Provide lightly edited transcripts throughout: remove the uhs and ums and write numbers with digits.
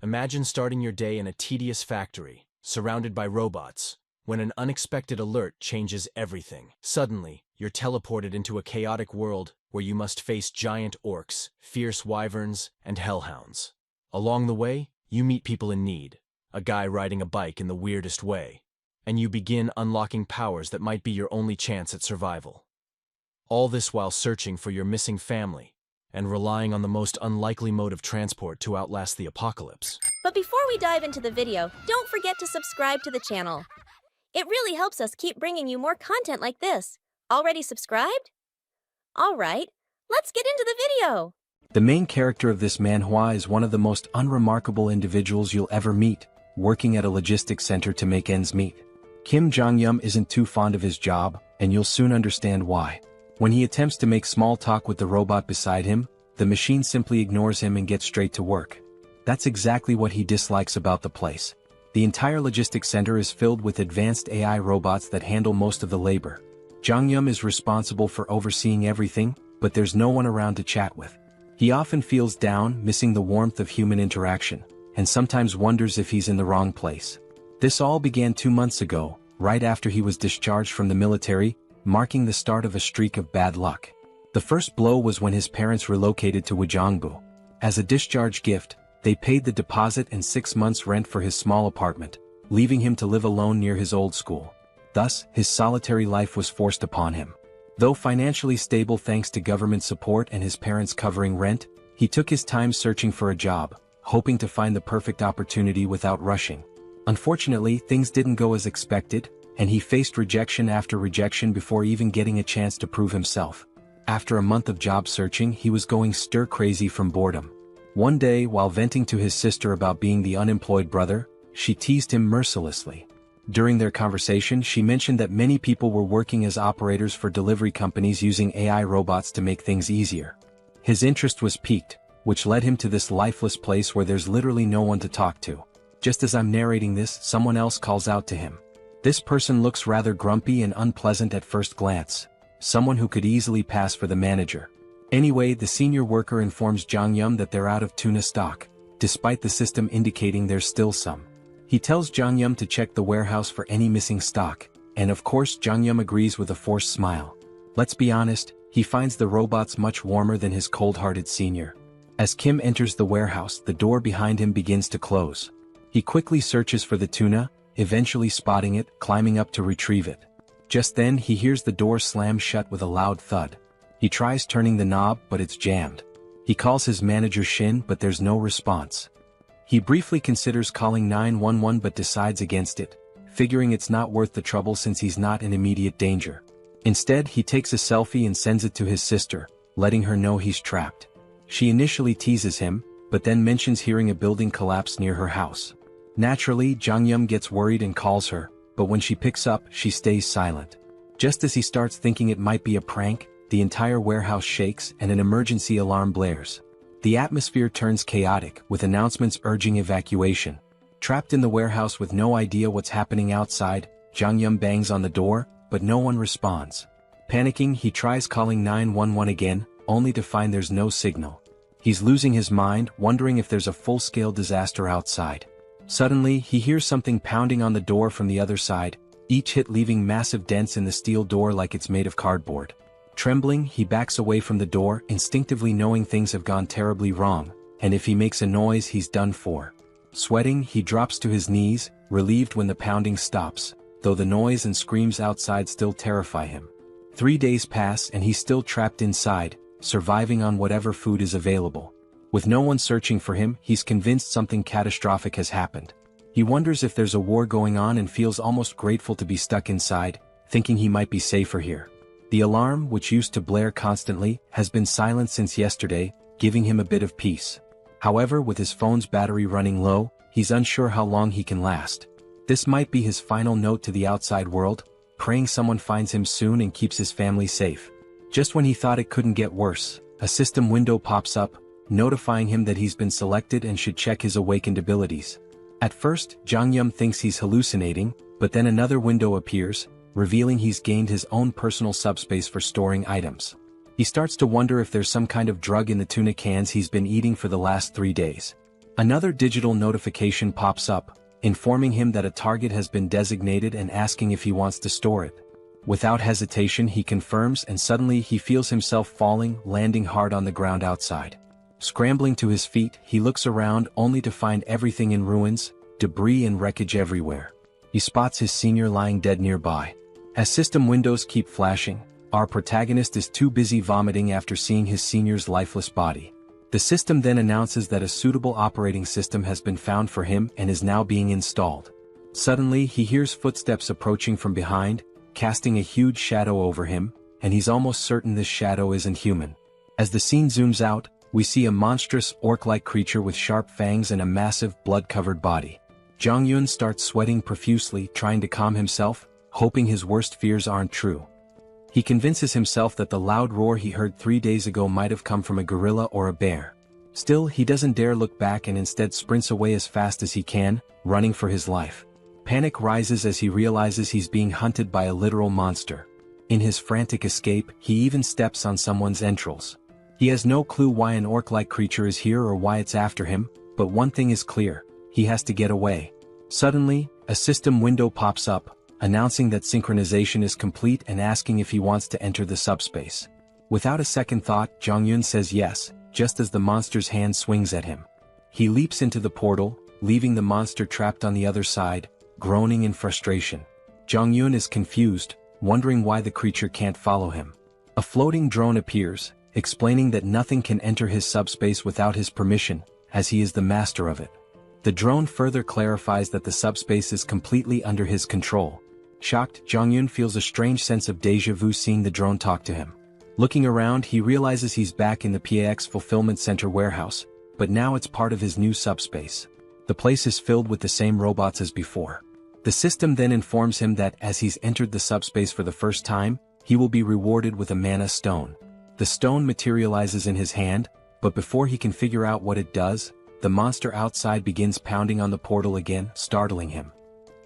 Imagine starting your day in a tedious factory, surrounded by robots, when an unexpected alert changes everything. Suddenly, you're teleported into a chaotic world where you must face giant orcs, fierce wyverns, and hellhounds. Along the way, you meet people in need, a guy riding a bike in the weirdest way, and you begin unlocking powers that might be your only chance at survival. All this while searching for your missing family and relying on the most unlikely mode of transport to outlast the apocalypse. But before we dive into the video, don't forget to subscribe to the channel. It really helps us keep bringing you more content like this. Already subscribed? Alright, let's get into the video! The main character of this manhwa is one of the most unremarkable individuals you'll ever meet, working at a logistics center to make ends meet. Kim Jong-yum isn't too fond of his job, and you'll soon understand why. When he attempts to make small talk with the robot beside him, the machine simply ignores him and gets straight to work. That's exactly what he dislikes about the place. The entire logistics center is filled with advanced AI robots that handle most of the labor. Jong-yum is responsible for overseeing everything, but there's no one around to chat with. He often feels down, missing the warmth of human interaction, and sometimes wonders if he's in the wrong place. This all began 2 months ago, right after he was discharged from the military, marking the start of a streak of bad luck. The first blow was when his parents relocated to Wajongbu. As a discharge gift, they paid the deposit and 6 months' rent for his small apartment, leaving him to live alone near his old school. Thus, his solitary life was forced upon him. Though financially stable thanks to government support and his parents covering rent, he took his time searching for a job, hoping to find the perfect opportunity without rushing. Unfortunately, things didn't go as expected, and he faced rejection after rejection before even getting a chance to prove himself. After a month of job searching, he was going stir-crazy from boredom. One day, while venting to his sister about being the unemployed brother, she teased him mercilessly. During their conversation, she mentioned that many people were working as operators for delivery companies using AI robots to make things easier. His interest was piqued, which led him to this lifeless place where there's literally no one to talk to. Just as I'm narrating this, someone else calls out to him. This person looks rather grumpy and unpleasant at first glance. Someone who could easily pass for the manager. Anyway, the senior worker informs Jong-yum that they're out of tuna stock, despite the system indicating there's still some. He tells Jong-yum to check the warehouse for any missing stock, and of course Jong-yum agrees with a forced smile. Let's be honest, he finds the robots much warmer than his cold-hearted senior. As Kim enters the warehouse, the door behind him begins to close. He quickly searches for the tuna, eventually spotting it, climbing up to retrieve it. Just then, he hears the door slam shut with a loud thud. He tries turning the knob, but it's jammed. He calls his manager Shin, but there's no response. He briefly considers calling 911 but decides against it, figuring it's not worth the trouble since he's not in immediate danger. Instead, he takes a selfie and sends it to his sister, letting her know he's trapped. She initially teases him, but then mentions hearing a building collapse near her house. Naturally, Jong-yum gets worried and calls her, but when she picks up, she stays silent. Just as he starts thinking it might be a prank, the entire warehouse shakes and an emergency alarm blares. The atmosphere turns chaotic, with announcements urging evacuation. Trapped in the warehouse with no idea what's happening outside, Jong-yum bangs on the door, but no one responds. Panicking, he tries calling 911 again, only to find there's no signal. He's losing his mind, wondering if there's a full-scale disaster outside. Suddenly, he hears something pounding on the door from the other side, each hit leaving massive dents in the steel door like it's made of cardboard. Trembling, he backs away from the door, instinctively knowing things have gone terribly wrong, and if he makes a noise, he's done for. Sweating, he drops to his knees, relieved when the pounding stops, though the noise and screams outside still terrify him. 3 days pass and he's still trapped inside, surviving on whatever food is available. With no one searching for him, he's convinced something catastrophic has happened. He wonders if there's a war going on and feels almost grateful to be stuck inside, thinking he might be safer here. The alarm, which used to blare constantly, has been silent since yesterday, giving him a bit of peace. However, with his phone's battery running low, he's unsure how long he can last. This might be his final note to the outside world, praying someone finds him soon and keeps his family safe. Just when he thought it couldn't get worse, a system window pops up, notifying him that he's been selected and should check his awakened abilities. At first, Jong-yum thinks he's hallucinating, but then another window appears, revealing he's gained his own personal subspace for storing items. He starts to wonder if there's some kind of drug in the tuna cans he's been eating for the last 3 days. Another digital notification pops up, informing him that a target has been designated and asking if he wants to store it. Without hesitation he confirms, and suddenly he feels himself falling, landing hard on the ground outside. Scrambling to his feet, he looks around only to find everything in ruins, debris and wreckage everywhere. He spots his senior lying dead nearby. As system windows keep flashing, our protagonist is too busy vomiting after seeing his senior's lifeless body. The system then announces that a suitable operating system has been found for him and is now being installed. Suddenly he hears footsteps approaching from behind, casting a huge shadow over him, and he's almost certain this shadow isn't human. As the scene zooms out, we see a monstrous orc-like creature with sharp fangs and a massive blood-covered body. Jong-yun starts sweating profusely, trying to calm himself, hoping his worst fears aren't true. He convinces himself that the loud roar he heard 3 days ago might have come from a gorilla or a bear. Still, he doesn't dare look back and instead sprints away as fast as he can, running for his life. Panic rises as he realizes he's being hunted by a literal monster. In his frantic escape, he even steps on someone's entrails. He has no clue why an orc-like creature is here or why it's after him, but one thing is clear: he has to get away. Suddenly, a system window pops up, announcing that synchronization is complete and asking if he wants to enter the subspace. Without a second thought, Jong-yun says yes, just as the monster's hand swings at him. He leaps into the portal, leaving the monster trapped on the other side, groaning in frustration. Jong-yun is confused, wondering why the creature can't follow him. A floating drone appears, explaining that nothing can enter his subspace without his permission, as he is the master of it. The drone further clarifies that the subspace is completely under his control. Shocked, Jong-yun feels a strange sense of déjà vu seeing the drone talk to him. Looking around, he realizes he's back in the PAX Fulfillment Center warehouse, but now it's part of his new subspace. The place is filled with the same robots as before. The system then informs him that as he's entered the subspace for the first time, he will be rewarded with a mana stone. The stone materializes in his hand, but before he can figure out what it does, the monster outside begins pounding on the portal again, startling him.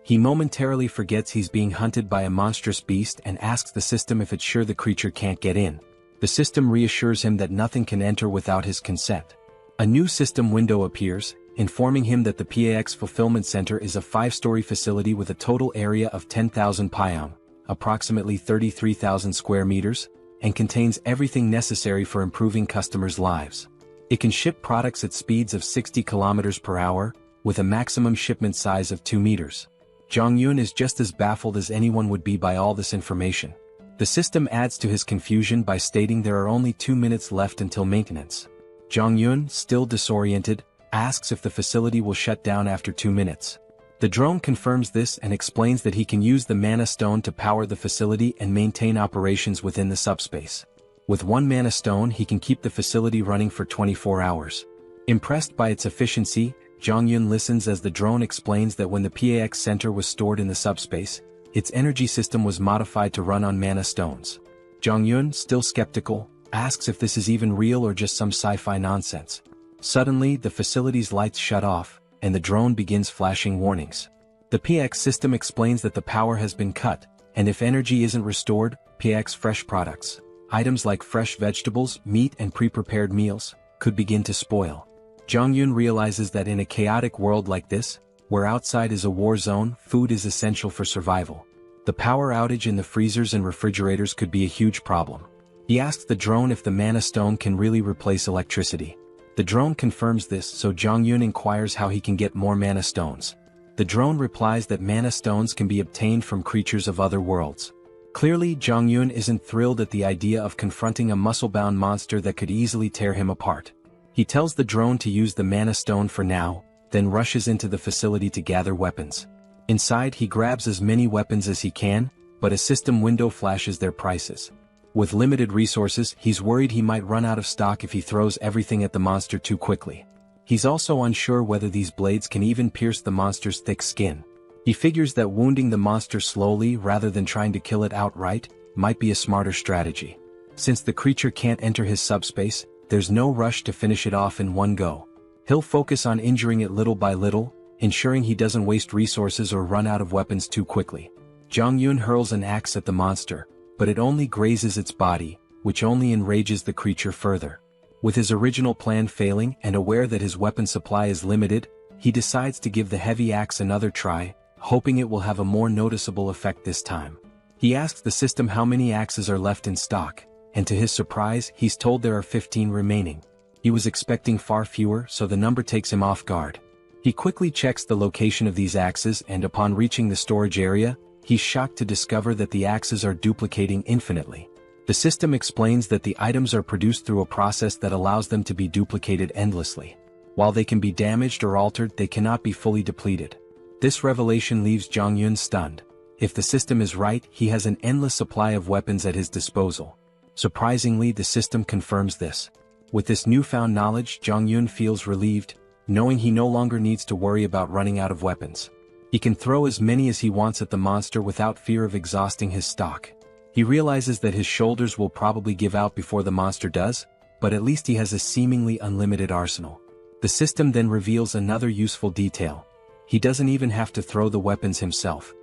He momentarily forgets he's being hunted by a monstrous beast and asks the system if it's sure the creature can't get in. The system reassures him that nothing can enter without his consent. A new system window appears, informing him that the PAX Fulfillment Center is a 5-story facility with a total area of 10,000 pyeong, approximately 33,000 square meters, and contains everything necessary for improving customers' lives. It can ship products at speeds of 60 kilometers per hour, with a maximum shipment size of 2 meters. Jong-yun is just as baffled as anyone would be by all this information. The system adds to his confusion by stating there are only 2 minutes left until maintenance. Jong-yun, still disoriented, asks if the facility will shut down after 2 minutes. The drone confirms this and explains that he can use the mana stone to power the facility and maintain operations within the subspace. With 1 mana stone he can keep the facility running for 24 hours. Impressed by its efficiency, Jong-yun listens as the drone explains that when the PAX Center was stored in the subspace, its energy system was modified to run on mana stones. Jong-yun, still skeptical, asks if this is even real or just some sci-fi nonsense. Suddenly, the facility's lights shut off, and the drone begins flashing warnings. The PAX system explains that the power has been cut, and if energy isn't restored, PAX fresh products, items like fresh vegetables, meat and pre-prepared meals, could begin to spoil. Jong-yun realizes that in a chaotic world like this, where outside is a war zone, food is essential for survival. The power outage in the freezers and refrigerators could be a huge problem. He asks the drone if the mana stone can really replace electricity. The drone confirms this, so Jong-yun inquires how he can get more mana stones. The drone replies that mana stones can be obtained from creatures of other worlds. Clearly, Jong-yun isn't thrilled at the idea of confronting a muscle-bound monster that could easily tear him apart. He tells the drone to use the mana stone for now, then rushes into the facility to gather weapons. Inside he grabs as many weapons as he can, but a system window flashes their prices. With limited resources, he's worried he might run out of stock if he throws everything at the monster too quickly. He's also unsure whether these blades can even pierce the monster's thick skin. He figures that wounding the monster slowly rather than trying to kill it outright might be a smarter strategy. Since the creature can't enter his subspace, there's no rush to finish it off in one go. He'll focus on injuring it little by little, ensuring he doesn't waste resources or run out of weapons too quickly. Jong-yun hurls an axe at the monster, but it only grazes its body, which only enrages the creature further. With his original plan failing and aware that his weapon supply is limited, he decides to give the heavy axe another try, hoping it will have a more noticeable effect this time. He asks the system how many axes are left in stock, and to his surprise, he's told there are 15 remaining. He was expecting far fewer, so the number takes him off guard. He quickly checks the location of these axes, and upon reaching the storage area, he's shocked to discover that the axes are duplicating infinitely. The system explains that the items are produced through a process that allows them to be duplicated endlessly. While they can be damaged or altered, they cannot be fully depleted. This revelation leaves Jong-yun stunned. If the system is right, he has an endless supply of weapons at his disposal. Surprisingly, the system confirms this. With this newfound knowledge, Jong-yun feels relieved, knowing he no longer needs to worry about running out of weapons. He can throw as many as he wants at the monster without fear of exhausting his stock. He realizes that his shoulders will probably give out before the monster does, but at least he has a seemingly unlimited arsenal. The system then reveals another useful detail. He doesn't even have to throw the weapons himself.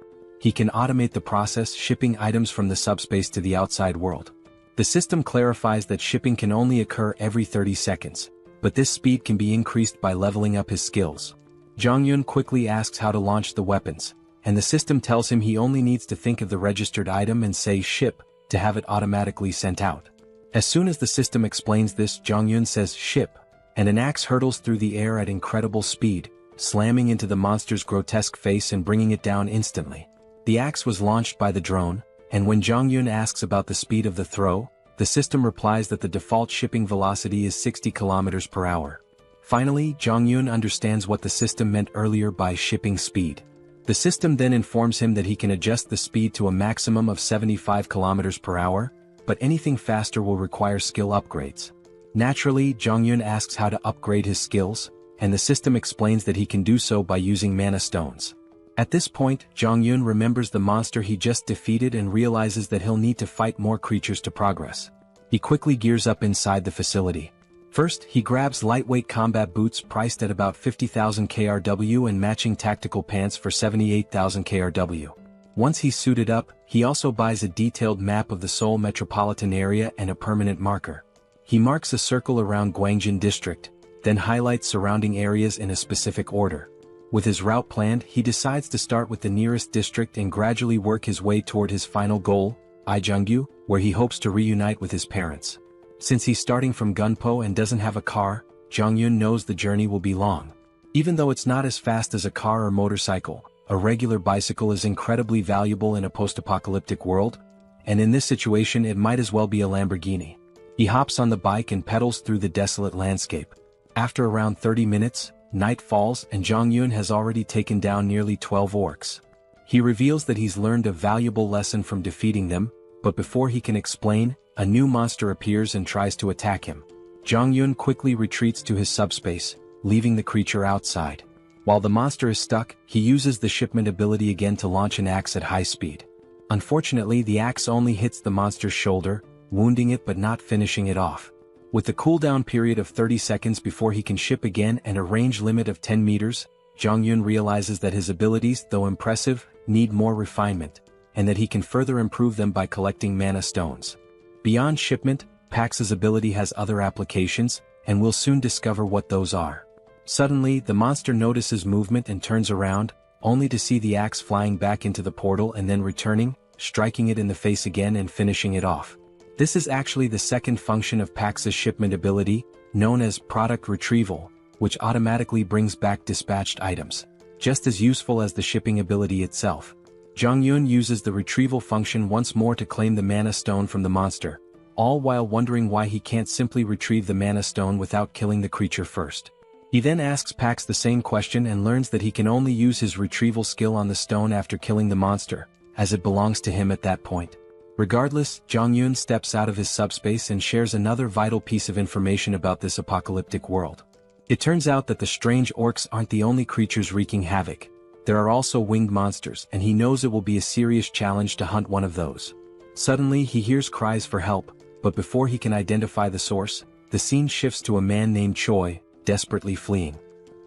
He can automate the process, shipping items from the subspace to the outside world. The system clarifies that shipping can only occur every 30 seconds, but this speed can be increased by leveling up his skills. Jong-yun quickly asks how to launch the weapons, and the system tells him he only needs to think of the registered item and say ship to have it automatically sent out. As soon as the system explains this, Jong-yun says ship, and an axe hurtles through the air at incredible speed, slamming into the monster's grotesque face and bringing it down instantly. The axe was launched by the drone, and when Jong-yun asks about the speed of the throw, the system replies that the default shipping velocity is 60 km per hour. Finally, Jong-yun understands what the system meant earlier by shipping speed. The system then informs him that he can adjust the speed to a maximum of 75 km per hour, but anything faster will require skill upgrades. Naturally, Jong-yun asks how to upgrade his skills, and the system explains that he can do so by using mana stones. At this point, Jong-yun remembers the monster he just defeated and realizes that he'll need to fight more creatures to progress. He quickly gears up inside the facility. First, he grabs lightweight combat boots priced at about 50,000 KRW and matching tactical pants for 78,000 KRW. Once he's suited up, he also buys a detailed map of the Seoul metropolitan area and a permanent marker. He marks a circle around Gwangjin district, then highlights surrounding areas in a specific order. With his route planned, he decides to start with the nearest district and gradually work his way toward his final goal, Ijeongju, where he hopes to reunite with his parents. Since he's starting from Gunpo and doesn't have a car, Jong-yun knows the journey will be long. Even though it's not as fast as a car or motorcycle, a regular bicycle is incredibly valuable in a post-apocalyptic world, and in this situation it might as well be a Lamborghini. He hops on the bike and pedals through the desolate landscape. After around 30 minutes, night falls and Jong-yun has already taken down nearly 12 orcs. He reveals that he's learned a valuable lesson from defeating them, but before he can explain, a new monster appears and tries to attack him. Jong-yun quickly retreats to his subspace, leaving the creature outside. While the monster is stuck, he uses the shipment ability again to launch an axe at high speed. Unfortunately, the axe only hits the monster's shoulder, wounding it but not finishing it off. With the cooldown period of 30 seconds before he can ship again and a range limit of 10 meters, Jong-yun realizes that his abilities, though impressive, need more refinement, and that he can further improve them by collecting mana stones. Beyond shipment, Pax's ability has other applications, and we'll soon discover what those are. Suddenly, the monster notices movement and turns around, only to see the axe flying back into the portal and then returning, striking it in the face again and finishing it off. This is actually the second function of Pax's shipment ability, known as product retrieval, which automatically brings back dispatched items, just as useful as the shipping ability itself. Jong-yun uses the retrieval function once more to claim the mana stone from the monster, all while wondering why he can't simply retrieve the mana stone without killing the creature first. He then asks Pax the same question and learns that he can only use his retrieval skill on the stone after killing the monster, as it belongs to him at that point. Regardless, Jong-yun steps out of his subspace and shares another vital piece of information about this apocalyptic world. It turns out that the strange orcs aren't the only creatures wreaking havoc. There are also winged monsters, and he knows it will be a serious challenge to hunt one of those. Suddenly, he hears cries for help, but before he can identify the source, the scene shifts to a man named Choi, desperately fleeing.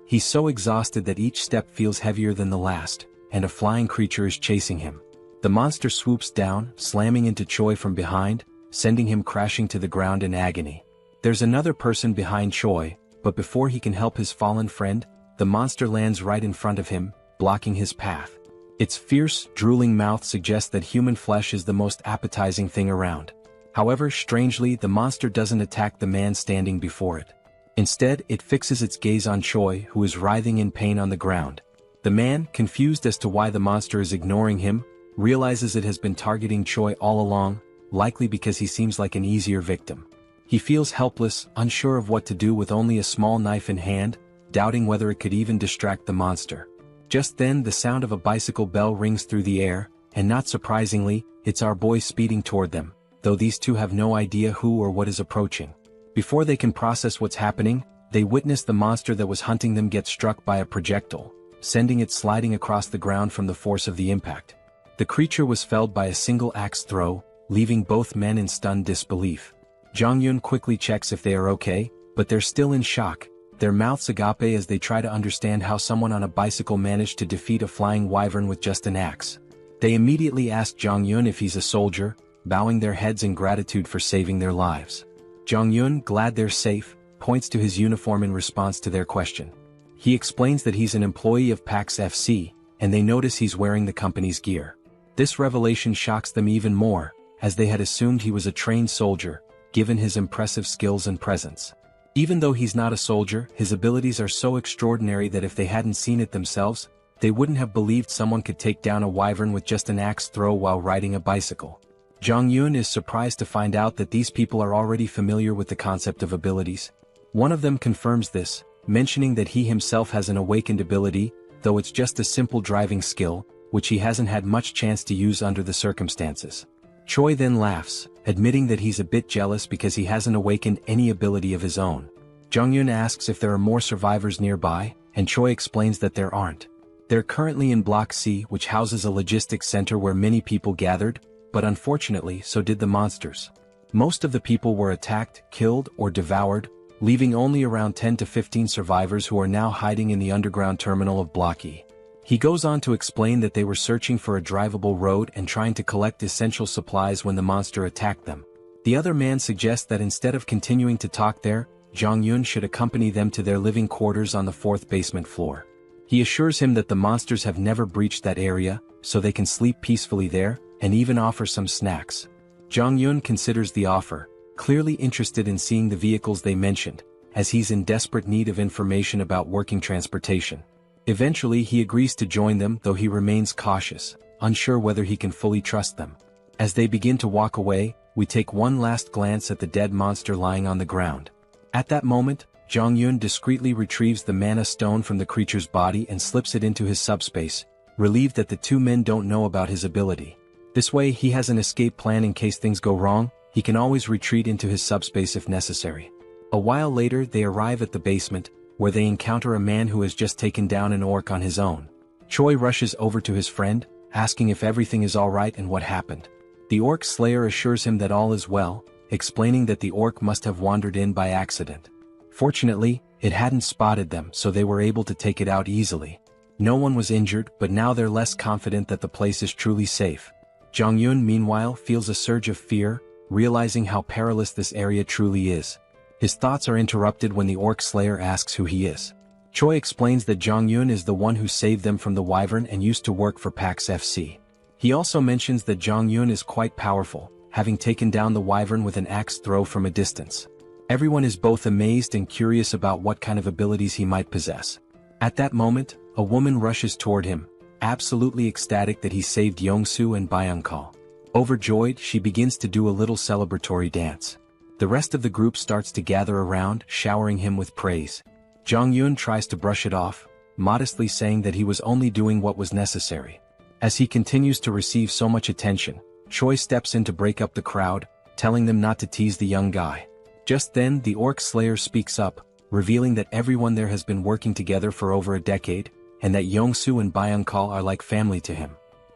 He's so exhausted that each step feels heavier than the last, and a flying creature is chasing him. The monster swoops down, slamming into Choi from behind, sending him crashing to the ground in agony. There's another person behind Choi, but before he can help his fallen friend, the monster lands right in front of him, blocking his path. Its fierce, drooling mouth suggests that human flesh is the most appetizing thing around. However, strangely, the monster doesn't attack the man standing before it. Instead, it fixes its gaze on Choi, who is writhing in pain on the ground. The man, confused as to why the monster is ignoring him, realizes it has been targeting Choi all along, likely because he seems like an easier victim. He feels helpless, unsure of what to do with only a small knife in hand, doubting whether it could even distract the monster. Just then, the sound of a bicycle bell rings through the air, and not surprisingly, it's our boy speeding toward them, though these two have no idea who or what is approaching. Before they can process what's happening, they witness the monster that was hunting them get struck by a projectile, sending it sliding across the ground from the force of the impact. The creature was felled by a single axe throw, leaving both men in stunned disbelief. Jong-yun quickly checks if they are okay, but they're still in shock, their mouths agape as they try to understand how someone on a bicycle managed to defeat a flying wyvern with just an axe. They immediately ask Jong-yun if he's a soldier, bowing their heads in gratitude for saving their lives. Jong-yun, glad they're safe, points to his uniform in response to their question. He explains that he's an employee of PAX FC, and they notice he's wearing the company's gear. This revelation shocks them even more, as they had assumed he was a trained soldier, given his impressive skills and presence. Even though he's not a soldier, his abilities are so extraordinary that if they hadn't seen it themselves, they wouldn't have believed someone could take down a wyvern with just an axe throw while riding a bicycle. Jong-yun is surprised to find out that these people are already familiar with the concept of abilities. One of them confirms this, mentioning that he himself has an awakened ability, though it's just a simple driving skill, which he hasn't had much chance to use under the circumstances. Choi then laughs, admitting that he's a bit jealous because he hasn't awakened any ability of his own. Jong-yun asks if there are more survivors nearby, and Choi explains that there aren't. They're currently in Block C, which houses a logistics center where many people gathered, but unfortunately so did the monsters. Most of the people were attacked, killed, or devoured, leaving only around 10 to 15 survivors who are now hiding in the underground terminal of Block E. He goes on to explain that they were searching for a drivable road and trying to collect essential supplies when the monster attacked them. The other man suggests that instead of continuing to talk there, Jong-yun should accompany them to their living quarters on the 4th basement floor. He assures him that the monsters have never breached that area, so they can sleep peacefully there, and even offers some snacks. Jong-yun considers the offer, clearly interested in seeing the vehicles they mentioned, as he's in desperate need of information about working transportation. Eventually he agrees to join them, though he remains cautious, unsure whether he can fully trust them. As they begin to walk away, we take one last glance at the dead monster lying on the ground. At that moment, Jong-yun discreetly retrieves the mana stone from the creature's body and slips it into his subspace, relieved that the two men don't know about his ability. This way he has an escape plan in case things go wrong. He can always retreat into his subspace if necessary. A while later they arrive at the basement, where they encounter a man who has just taken down an orc on his own. Choi rushes over to his friend, asking if everything is alright and what happened. The orc slayer assures him that all is well, explaining that the orc must have wandered in by accident. Fortunately, it hadn't spotted them, so they were able to take it out easily. No one was injured, but now they're less confident that the place is truly safe. Jong-yun meanwhile feels a surge of fear, realizing how perilous this area truly is. His thoughts are interrupted when the orc slayer asks who he is. Choi explains that Jong-yun is the one who saved them from the wyvern and used to work for PAX FC. He also mentions that Jong-yun is quite powerful, having taken down the wyvern with an axe throw from a distance. Everyone is both amazed and curious about what kind of abilities he might possess. At that moment, a woman rushes toward him, absolutely ecstatic that he saved Yongsu and Byung-kal. Overjoyed, she begins to do a little celebratory dance. The rest of the group starts to gather around, showering him with praise. Jong-yun tries to brush it off, modestly saying that he was only doing what was necessary. As he continues to receive so much attention, Choi steps in to break up the crowd, telling them not to tease the young guy. Just then, the orc slayer speaks up, revealing that everyone there has been working together for over a decade, and that Yongsu and Byung-kal are like family to him.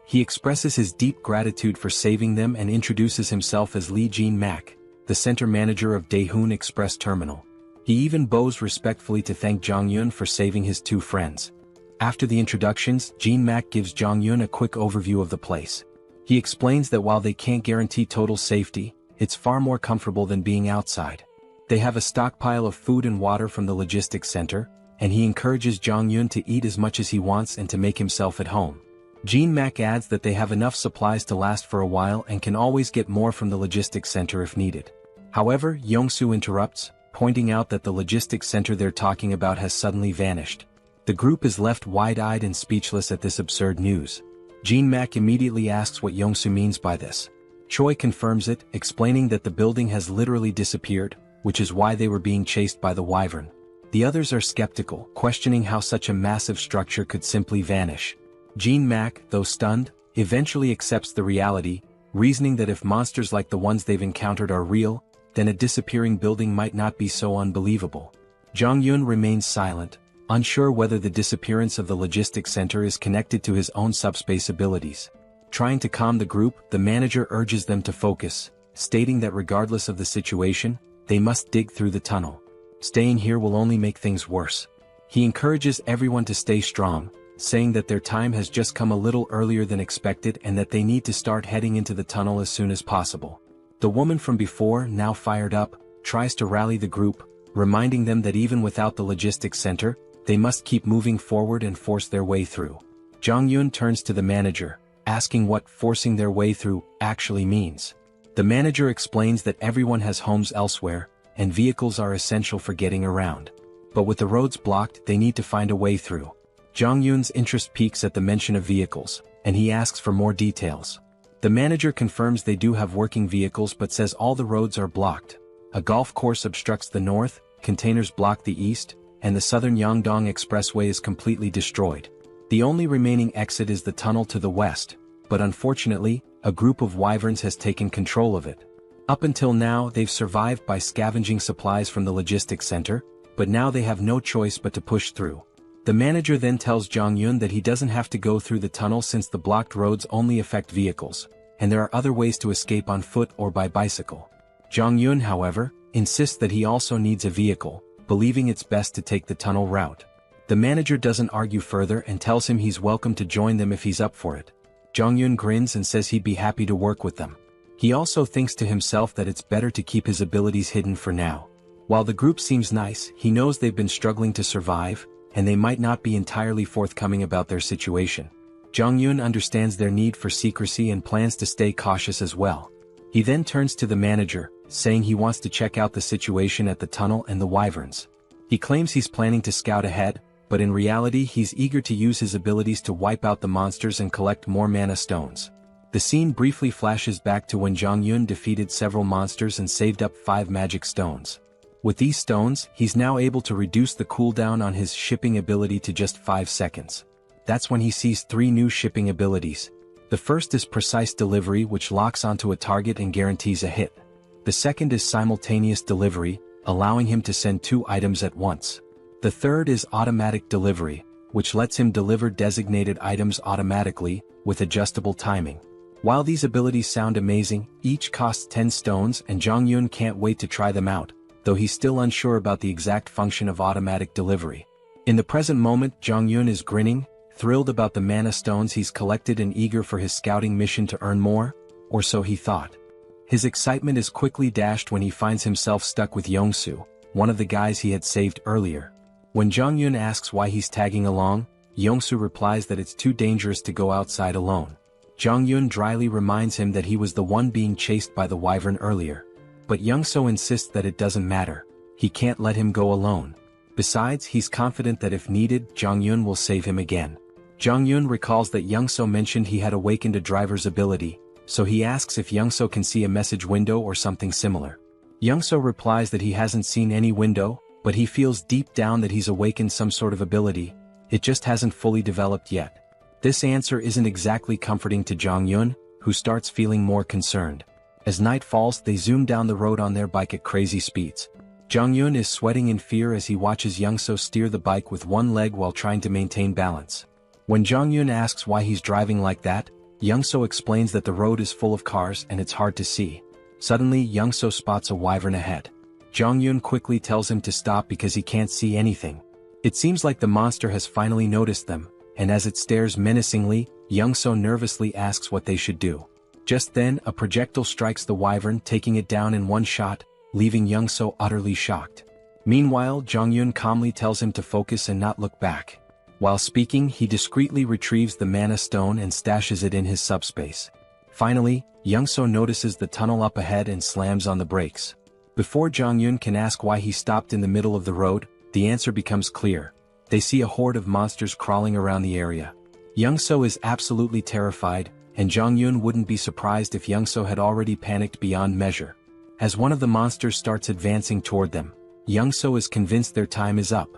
He expresses his deep gratitude for saving them and introduces himself as Lee Jin-mak, the center manager of Daehoon Express Terminal. He even bows respectfully to thank Jong-yun for saving his two friends. After the introductions, Jin-mak gives Jong-yun a quick overview of the place. He explains that while they can't guarantee total safety, it's far more comfortable than being outside. They have a stockpile of food and water from the logistics center, and he encourages Jong-yun to eat as much as he wants and to make himself at home. Jin-mak adds that they have enough supplies to last for a while and can always get more from the logistics center if needed. However, Yong-soo interrupts, pointing out that the logistics center they're talking about has suddenly vanished. The group is left wide-eyed and speechless at this absurd news. Jin-mak immediately asks what Yong-soo means by this. Choi confirms it, explaining that the building has literally disappeared, which is why they were being chased by the wyvern. The others are skeptical, questioning how such a massive structure could simply vanish. Jin-mak, though stunned, eventually accepts the reality, reasoning that if monsters like the ones they've encountered are real, then a disappearing building might not be so unbelievable. Jong-yun remains silent, unsure whether the disappearance of the logistics center is connected to his own subspace abilities. Trying to calm the group, the manager urges them to focus, stating that regardless of the situation, they must dig through the tunnel. Staying here will only make things worse. He encourages everyone to stay strong, saying that their time has just come a little earlier than expected and that they need to start heading into the tunnel as soon as possible. The woman from before, now fired up, tries to rally the group, reminding them that even without the logistics center, they must keep moving forward and force their way through. Jong-yun turns to the manager, asking what forcing their way through actually means. The manager explains that everyone has homes elsewhere, and vehicles are essential for getting around. But with the roads blocked, they need to find a way through. Jong-yun's interest peaks at the mention of vehicles, and he asks for more details. The manager confirms they do have working vehicles but says all the roads are blocked. A golf course obstructs the north, containers block the east, and the southern Yangdong Expressway is completely destroyed. The only remaining exit is the tunnel to the west, but unfortunately, a group of wyverns has taken control of it. Up until now, they've survived by scavenging supplies from the logistics center, but now they have no choice but to push through. The manager then tells Jong-yun that he doesn't have to go through the tunnel since the blocked roads only affect vehicles, and there are other ways to escape on foot or by bicycle. Jong-yun, however, insists that he also needs a vehicle, believing it's best to take the tunnel route. The manager doesn't argue further and tells him he's welcome to join them if he's up for it. Jong-yun grins and says he'd be happy to work with them. He also thinks to himself that it's better to keep his abilities hidden for now. While the group seems nice, he knows they've been struggling to survive, and they might not be entirely forthcoming about their situation. Jong-yun understands their need for secrecy and plans to stay cautious as well. He then turns to the manager, saying he wants to check out the situation at the tunnel and the wyverns. He claims he's planning to scout ahead, but in reality he's eager to use his abilities to wipe out the monsters and collect more mana stones. The scene briefly flashes back to when Jong-yun defeated several monsters and saved up 5 magic stones. With these stones, he's now able to reduce the cooldown on his shipping ability to just 5 seconds. That's when he sees 3 new shipping abilities. The first is precise delivery, which locks onto a target and guarantees a hit. The second is simultaneous delivery, allowing him to send 2 items at once. The third is automatic delivery, which lets him deliver designated items automatically, with adjustable timing. While these abilities sound amazing, each costs 10 stones and Jong-yun can't wait to try them out, though he's still unsure about the exact function of automatic delivery. In the present moment, Jong-yun is grinning, thrilled about the mana stones he's collected and eager for his scouting mission to earn more, or so he thought. His excitement is quickly dashed when he finds himself stuck with Yong-soo, one of the guys he had saved earlier. When Jong-yun asks why he's tagging along, Yong-soo replies that it's too dangerous to go outside alone. Jong-yun dryly reminds him that he was the one being chased by the wyvern earlier. But Yong-soo insists that it doesn't matter. He can't let him go alone. Besides, he's confident that if needed, Jong-yun will save him again. Jong-yun recalls that Yong-soo mentioned he had awakened a driver's ability, so he asks if Yong-soo can see a message window or something similar. Yong-soo replies that he hasn't seen any window, but he feels deep down that he's awakened some sort of ability. It just hasn't fully developed yet. This answer isn't exactly comforting to Jong-yun, who starts feeling more concerned. As night falls, they zoom down the road on their bike at crazy speeds. Jong-yun is sweating in fear as he watches Yong-soo steer the bike with one leg while trying to maintain balance. When Jong-yun asks why he's driving like that, Yong-soo explains that the road is full of cars and it's hard to see. Suddenly, Yong-soo spots a wyvern ahead. Jong-yun quickly tells him to stop because he can't see anything. It seems like the monster has finally noticed them, and as it stares menacingly, Yong-soo nervously asks what they should do. Just then, a projectile strikes the wyvern, taking it down in one shot, leaving Young-so utterly shocked. Meanwhile, Jong-yun calmly tells him to focus and not look back. While speaking, he discreetly retrieves the mana stone and stashes it in his subspace. Finally, Young-so notices the tunnel up ahead and slams on the brakes. Before Jong-yun can ask why he stopped in the middle of the road, the answer becomes clear. They see a horde of monsters crawling around the area. Young-so is absolutely terrified, and Jong-yun wouldn't be surprised if Young-so had already panicked beyond measure. As one of the monsters starts advancing toward them, Young-so is convinced their time is up.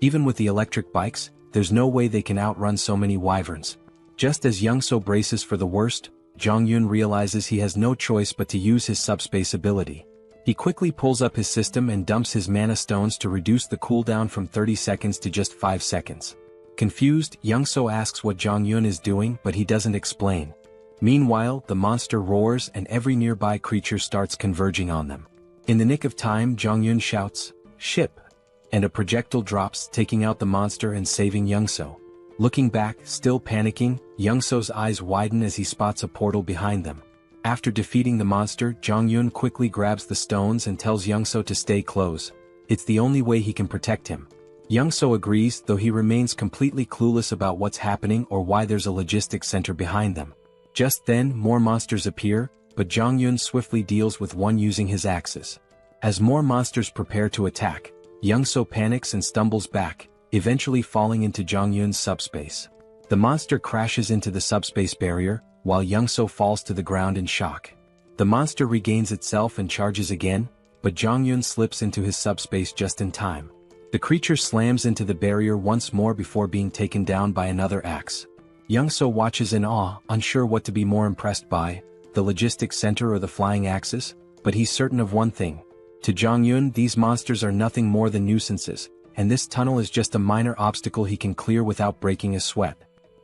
Even with the electric bikes, there's no way they can outrun so many wyverns. Just as Young-so braces for the worst, Jong-yun realizes he has no choice but to use his subspace ability. He quickly pulls up his system and dumps his mana stones to reduce the cooldown from 30 seconds to just 5 seconds. Confused, Young-so asks what Jong-yun is doing, but he doesn't explain. Meanwhile, the monster roars and every nearby creature starts converging on them. In the nick of time, Jong-yun shouts, "Ship!" and a projectile drops, taking out the monster and saving Young-so. Looking back, still panicking, Young-so's eyes widen as he spots a portal behind them. After defeating the monster, Jong-yun quickly grabs the stones and tells Young-so to stay close. It's the only way he can protect him. Young-so agrees, though he remains completely clueless about what's happening or why there's a logistics center behind them. Just then, more monsters appear, but Jong-yun swiftly deals with one using his axes. As more monsters prepare to attack, Young-so panics and stumbles back, eventually falling into Jong-yun's subspace. The monster crashes into the subspace barrier, while Young-so falls to the ground in shock. The monster regains itself and charges again, but Jong-yun slips into his subspace just in time. The creature slams into the barrier once more before being taken down by another axe. Young-so watches in awe, unsure what to be more impressed by, the logistics center or the flying axes, but he's certain of one thing. To Jong-yun, these monsters are nothing more than nuisances, and this tunnel is just a minor obstacle he can clear without breaking a sweat.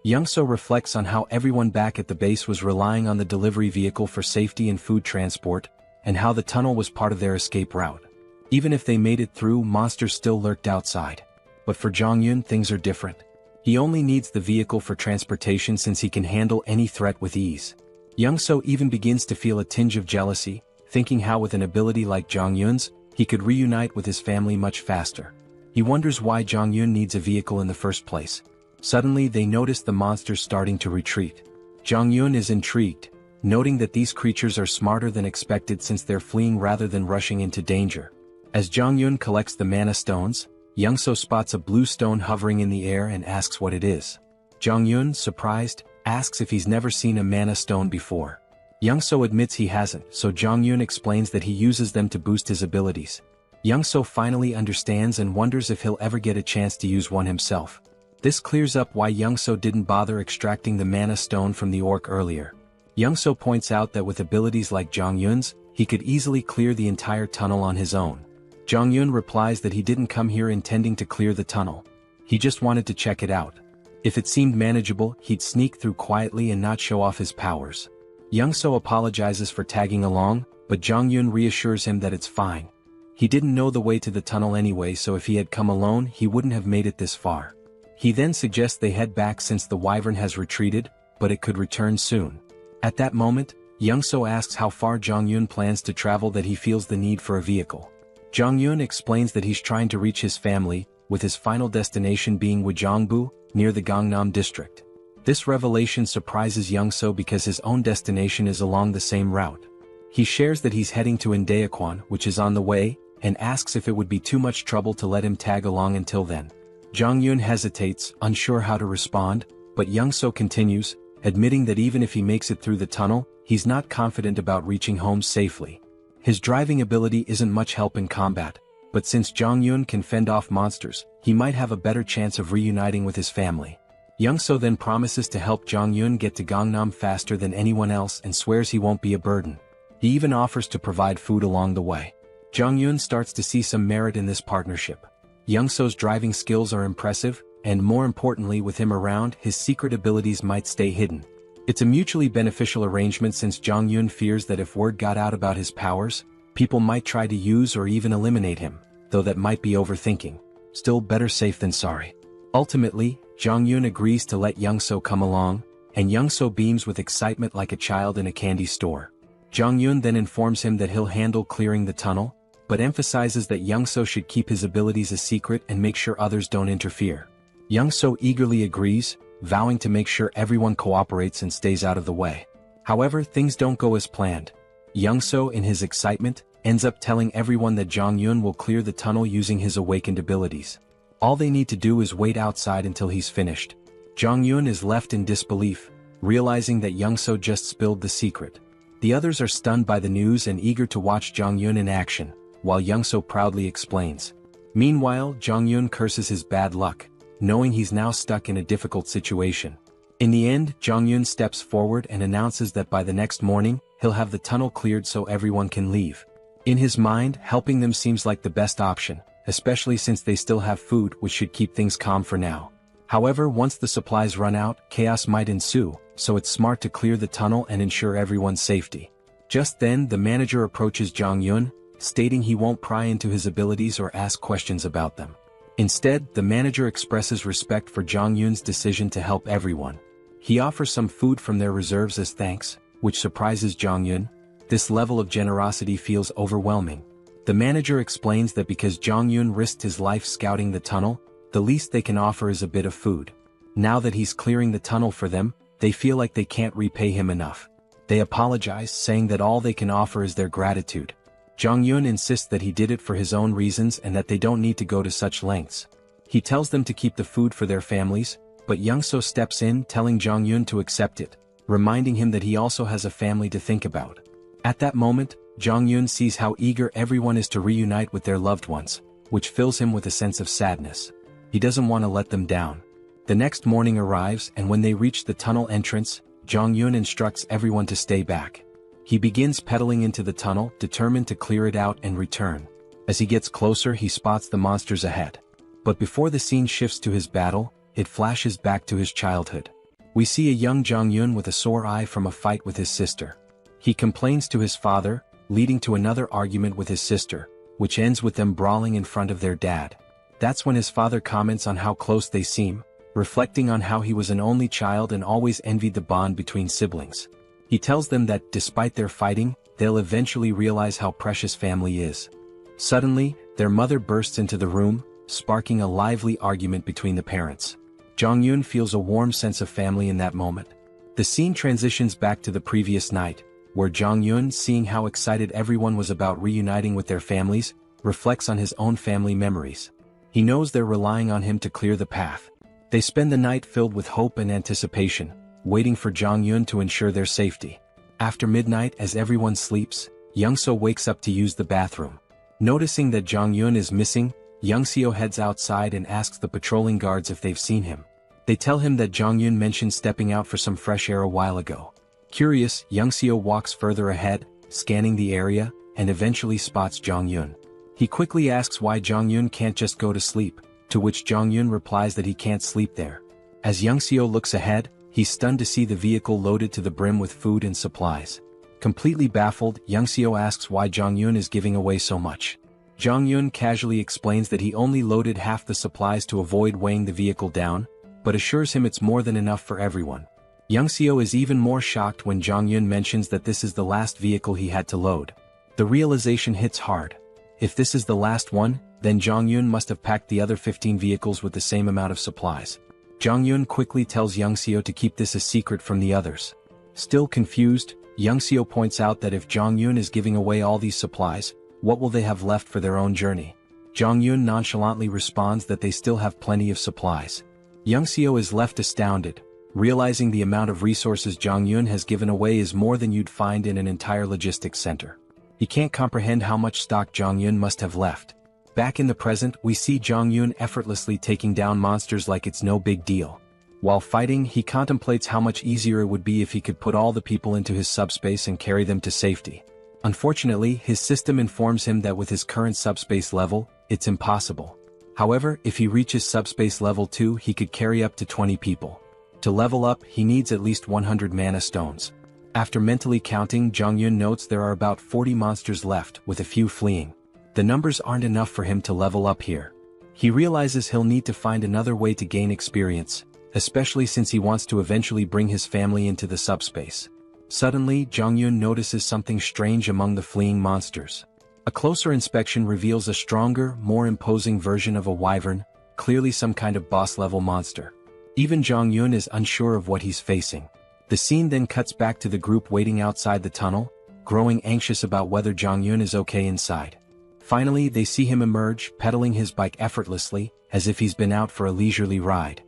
Young-so reflects on how everyone back at the base was relying on the delivery vehicle for safety and food transport, and how the tunnel was part of their escape route. Even if they made it through, monsters still lurked outside. But for Jong-yun, things are different. He only needs the vehicle for transportation since he can handle any threat with ease. Young-so even begins to feel a tinge of jealousy, thinking how with an ability like Jong-yun's, he could reunite with his family much faster. He wonders why Jong-yun needs a vehicle in the first place. Suddenly they notice the monsters starting to retreat. Jong-yun is intrigued, noting that these creatures are smarter than expected since they're fleeing rather than rushing into danger. As Jong-yun collects the mana stones, Young-so spots a blue stone hovering in the air and asks what it is. Jong-yun, surprised, asks if he's never seen a mana stone before. Young-so admits he hasn't, so Jong-yun explains that he uses them to boost his abilities. Young-so finally understands and wonders if he'll ever get a chance to use one himself. This clears up why Young-so didn't bother extracting the mana stone from the orc earlier. Young-so points out that with abilities like Jong-yun's, he could easily clear the entire tunnel on his own. Jong-yun replies that he didn't come here intending to clear the tunnel. He just wanted to check it out. If it seemed manageable, he'd sneak through quietly and not show off his powers. Young-so apologizes for tagging along, but Jong-yun reassures him that it's fine. He didn't know the way to the tunnel anyway, so if he had come alone, he wouldn't have made it this far. He then suggests they head back since the wyvern has retreated, but it could return soon. At that moment, Young-so asks how far Jong-yun plans to travel that he feels the need for a vehicle. Jong-yun explains that he's trying to reach his family, with his final destination being Wojongbu, near the Gangnam district. This revelation surprises Young-so because his own destination is along the same route. He shares that he's heading to Indaequan, which is on the way, and asks if it would be too much trouble to let him tag along until then. Jong-yun hesitates, unsure how to respond, but Young-so continues, admitting that even if he makes it through the tunnel, he's not confident about reaching home safely. His driving ability isn't much help in combat, but since Jong-yun can fend off monsters, he might have a better chance of reuniting with his family. Young-so then promises to help Jong-yun get to Gangnam faster than anyone else and swears he won't be a burden. He even offers to provide food along the way. Jong-yun starts to see some merit in this partnership. Young-so's driving skills are impressive, and more importantly, with him around, his secret abilities might stay hidden. It's a mutually beneficial arrangement since Jong-yun fears that if word got out about his powers, people might try to use or even eliminate him, though that might be overthinking. Still, better safe than sorry. Ultimately, Jong-yun agrees to let Young-so come along, and Young-so beams with excitement like a child in a candy store. Jong-yun then informs him that he'll handle clearing the tunnel, but emphasizes that Young-so should keep his abilities a secret and make sure others don't interfere. Young-so eagerly agrees, vowing to make sure everyone cooperates and stays out of the way. However, things don't go as planned. Young-so, in his excitement, ends up telling everyone that Jong-yun will clear the tunnel using his awakened abilities. All they need to do is wait outside until he's finished. Jong-yun is left in disbelief, realizing that Young-so just spilled the secret. The others are stunned by the news and eager to watch Jong-yun in action, while Young-so proudly explains. Meanwhile, Jong-yun curses his bad luck, knowing he's now stuck in a difficult situation. In the end, Jong-yun steps forward and announces that by the next morning, he'll have the tunnel cleared so everyone can leave. In his mind, helping them seems like the best option, especially since they still have food, which should keep things calm for now. However, once the supplies run out, chaos might ensue, so it's smart to clear the tunnel and ensure everyone's safety. Just then, the manager approaches Jong-yun, stating he won't pry into his abilities or ask questions about them. Instead, the manager expresses respect for Jong-yun's decision to help everyone. He offers some food from their reserves as thanks, which surprises Jong-yun. This level of generosity feels overwhelming. The manager explains that because Jong-yun risked his life scouting the tunnel, the least they can offer is a bit of food. Now that he's clearing the tunnel for them, they feel like they can't repay him enough. They apologize, saying that all they can offer is their gratitude. Jong-yun insists that he did it for his own reasons and that they don't need to go to such lengths. He tells them to keep the food for their families, but Young-so steps in, telling Jong-yun to accept it, reminding him that he also has a family to think about. At that moment, Jong-yun sees how eager everyone is to reunite with their loved ones, which fills him with a sense of sadness. He doesn't want to let them down. The next morning arrives, and when they reach the tunnel entrance, Jong-yun instructs everyone to stay back. He begins pedaling into the tunnel, determined to clear it out and return. As he gets closer, he spots the monsters ahead. But before the scene shifts to his battle, it flashes back to his childhood. We see a young Jong-yun with a sore eye from a fight with his sister. He complains to his father, leading to another argument with his sister, which ends with them brawling in front of their dad. That's when his father comments on how close they seem, reflecting on how he was an only child and always envied the bond between siblings. He tells them that, despite their fighting, they'll eventually realize how precious family is. Suddenly, their mother bursts into the room, sparking a lively argument between the parents. Jong-yun feels a warm sense of family in that moment. The scene transitions back to the previous night, where Jong-yun, seeing how excited everyone was about reuniting with their families, reflects on his own family memories. He knows they're relying on him to clear the path. They spend the night filled with hope and anticipation, waiting for Jong-yun to ensure their safety. After midnight, as everyone sleeps, Young-so wakes up to use the bathroom. Noticing that Jong-yun is missing, Young-seo heads outside and asks the patrolling guards if they've seen him. They tell him that Jong-yun mentioned stepping out for some fresh air a while ago. Curious, Young-seo walks further ahead, scanning the area, and eventually spots Jong-yun. He quickly asks why Jong-yun can't just go to sleep, to which Jong-yun replies that he can't sleep there. As Young-seo looks ahead, he's stunned to see the vehicle loaded to the brim with food and supplies. Completely baffled, Young-seo asks why Jong-yun is giving away so much. Jong-yun casually explains that he only loaded half the supplies to avoid weighing the vehicle down, but assures him it's more than enough for everyone. Young-seo is even more shocked when Jong-yun mentions that this is the last vehicle he had to load. The realization hits hard. If this is the last one, then Jong-yun must have packed the other 15 vehicles with the same amount of supplies. Jong-yun quickly tells Young-seo to keep this a secret from the others. Still confused, Young-seo points out that if Jong-yun is giving away all these supplies, what will they have left for their own journey? Jong-yun nonchalantly responds that they still have plenty of supplies. Young-seo is left astounded, realizing the amount of resources Jong-yun has given away is more than you'd find in an entire logistics center. He can't comprehend how much stock Jong-yun must have left. Back in the present, we see Jong-yun effortlessly taking down monsters like it's no big deal. While fighting, he contemplates how much easier it would be if he could put all the people into his subspace and carry them to safety. Unfortunately, his system informs him that with his current subspace level, it's impossible. However, if he reaches subspace level 2, he could carry up to 20 people. To level up, he needs at least 100 mana stones. After mentally counting, Jong-yun notes there are about 40 monsters left, with a few fleeing. The numbers aren't enough for him to level up here. He realizes he'll need to find another way to gain experience, especially since he wants to eventually bring his family into the subspace. Suddenly, Jong-yun notices something strange among the fleeing monsters. A closer inspection reveals a stronger, more imposing version of a wyvern, clearly some kind of boss-level monster. Even Jong-yun is unsure of what he's facing. The scene then cuts back to the group waiting outside the tunnel, growing anxious about whether Jong-yun is okay inside. Finally, they see him emerge, pedaling his bike effortlessly, as if he's been out for a leisurely ride.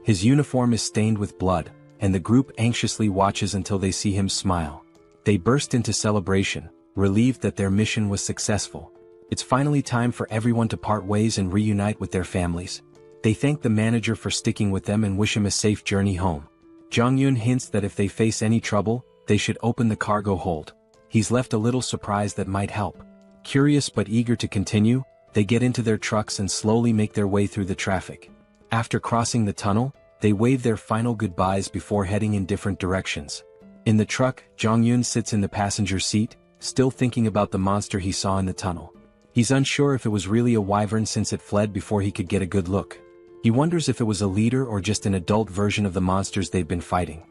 His uniform is stained with blood, and the group anxiously watches until they see him smile. They burst into celebration, relieved that their mission was successful. It's finally time for everyone to part ways and reunite with their families. They thank the manager for sticking with them and wish him a safe journey home. Jong-yun hints that if they face any trouble, they should open the cargo hold. He's left a little surprise that might help. Curious but eager to continue, they get into their trucks and slowly make their way through the traffic. After crossing the tunnel, they wave their final goodbyes before heading in different directions. In the truck, Jong-yun sits in the passenger seat, still thinking about the monster he saw in the tunnel. He's unsure if it was really a wyvern since it fled before he could get a good look. He wonders if it was a leader or just an adult version of the monsters they've been fighting.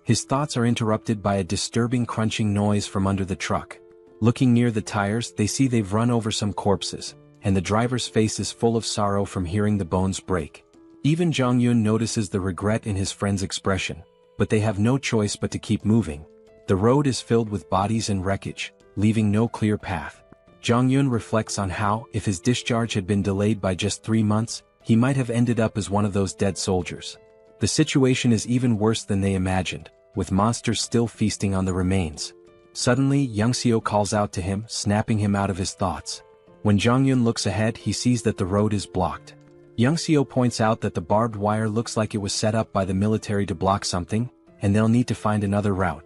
His thoughts are interrupted by a disturbing crunching noise from under the truck. Looking near the tires, they see they've run over some corpses, and the driver's face is full of sorrow from hearing the bones break. Even Jong-yun notices the regret in his friend's expression, but they have no choice but to keep moving. The road is filled with bodies and wreckage, leaving no clear path. Jong-yun reflects on how, if his discharge had been delayed by just 3 months, he might have ended up as one of those dead soldiers. The situation is even worse than they imagined, with monsters still feasting on the remains. Suddenly, Young-seo calls out to him, snapping him out of his thoughts. When Jong-yun looks ahead, he sees that the road is blocked. Young-seo points out that the barbed wire looks like it was set up by the military to block something, and they'll need to find another route.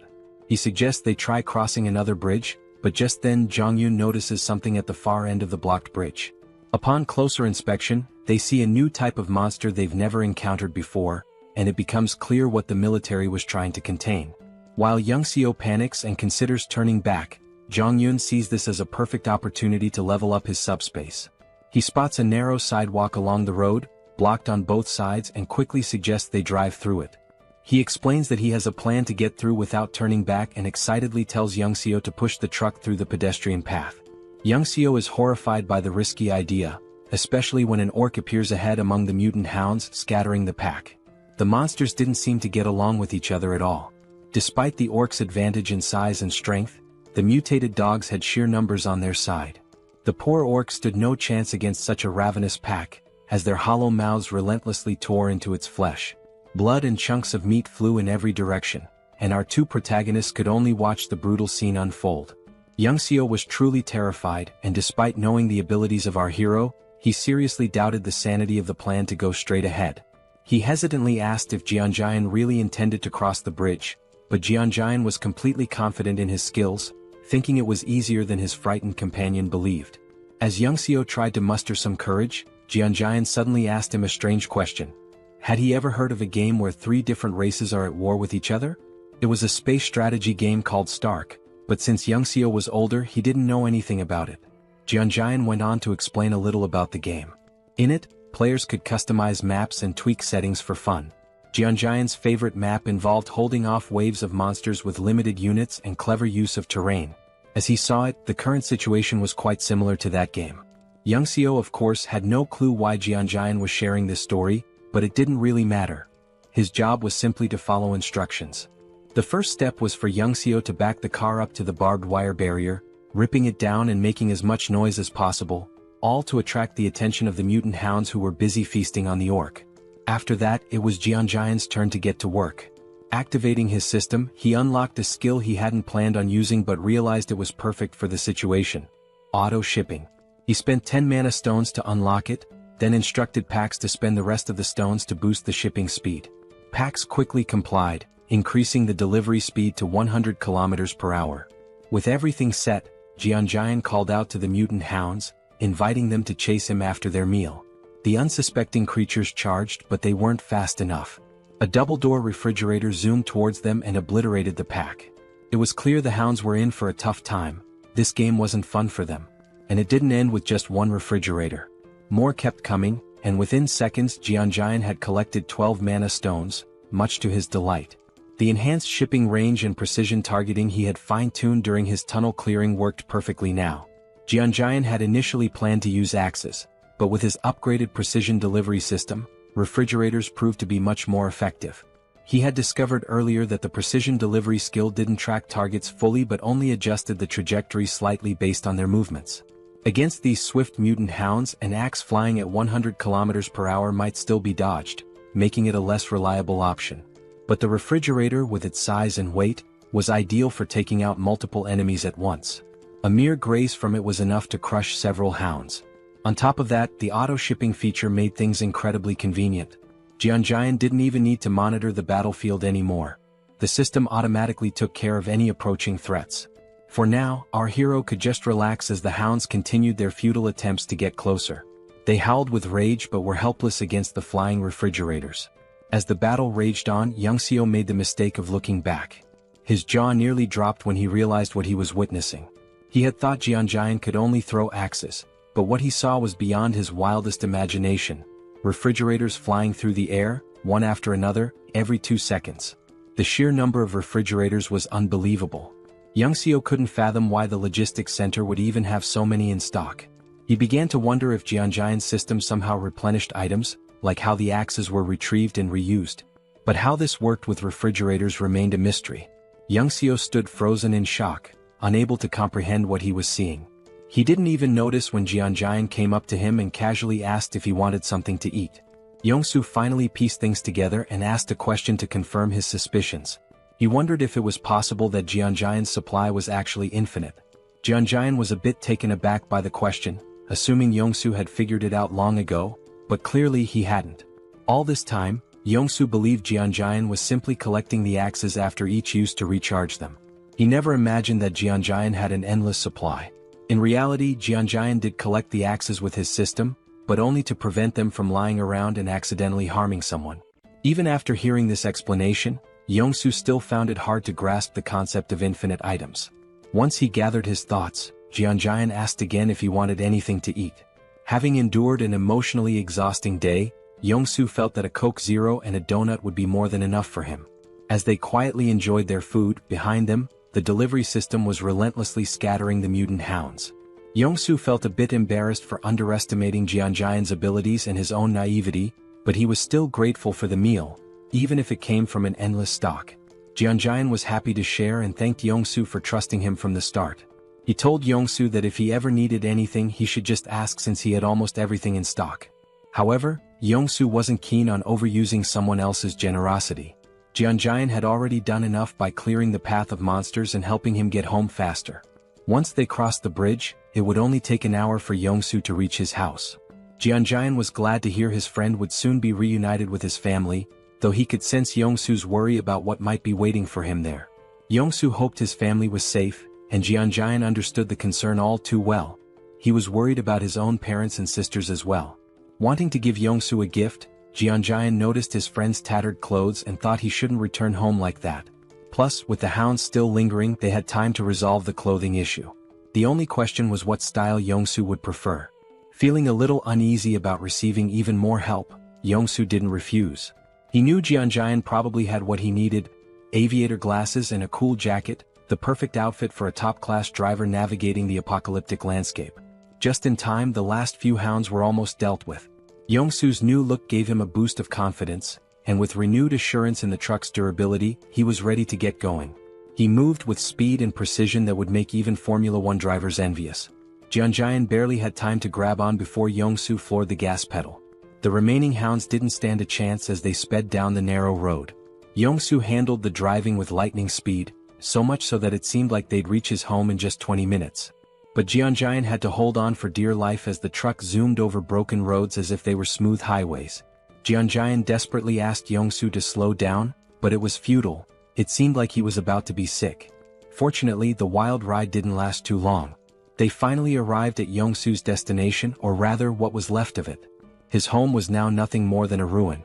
He suggests they try crossing another bridge, but just then Jong-yun notices something at the far end of the blocked bridge. Upon closer inspection, they see a new type of monster they've never encountered before, and it becomes clear what the military was trying to contain. While Young-seo panics and considers turning back, Jong-yun sees this as a perfect opportunity to level up his subspace. He spots a narrow sidewalk along the road, blocked on both sides, and quickly suggests they drive through it. He explains that he has a plan to get through without turning back and excitedly tells Young-seo to push the truck through the pedestrian path. Young-seo is horrified by the risky idea, especially when an orc appears ahead among the mutant hounds, scattering the pack. The monsters didn't seem to get along with each other at all. Despite the orcs' advantage in size and strength, the mutated dogs had sheer numbers on their side. The poor orcs stood no chance against such a ravenous pack, as their hollow mouths relentlessly tore into its flesh. Blood and chunks of meat flew in every direction, and our two protagonists could only watch the brutal scene unfold. Young-seo was truly terrified, and despite knowing the abilities of our hero, he seriously doubted the sanity of the plan to go straight ahead. He hesitantly asked if Jeonjaen really intended to cross the bridge, but Jeonjaen was completely confident in his skills, thinking it was easier than his frightened companion believed. As Young-seo tried to muster some courage, Jeonjaen suddenly asked him a strange question. Had he ever heard of a game where 3 different races are at war with each other? It was a space strategy game called Stark, but since Young-seo was older, he didn't know anything about it. Jeonjaen went on to explain a little about the game. In it, players could customize maps and tweak settings for fun. Jeonjaen's favorite map involved holding off waves of monsters with limited units and clever use of terrain. As he saw it, the current situation was quite similar to that game. Young-seo of course had no clue why Jeonjaen was sharing this story, but it didn't really matter. His job was simply to follow instructions. The first step was for Young-seo to back the car up to the barbed wire barrier, ripping it down and making as much noise as possible, all to attract the attention of the mutant hounds who were busy feasting on the orc. After that, it was Jeonjaen's turn to get to work. Activating his system, he unlocked a skill he hadn't planned on using but realized it was perfect for the situation. Auto shipping. He spent 10 mana stones to unlock it, then instructed Pax to spend the rest of the stones to boost the shipping speed. Pax quickly complied, increasing the delivery speed to 100 km per hour. With everything set, Jeonjaen called out to the mutant hounds, inviting them to chase him after their meal. The unsuspecting creatures charged, but they weren't fast enough. A double-door refrigerator zoomed towards them and obliterated the pack. It was clear the hounds were in for a tough time. This game wasn't fun for them. And it didn't end with just one refrigerator. More kept coming, and within seconds Jeonjaen had collected 12 mana stones, much to his delight. The enhanced shipping range and precision targeting he had fine-tuned during his tunnel clearing worked perfectly now. Jianjian had initially planned to use axes, but with his upgraded precision delivery system, refrigerators proved to be much more effective. He had discovered earlier that the precision delivery skill didn't track targets fully but only adjusted the trajectory slightly based on their movements. Against these swift mutant hounds, an axe flying at 100 km per hour might still be dodged, making it a less reliable option. But the refrigerator, with its size and weight, was ideal for taking out multiple enemies at once. A mere graze from it was enough to crush several hounds. On top of that, the auto-shipping feature made things incredibly convenient. Jianjian didn't even need to monitor the battlefield anymore. The system automatically took care of any approaching threats. For now, our hero could just relax as the hounds continued their futile attempts to get closer. They howled with rage but were helpless against the flying refrigerators. As the battle raged on, Youngseo made the mistake of looking back. His jaw nearly dropped when he realized what he was witnessing. He had thought Jianjian could only throw axes, but what he saw was beyond his wildest imagination. Refrigerators flying through the air, one after another, every 2 seconds. The sheer number of refrigerators was unbelievable. Youngseo couldn't fathom why the logistics center would even have so many in stock. He began to wonder if Jianjian's system somehow replenished items, like how the axes were retrieved and reused. But how this worked with refrigerators remained a mystery. Youngseo stood frozen in shock, unable to comprehend what he was seeing. He didn't even notice when Jianjian came up to him and casually asked if he wanted something to eat. Yongsoo finally pieced things together and asked a question to confirm his suspicions. He wondered if it was possible that Jianjian's supply was actually infinite. Jianjian was a bit taken aback by the question, assuming Yongsoo had figured it out long ago, but clearly he hadn't. All this time, Yongsoo believed Jianjian was simply collecting the axes after each use to recharge them. He never imagined that Jianjian had an endless supply. In reality, Jianjian did collect the axes with his system, but only to prevent them from lying around and accidentally harming someone. Even after hearing this explanation, Yongsoo still found it hard to grasp the concept of infinite items. Once he gathered his thoughts, Jianjian asked again if he wanted anything to eat. Having endured an emotionally exhausting day, Yongsoo felt that a Coke Zero and a donut would be more than enough for him. As they quietly enjoyed their food, behind them, the delivery system was relentlessly scattering the mutant hounds. Yongsoo felt a bit embarrassed for underestimating Jianjian's abilities and his own naivety, but he was still grateful for the meal, even if it came from an endless stock. Jianjian was happy to share and thanked Yongsoo for trusting him from the start. He told Yongsoo that if he ever needed anything he should just ask since he had almost everything in stock. However, Yongsoo wasn't keen on overusing someone else's generosity. Jianjian had already done enough by clearing the path of monsters and helping him get home faster. Once they crossed the bridge, it would only take an hour for Yongsoo to reach his house. Jianjian was glad to hear his friend would soon be reunited with his family, though he could sense Yongsoo's worry about what might be waiting for him there. Yongsoo hoped his family was safe, and Jianjian understood the concern all too well. He was worried about his own parents and sisters as well. Wanting to give Yongsoo a gift, Jianjian noticed his friend's tattered clothes and thought he shouldn't return home like that. Plus, with the hounds still lingering, they had time to resolve the clothing issue. The only question was what style Yongsoo would prefer. Feeling a little uneasy about receiving even more help, Yongsoo didn't refuse. He knew Jianjian probably had what he needed: aviator glasses and a cool jacket, the perfect outfit for a top-class driver navigating the apocalyptic landscape. Just in time, the last few hounds were almost dealt with. Yongsoo's new look gave him a boost of confidence, and with renewed assurance in the truck's durability, he was ready to get going. He moved with speed and precision that would make even Formula One drivers envious. Jianjian barely had time to grab on before Yongsoo floored the gas pedal. The remaining hounds didn't stand a chance as they sped down the narrow road. Yongsoo handled the driving with lightning speed, so much so that it seemed like they'd reach his home in just 20 minutes. But Jianjian had to hold on for dear life as the truck zoomed over broken roads as if they were smooth highways. Jianjian desperately asked Yongsoo to slow down, but it was futile. It seemed like he was about to be sick. Fortunately, the wild ride didn't last too long. They finally arrived at Yongsoo's destination, or rather what was left of it. His home was now nothing more than a ruin.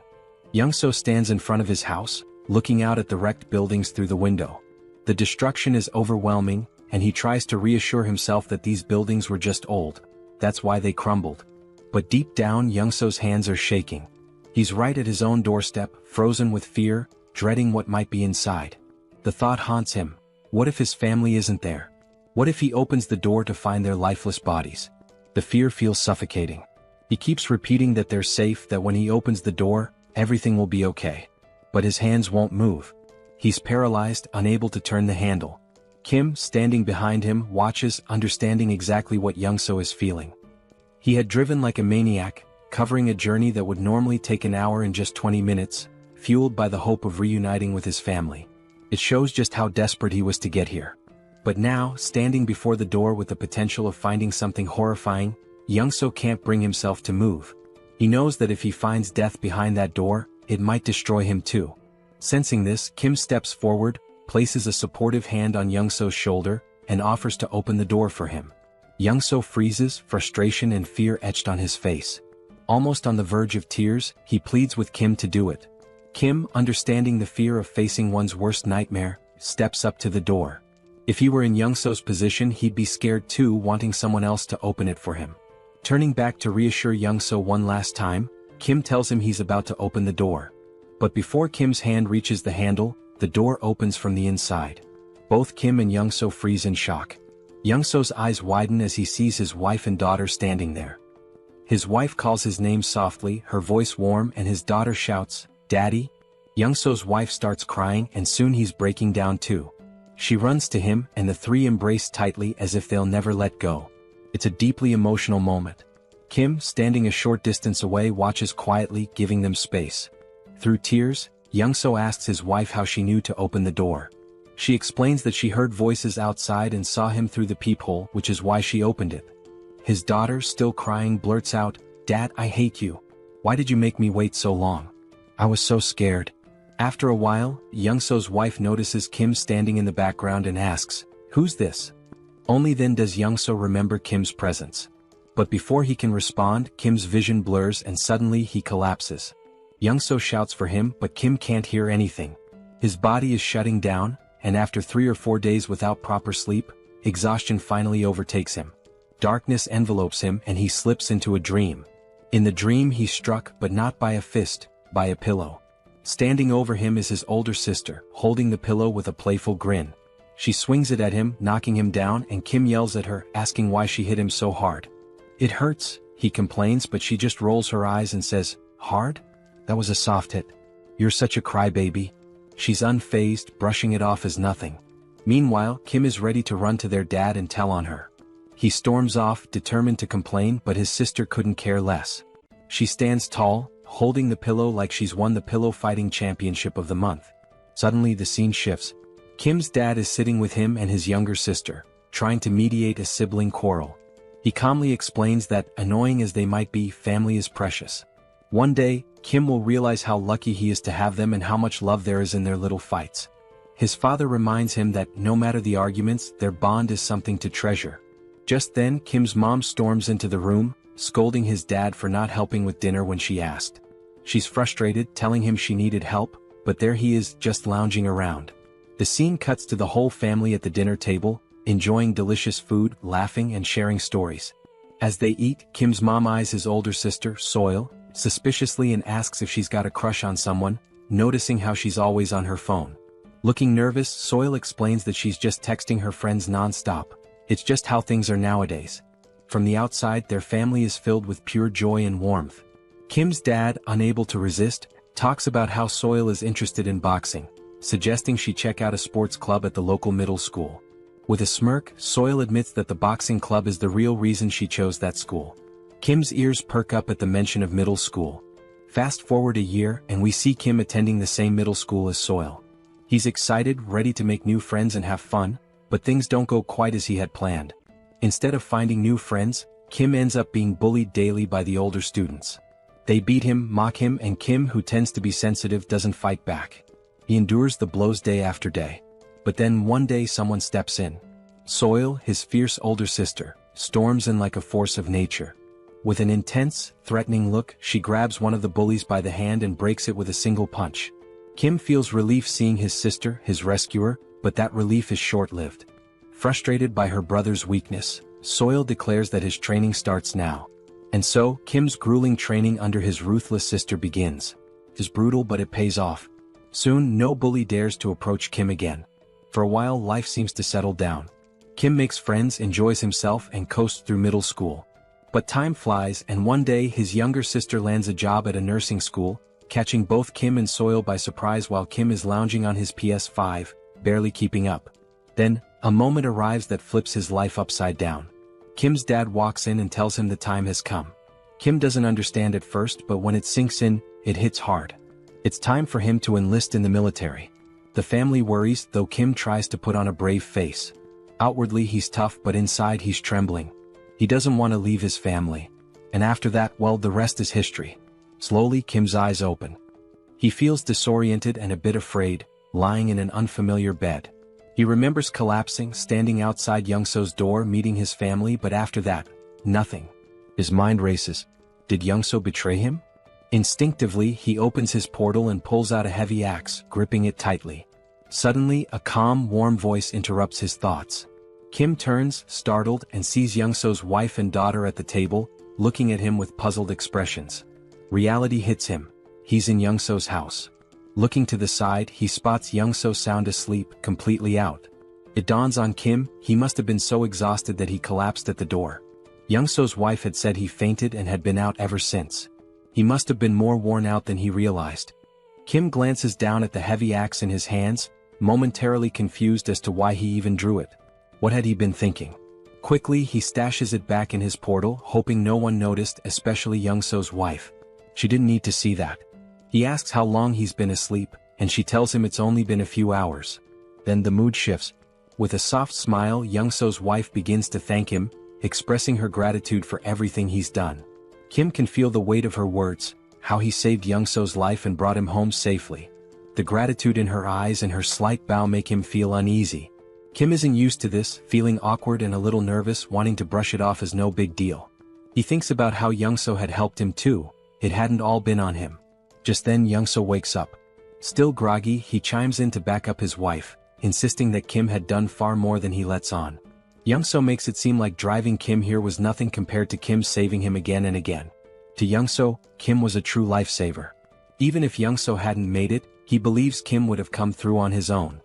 Yongsoo stands in front of his house, looking out at the wrecked buildings through the window. The destruction is overwhelming, and he tries to reassure himself that these buildings were just old. That's why they crumbled. But deep down, Yongsoo's hands are shaking. He's right at his own doorstep, frozen with fear, dreading what might be inside. The thought haunts him. What if his family isn't there? What if he opens the door to find their lifeless bodies? The fear feels suffocating. He keeps repeating that they're safe, that when he opens the door, everything will be okay. But his hands won't move. He's paralyzed, unable to turn the handle. Kim, standing behind him, watches, understanding exactly what Young-so is feeling. He had driven like a maniac, covering a journey that would normally take an hour in just 20 minutes, fueled by the hope of reuniting with his family. It shows just how desperate he was to get here. But now, standing before the door with the potential of finding something horrifying, Young-so can't bring himself to move. He knows that if he finds death behind that door, it might destroy him too. Sensing this, Kim steps forward, places a supportive hand on Young-so's shoulder, and offers to open the door for him. Young-so freezes, frustration and fear etched on his face. Almost on the verge of tears, he pleads with Kim to do it. Kim, understanding the fear of facing one's worst nightmare, steps up to the door. If he were in Young-so's position, he'd be scared too, wanting someone else to open it for him. Turning back to reassure Young-so one last time, Kim tells him he's about to open the door. But before Kim's hand reaches the handle, the door opens from the inside. Both Kim and Young-so freeze in shock. Young-so's eyes widen as he sees his wife and daughter standing there. His wife calls his name softly, her voice warm, and his daughter shouts, "Daddy?" Young-so's wife starts crying, and soon he's breaking down too. She runs to him, and the three embrace tightly as if they'll never let go. It's a deeply emotional moment. Kim, standing a short distance away, watches quietly, giving them space. Through tears, Young-so asks his wife how she knew to open the door. She explains that she heard voices outside and saw him through the peephole, which is why she opened it. His daughter, still crying, blurts out, "Dad, I hate you. Why did you make me wait so long? I was so scared." After a while, Young-so's wife notices Kim standing in the background and asks, "Who's this?" Only then does Young-so remember Kim's presence. But before he can respond, Kim's vision blurs and suddenly he collapses. Young-so shouts for him, but Kim can't hear anything. His body is shutting down, and after 3 or 4 days without proper sleep, exhaustion finally overtakes him. Darkness envelopes him and he slips into a dream. In the dream he's struck, but not by a fist, by a pillow. Standing over him is his older sister, holding the pillow with a playful grin. She swings it at him, knocking him down, and Kim yells at her, asking why she hit him so hard. "It hurts," he complains, but she just rolls her eyes and says, "Hard? That was a soft hit. You're such a crybaby." She's unfazed, brushing it off as nothing. Meanwhile, Kim is ready to run to their dad and tell on her. He storms off, determined to complain, but his sister couldn't care less. She stands tall, holding the pillow like she's won the pillow fighting championship of the month. Suddenly the scene shifts. Kim's dad is sitting with him and his younger sister, trying to mediate a sibling quarrel. He calmly explains that, annoying as they might be, family is precious. One day, Kim will realize how lucky he is to have them and how much love there is in their little fights. His father reminds him that, no matter the arguments, their bond is something to treasure. Just then, Kim's mom storms into the room, scolding his dad for not helping with dinner when she asked. She's frustrated, telling him she needed help, but there he is, just lounging around. The scene cuts to the whole family at the dinner table, enjoying delicious food, laughing and sharing stories. As they eat, Kim's mom eyes his older sister, Soil, suspiciously and asks if she's got a crush on someone, noticing how she's always on her phone. Looking nervous, Soil explains that she's just texting her friends non-stop. It's just how things are nowadays. From the outside, their family is filled with pure joy and warmth. Kim's dad, unable to resist, talks about how Soil is interested in boxing, suggesting she check out a sports club at the local middle school. With a smirk, Soil admits that the boxing club is the real reason she chose that school. Kim's ears perk up at the mention of middle school. Fast forward a year, and we see Kim attending the same middle school as Soil. He's excited, ready to make new friends and have fun, but things don't go quite as he had planned. Instead of finding new friends, Kim ends up being bullied daily by the older students. They beat him, mock him, and Kim, who tends to be sensitive, doesn't fight back. He endures the blows day after day. But then one day someone steps in. Soil, his fierce older sister, storms in like a force of nature. With an intense, threatening look, she grabs one of the bullies by the hand and breaks it with a single punch. Kim feels relief seeing his sister, his rescuer, but that relief is short-lived. Frustrated by her brother's weakness, Soil declares that his training starts now. And so, Kim's grueling training under his ruthless sister begins. It's brutal, but it pays off. Soon, no bully dares to approach Kim again. For a while, life seems to settle down. Kim makes friends, enjoys himself, and coasts through middle school. But time flies, and one day his younger sister lands a job at a nursing school, catching both Kim and Soil by surprise while Kim is lounging on his PS5, barely keeping up. Then, a moment arrives that flips his life upside down. Kim's dad walks in and tells him the time has come. Kim doesn't understand at first, but when it sinks in, it hits hard. It's time for him to enlist in the military. The family worries, though Kim tries to put on a brave face. Outwardly he's tough, but inside he's trembling. He doesn't want to leave his family. And after that, well, the rest is history. Slowly, Kim's eyes open. He feels disoriented and a bit afraid, lying in an unfamiliar bed. He remembers collapsing, standing outside Youngso's door, meeting his family, but after that, nothing. His mind races. Did Youngso betray him? Instinctively, he opens his portal and pulls out a heavy axe, gripping it tightly. Suddenly, a calm, warm voice interrupts his thoughts. Kim turns, startled, and sees Youngso's wife and daughter at the table, looking at him with puzzled expressions. Reality hits him. He's in Youngso's house. Looking to the side, he spots Youngso sound asleep, completely out. It dawns on Kim, he must have been so exhausted that he collapsed at the door. Youngso's wife had said he fainted and had been out ever since. He must have been more worn out than he realized. Kim glances down at the heavy axe in his hands, momentarily confused as to why he even drew it. What had he been thinking? Quickly, he stashes it back in his portal, hoping no one noticed, especially Youngso's wife. She didn't need to see that. He asks how long he's been asleep, and she tells him it's only been a few hours. Then the mood shifts. With a soft smile, Youngso's wife begins to thank him, expressing her gratitude for everything he's done. Kim can feel the weight of her words, how he saved Youngso's life and brought him home safely. The gratitude in her eyes and her slight bow make him feel uneasy. Kim isn't used to this, feeling awkward and a little nervous, wanting to brush it off as no big deal. He thinks about how Youngso had helped him too. It hadn't all been on him. Just then Youngso wakes up. Still groggy, he chimes in to back up his wife, insisting that Kim had done far more than he lets on. Youngso makes it seem like driving Kim here was nothing compared to Kim saving him again and again. To Youngso, Kim was a true lifesaver. Even if Youngso hadn't made it, he believes Kim would have come through on his own.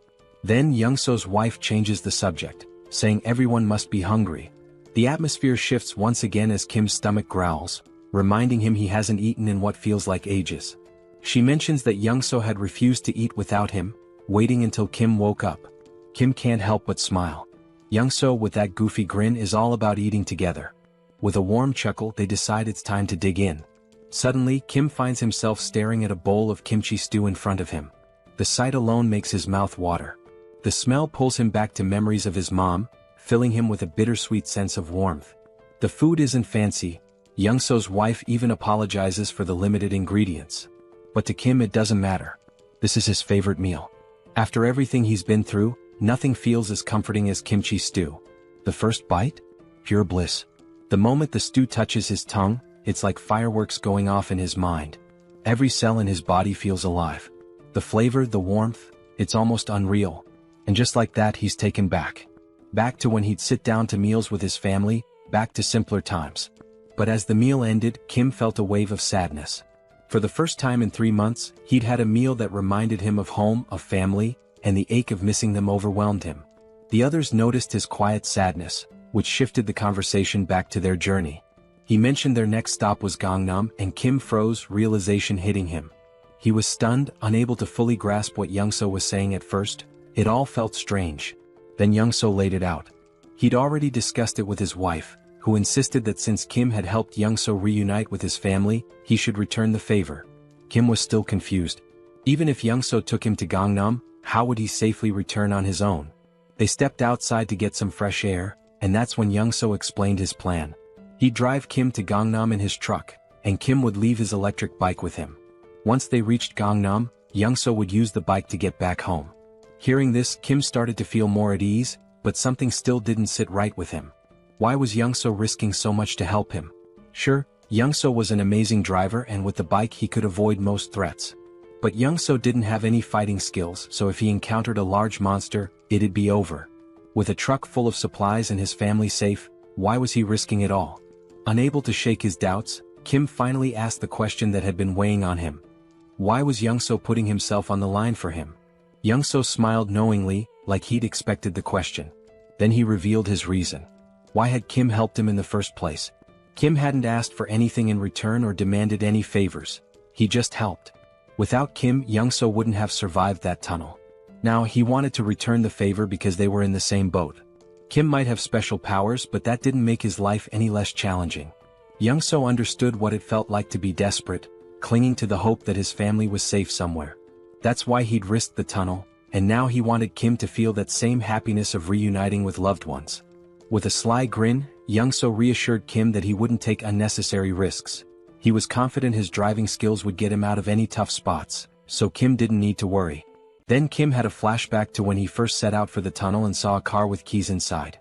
Then Youngso's wife changes the subject, saying everyone must be hungry. The atmosphere shifts once again as Kim's stomach growls, reminding him he hasn't eaten in what feels like ages. She mentions that Youngso had refused to eat without him, waiting until Kim woke up. Kim can't help but smile. Youngso, with that goofy grin, is all about eating together. With a warm chuckle, they decide it's time to dig in. Suddenly, Kim finds himself staring at a bowl of kimchi stew in front of him. The sight alone makes his mouth water. The smell pulls him back to memories of his mom, filling him with a bittersweet sense of warmth. The food isn't fancy. Youngso's wife even apologizes for the limited ingredients. But to Kim it doesn't matter. This is his favorite meal. After everything he's been through, nothing feels as comforting as kimchi stew. The first bite? Pure bliss. The moment the stew touches his tongue, it's like fireworks going off in his mind. Every cell in his body feels alive. The flavor, the warmth, it's almost unreal. And just like that, he's taken back. Back to when he'd sit down to meals with his family, back to simpler times. But as the meal ended, Kim felt a wave of sadness. For the first time in 3 months, he'd had a meal that reminded him of home, of family, and the ache of missing them overwhelmed him. The others noticed his quiet sadness, which shifted the conversation back to their journey. He mentioned their next stop was Gangnam, and Kim froze, realization hitting him. He was stunned, unable to fully grasp what Youngso was saying at first. It all felt strange. Then Youngso laid it out. He'd already discussed it with his wife, who insisted that since Kim had helped Youngso reunite with his family, he should return the favor. Kim was still confused. Even if Youngso took him to Gangnam, how would he safely return on his own? They stepped outside to get some fresh air, and that's when Youngso explained his plan. He'd drive Kim to Gangnam in his truck, and Kim would leave his electric bike with him. Once they reached Gangnam, Youngso would use the bike to get back home. Hearing this, Kim started to feel more at ease, but something still didn't sit right with him. Why was Youngso risking so much to help him? Sure, Youngso was an amazing driver, and with the bike he could avoid most threats. But Youngso didn't have any fighting skills, so if he encountered a large monster, it'd be over. With a truck full of supplies and his family safe, why was he risking it all? Unable to shake his doubts, Kim finally asked the question that had been weighing on him. Why was Youngso putting himself on the line for him? Youngso smiled knowingly, like he'd expected the question. Then he revealed his reason. Why had Kim helped him in the first place? Kim hadn't asked for anything in return or demanded any favors. He just helped. Without Kim, Young-so wouldn't have survived that tunnel. Now, he wanted to return the favor because they were in the same boat. Kim might have special powers, but that didn't make his life any less challenging. Young-so understood what it felt like to be desperate, clinging to the hope that his family was safe somewhere. That's why he'd risked the tunnel, and now he wanted Kim to feel that same happiness of reuniting with loved ones. With a sly grin, Young-so reassured Kim that he wouldn't take unnecessary risks. He was confident his driving skills would get him out of any tough spots, so Kim didn't need to worry. Then Kim had a flashback to when he first set out for the tunnel and saw a car with keys inside.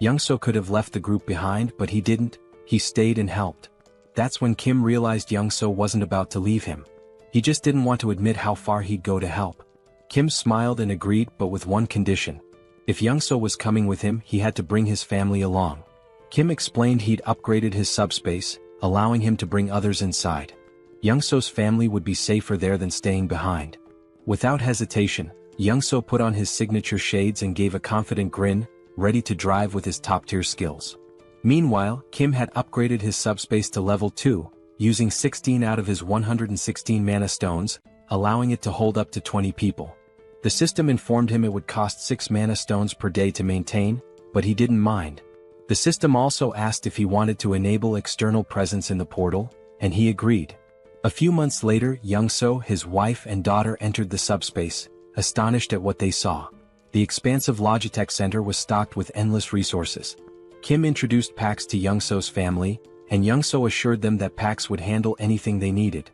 Young-so could have left the group behind, but he didn't. He stayed and helped. That's when Kim realized Young-so wasn't about to leave him. He just didn't want to admit how far he'd go to help. Kim smiled and agreed, but with one condition. If Young-so was coming with him, he had to bring his family along. Kim explained he'd upgraded his subspace, allowing him to bring others inside. Young-so's family would be safer there than staying behind. Without hesitation, Young-so put on his signature shades and gave a confident grin, ready to drive with his top-tier skills. Meanwhile, Kim had upgraded his subspace to level 2, using 16 out of his 116 mana stones, allowing it to hold up to 20 people. The system informed him it would cost 6 mana stones per day to maintain, but he didn't mind. The system also asked if he wanted to enable external presence in the portal, and he agreed. A few months later, Young-so, his wife and daughter entered the subspace, astonished at what they saw. The expansive Logitech Center was stocked with endless resources. Kim introduced PAX to Young-so's family, and Young-so assured them that PAX would handle anything they needed.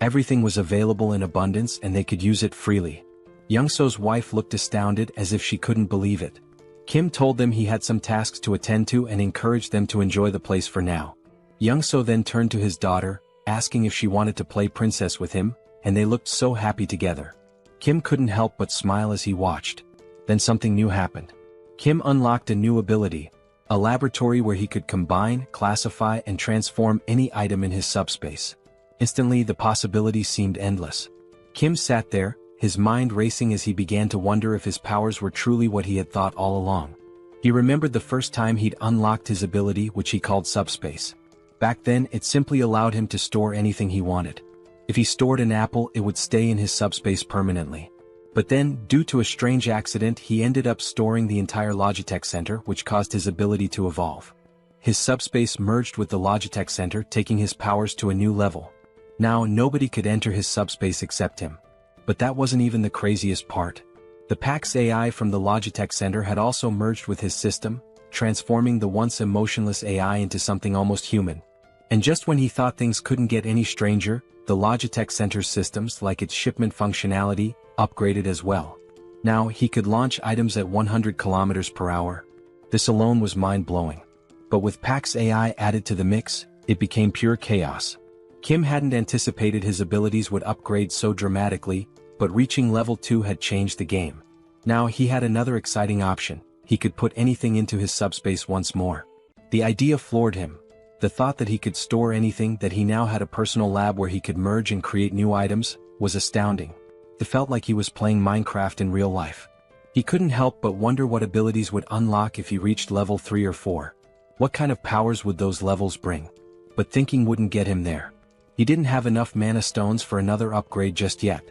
Everything was available in abundance and they could use it freely. Young-so's wife looked astounded as if she couldn't believe it. Kim told them he had some tasks to attend to and encouraged them to enjoy the place for now. Young-so then turned to his daughter, asking if she wanted to play princess with him, and they looked so happy together. Kim couldn't help but smile as he watched. Then something new happened. Kim unlocked a new ability, a laboratory where he could combine, classify, and transform any item in his subspace. Instantly, the possibilities seemed endless. Kim sat there, his mind racing as he began to wonder if his powers were truly what he had thought all along. He remembered the first time he'd unlocked his ability, which he called subspace. Back then, it simply allowed him to store anything he wanted. If he stored an apple, it would stay in his subspace permanently. But then, due to a strange accident, he ended up storing the entire Logitech Center, which caused his ability to evolve. His subspace merged with the Logitech Center, taking his powers to a new level. Now, nobody could enter his subspace except him. But that wasn't even the craziest part. The PAX AI from the Logitech Center had also merged with his system, transforming the once emotionless AI into something almost human. And just when he thought things couldn't get any stranger, the Logitech Center's systems, like its shipment functionality, upgraded as well. Now, he could launch items at 100 kilometers per hour. This alone was mind-blowing. But with PAX AI added to the mix, it became pure chaos. Kim hadn't anticipated his abilities would upgrade so dramatically, but reaching level 2 had changed the game. Now he had another exciting option. He could put anything into his subspace once more. The idea floored him. The thought that he could store anything, that he now had a personal lab where he could merge and create new items, was astounding. It felt like he was playing Minecraft in real life. He couldn't help but wonder what abilities would unlock if he reached level 3 or 4. What kind of powers would those levels bring? But thinking wouldn't get him there. He didn't have enough mana stones for another upgrade just yet.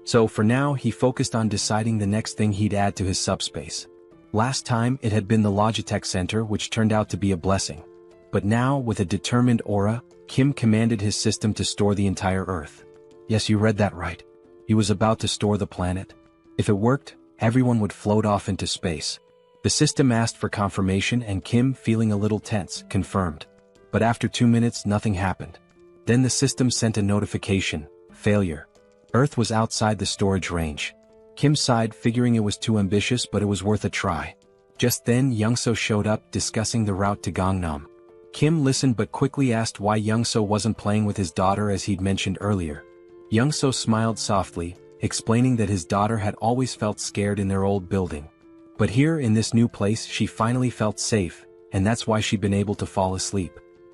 So for now, he focused on deciding the next thing he'd add to his subspace. Last time, it had been the Logitech Center, which turned out to be a blessing. But now, with a determined aura, Kim commanded his system to store the entire Earth. Yes, you read that right. He was about to store the planet. If it worked, everyone would float off into space. The system asked for confirmation and Kim, feeling a little tense, confirmed. But after 2 minutes, nothing happened. Then the system sent a notification: failure. Earth was outside the storage range. Kim sighed, figuring it was too ambitious, but it was worth a try. Just then, Young-so showed up, discussing the route to Gangnam. Kim listened but quickly asked why Young-so wasn't playing with his daughter as he'd mentioned earlier. Young-so smiled softly, explaining that his daughter had always felt scared in their old building. But here in this new place she finally felt safe, and that's why she'd been able to fall asleep.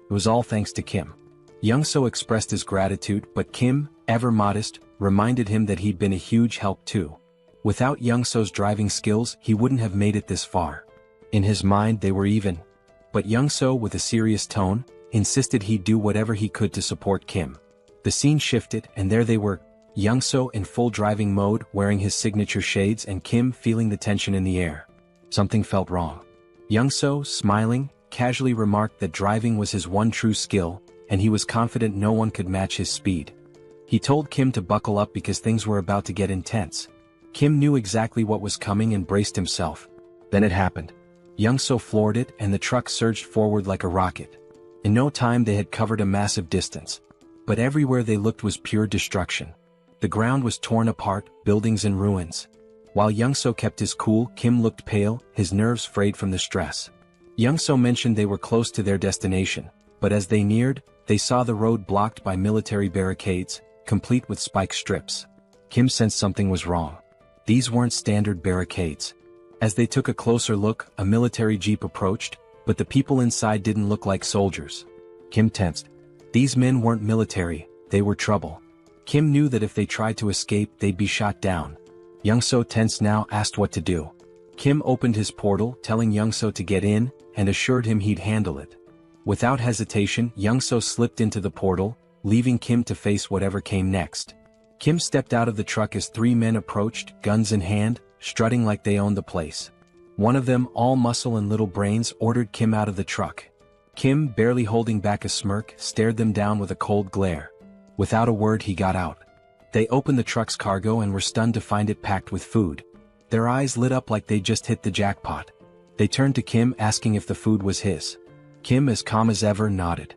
It was all thanks to Kim. Young-so expressed his gratitude, but Kim, ever modest, reminded him that he'd been a huge help too. Without Young-so's driving skills, he wouldn't have made it this far. In his mind they were even. But Young-so, with a serious tone, insisted he'd do whatever he could to support Kim. The scene shifted, and there they were, Young-so in full driving mode wearing his signature shades and Kim feeling the tension in the air. Something felt wrong. Young-so, smiling, casually remarked that driving was his one true skill, and he was confident no one could match his speed. He told Kim to buckle up because things were about to get intense. Kim knew exactly what was coming and braced himself. Then it happened. Young-so floored it and the truck surged forward like a rocket. In no time they had covered a massive distance. But everywhere they looked was pure destruction. The ground was torn apart, buildings in ruins. While Young-so kept his cool, Kim looked pale, his nerves frayed from the stress. Young-so mentioned they were close to their destination, but as they neared, they saw the road blocked by military barricades, complete with spike strips. Kim sensed something was wrong. These weren't standard barricades. As they took a closer look, a military jeep approached, but the people inside didn't look like soldiers. Kim tensed. These men weren't military, they were trouble. Kim knew that if they tried to escape they'd be shot down. Young-so, tense now, asked what to do. Kim opened his portal, telling Young-so to get in, and assured him he'd handle it. Without hesitation, Young-so slipped into the portal, leaving Kim to face whatever came next. Kim stepped out of the truck as three men approached, guns in hand, strutting like they owned the place. One of them, all muscle and little brains, ordered Kim out of the truck. Kim, barely holding back a smirk, stared them down with a cold glare. Without a word he got out. They opened the truck's cargo and were stunned to find it packed with food. Their eyes lit up like they just hit the jackpot. They turned to Kim asking if the food was his. Kim, as calm as ever, nodded.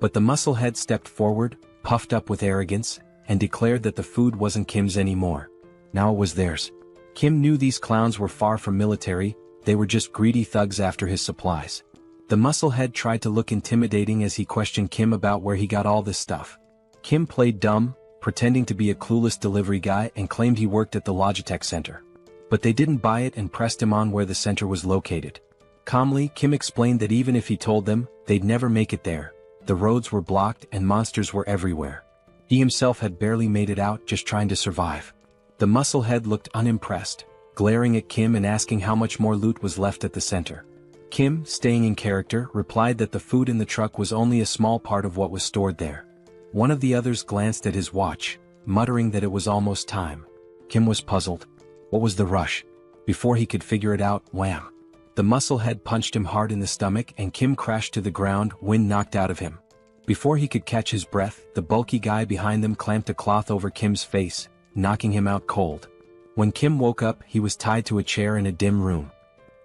But the musclehead stepped forward, puffed up with arrogance, and declared that the food wasn't Kim's anymore. Now it was theirs. Kim knew these clowns were far from military, they were just greedy thugs after his supplies. The musclehead tried to look intimidating as he questioned Kim about where he got all this stuff. Kim played dumb, pretending to be a clueless delivery guy and claimed he worked at the Logitech center. But they didn't buy it and pressed him on where the center was located. Calmly, Kim explained that even if he told them, they'd never make it there. The roads were blocked and monsters were everywhere. He himself had barely made it out, just trying to survive. The musclehead looked unimpressed, glaring at Kim and asking how much more loot was left at the center. Kim, staying in character, replied that the food in the truck was only a small part of what was stored there. One of the others glanced at his watch, muttering that it was almost time. Kim was puzzled. What was the rush? Before he could figure it out, wham! The musclehead punched him hard in the stomach and Kim crashed to the ground, wind knocked out of him. Before he could catch his breath, the bulky guy behind them clamped a cloth over Kim's face, knocking him out cold. When Kim woke up, he was tied to a chair in a dim room.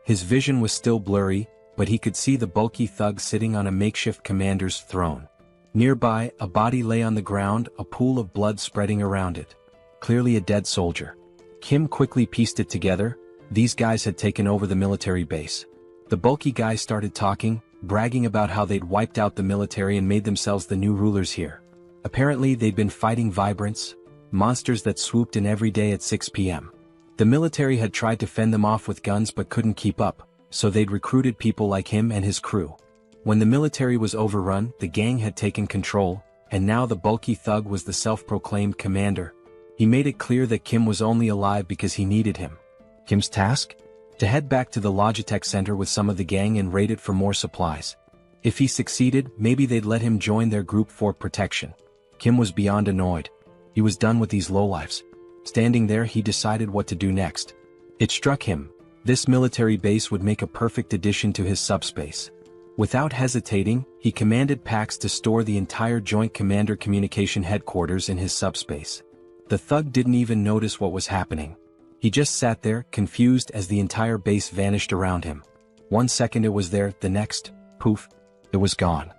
His vision was still blurry, but he could see the bulky thug sitting on a makeshift commander's throne. Nearby, a body lay on the ground, a pool of blood spreading around it. Clearly a dead soldier. Kim quickly pieced it together. These guys had taken over the military base. The bulky guy started talking, bragging about how they'd wiped out the military and made themselves the new rulers here. Apparently they'd been fighting vibrants, monsters that swooped in every day at 6 p.m. The military had tried to fend them off with guns but couldn't keep up, so they'd recruited people like him and his crew. When the military was overrun, the gang had taken control, and now the bulky thug was the self-proclaimed commander. He made it clear that Kim was only alive because he needed him. Kim's task? To head back to the Logitech center with some of the gang and raid it for more supplies. If he succeeded, maybe they'd let him join their group for protection. Kim was beyond annoyed. He was done with these lowlifes. Standing there, he decided what to do next. It struck him. This military base would make a perfect addition to his subspace. Without hesitating, he commanded Pax to store the entire Joint Commander Communication Headquarters in his subspace. The thug didn't even notice what was happening. He just sat there, confused as the entire base vanished around him. 1 second it was there, the next, poof, it was gone.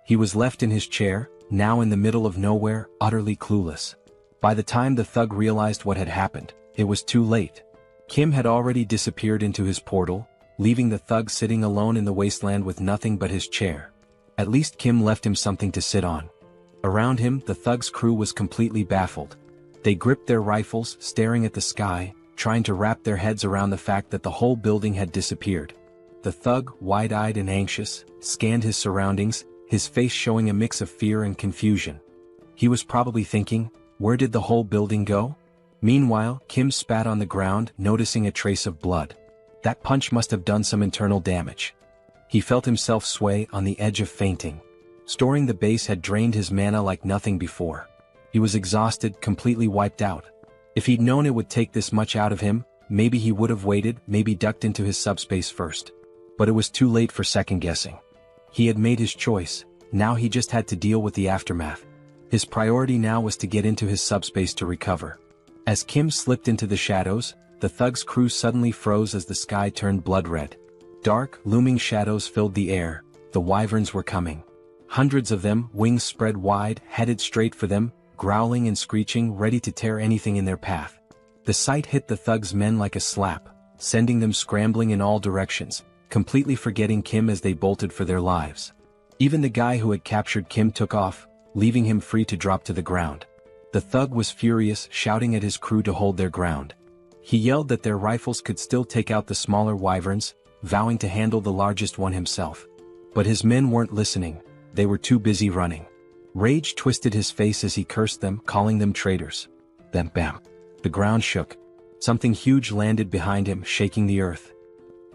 He was left in his chair, now in the middle of nowhere, utterly clueless. By the time the thug realized what had happened, it was too late. Kim had already disappeared into his portal, leaving the thug sitting alone in the wasteland with nothing but his chair. At least Kim left him something to sit on. Around him, the thug's crew was completely baffled. They gripped their rifles, staring at the sky, trying to wrap their heads around the fact that the whole building had disappeared. The thug, wide-eyed and anxious, scanned his surroundings, his face showing a mix of fear and confusion. He was probably thinking, where did the whole building go? Meanwhile, Kim spat on the ground, noticing a trace of blood. That punch must have done some internal damage. He felt himself sway on the edge of fainting. Storing the base had drained his mana like nothing before. He was exhausted, completely wiped out. If he'd known it would take this much out of him, maybe he would have waited, maybe ducked into his subspace first. But it was too late for second-guessing. He had made his choice, now he just had to deal with the aftermath. His priority now was to get into his subspace to recover. As Kim slipped into the shadows, the thug's crew suddenly froze as the sky turned blood red. Dark, looming shadows filled the air. The wyverns were coming. Hundreds of them, wings spread wide, headed straight for them, growling and screeching, ready to tear anything in their path. The sight hit the thug's men like a slap, sending them scrambling in all directions, completely forgetting Kim as they bolted for their lives. Even the guy who had captured Kim took off, leaving him free to drop to the ground. The thug was furious, shouting at his crew to hold their ground. He yelled that their rifles could still take out the smaller wyverns, vowing to handle the largest one himself. But his men weren't listening, they were too busy running. Rage twisted his face as he cursed them, calling them traitors. Then bam! The ground shook. Something huge landed behind him, shaking the earth.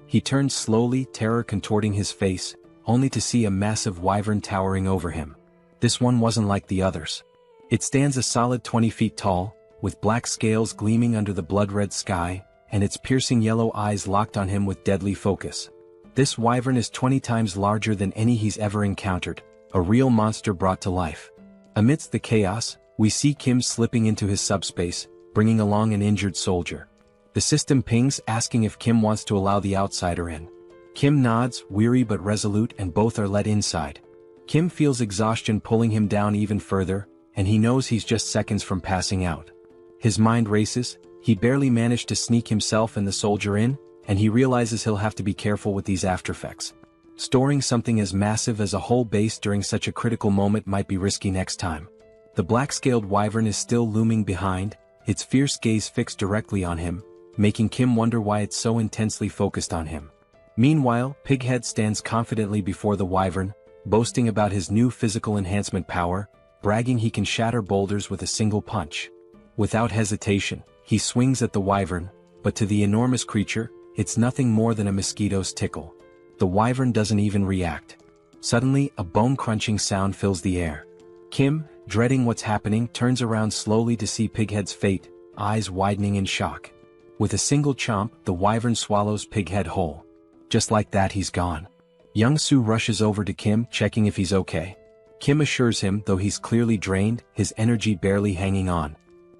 He turned slowly, terror contorting his face, only to see a massive wyvern towering over him. This one wasn't like the others. It stands a solid 20 feet tall, with black scales gleaming under the blood-red sky, and its piercing yellow eyes locked on him with deadly focus. This wyvern is 20 times larger than any he's ever encountered, a real monster brought to life. Amidst the chaos, we see Kim slipping into his subspace, bringing along an injured soldier. The system pings, asking if Kim wants to allow the outsider in. Kim nods, weary but resolute, and both are let inside. Kim feels exhaustion pulling him down even further, and he knows he's just seconds from passing out. His mind races, he barely managed to sneak himself and the soldier in, and he realizes he'll have to be careful with these aftereffects. Storing something as massive as a whole base during such a critical moment might be risky next time. The black-scaled wyvern is still looming behind, its fierce gaze fixed directly on him, making Kim wonder why it's so intensely focused on him. Meanwhile, Pighead stands confidently before the wyvern, boasting about his new physical enhancement power, bragging he can shatter boulders with a single punch. Without hesitation, he swings at the wyvern, but to the enormous creature, it's nothing more than a mosquito's tickle. The wyvern doesn't even react. Suddenly, a bone-crunching sound fills the air. Kim, dreading what's happening, turns around slowly to see Pighead's fate, eyes widening in shock. With a single chomp, the wyvern swallows Pighead whole. Just like that, he's gone. Young-soo rushes over to Kim, checking if he's okay. Kim assures him, though he's clearly drained, his energy barely hanging on.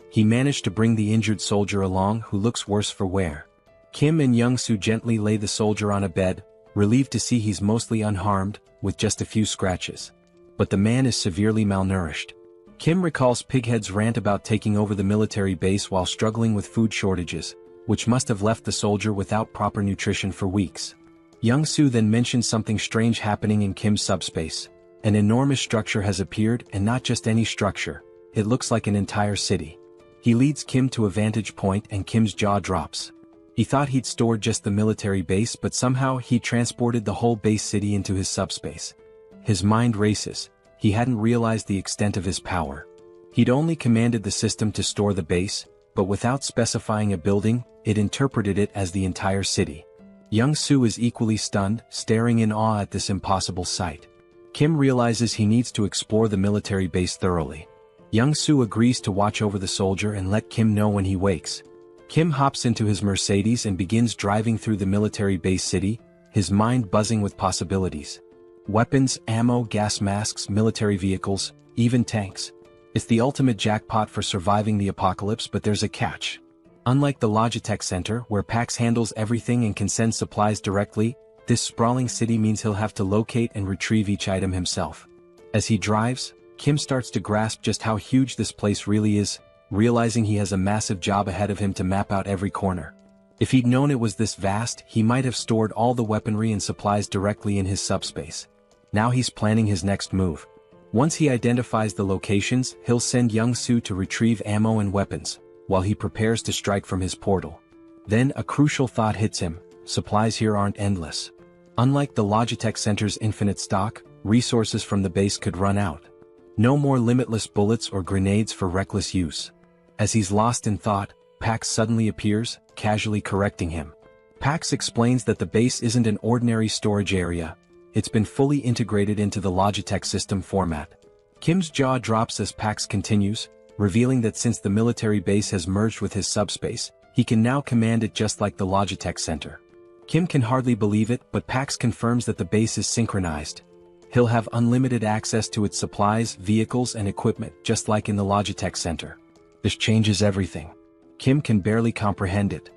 He managed to bring the injured soldier along, who looks worse for wear. Kim and Young-soo gently lay the soldier on a bed, relieved to see he's mostly unharmed, with just a few scratches. But the man is severely malnourished. Kim recalls Pighead's rant about taking over the military base while struggling with food shortages, which must have left the soldier without proper nutrition for weeks. Young-soo then mentions something strange happening in Kim's subspace. An enormous structure has appeared, and not just any structure, it looks like an entire city. He leads Kim to a vantage point and Kim's jaw drops. He thought he'd stored just the military base, but somehow he transported the whole base city into his subspace. His mind races. He hadn't realized the extent of his power. He'd only commanded the system to store the base, but without specifying a building, it interpreted it as the entire city. Young-soo is equally stunned, staring in awe at this impossible sight. Kim realizes he needs to explore the military base thoroughly. Young-soo agrees to watch over the soldier and let Kim know when he wakes. Kim hops into his Mercedes and begins driving through the military base city, his mind buzzing with possibilities. Weapons, ammo, gas masks, military vehicles, even tanks. It's the ultimate jackpot for surviving the apocalypse, but there's a catch. Unlike the Logitech Center, where PAX handles everything and can send supplies directly, this sprawling city means he'll have to locate and retrieve each item himself. As he drives, Kim starts to grasp just how huge this place really is, realizing he has a massive job ahead of him to map out every corner. If he'd known it was this vast, he might have stored all the weaponry and supplies directly in his subspace. Now he's planning his next move. Once he identifies the locations, he'll send Young-soo to retrieve ammo and weapons, while he prepares to strike from his portal. Then a crucial thought hits him: supplies here aren't endless. Unlike the Logitech Center's infinite stock, resources from the base could run out. No more limitless bullets or grenades for reckless use. As he's lost in thought, Pax suddenly appears, casually correcting him. Pax explains that the base isn't an ordinary storage area. It's been fully integrated into the Logitech system format. Kim's jaw drops as Pax continues, revealing that since the military base has merged with his subspace, he can now command it just like the Logitech center. Kim can hardly believe it, but Pax confirms that the base is synchronized. He'll have unlimited access to its supplies, vehicles, and equipment, just like in the Logitech center. This changes everything. Kim can barely comprehend it.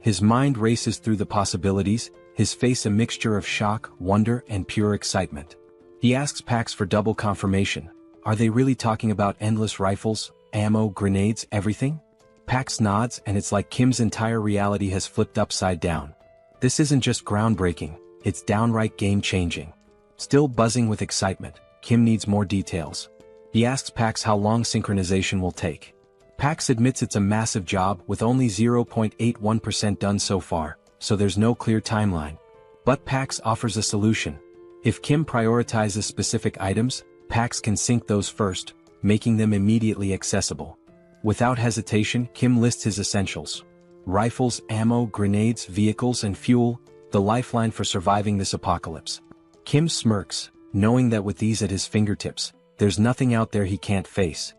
His mind races through the possibilities, his face a mixture of shock, wonder, and pure excitement. He asks Pax for double confirmation. Are they really talking about endless rifles, ammo, grenades, everything? Pax nods, and it's like Kim's entire reality has flipped upside down. This isn't just groundbreaking, it's downright game-changing. Still buzzing with excitement, Kim needs more details. He asks Pax how long synchronization will take. Pax admits it's a massive job with only 0.81% done so far, so there's no clear timeline. But Pax offers a solution. If Kim prioritizes specific items, Pax can sync those first, making them immediately accessible. Without hesitation, Kim lists his essentials. Rifles, ammo, grenades, vehicles, and fuel, the lifeline for surviving this apocalypse. Kim smirks, knowing that with these at his fingertips, there's nothing out there he can't face.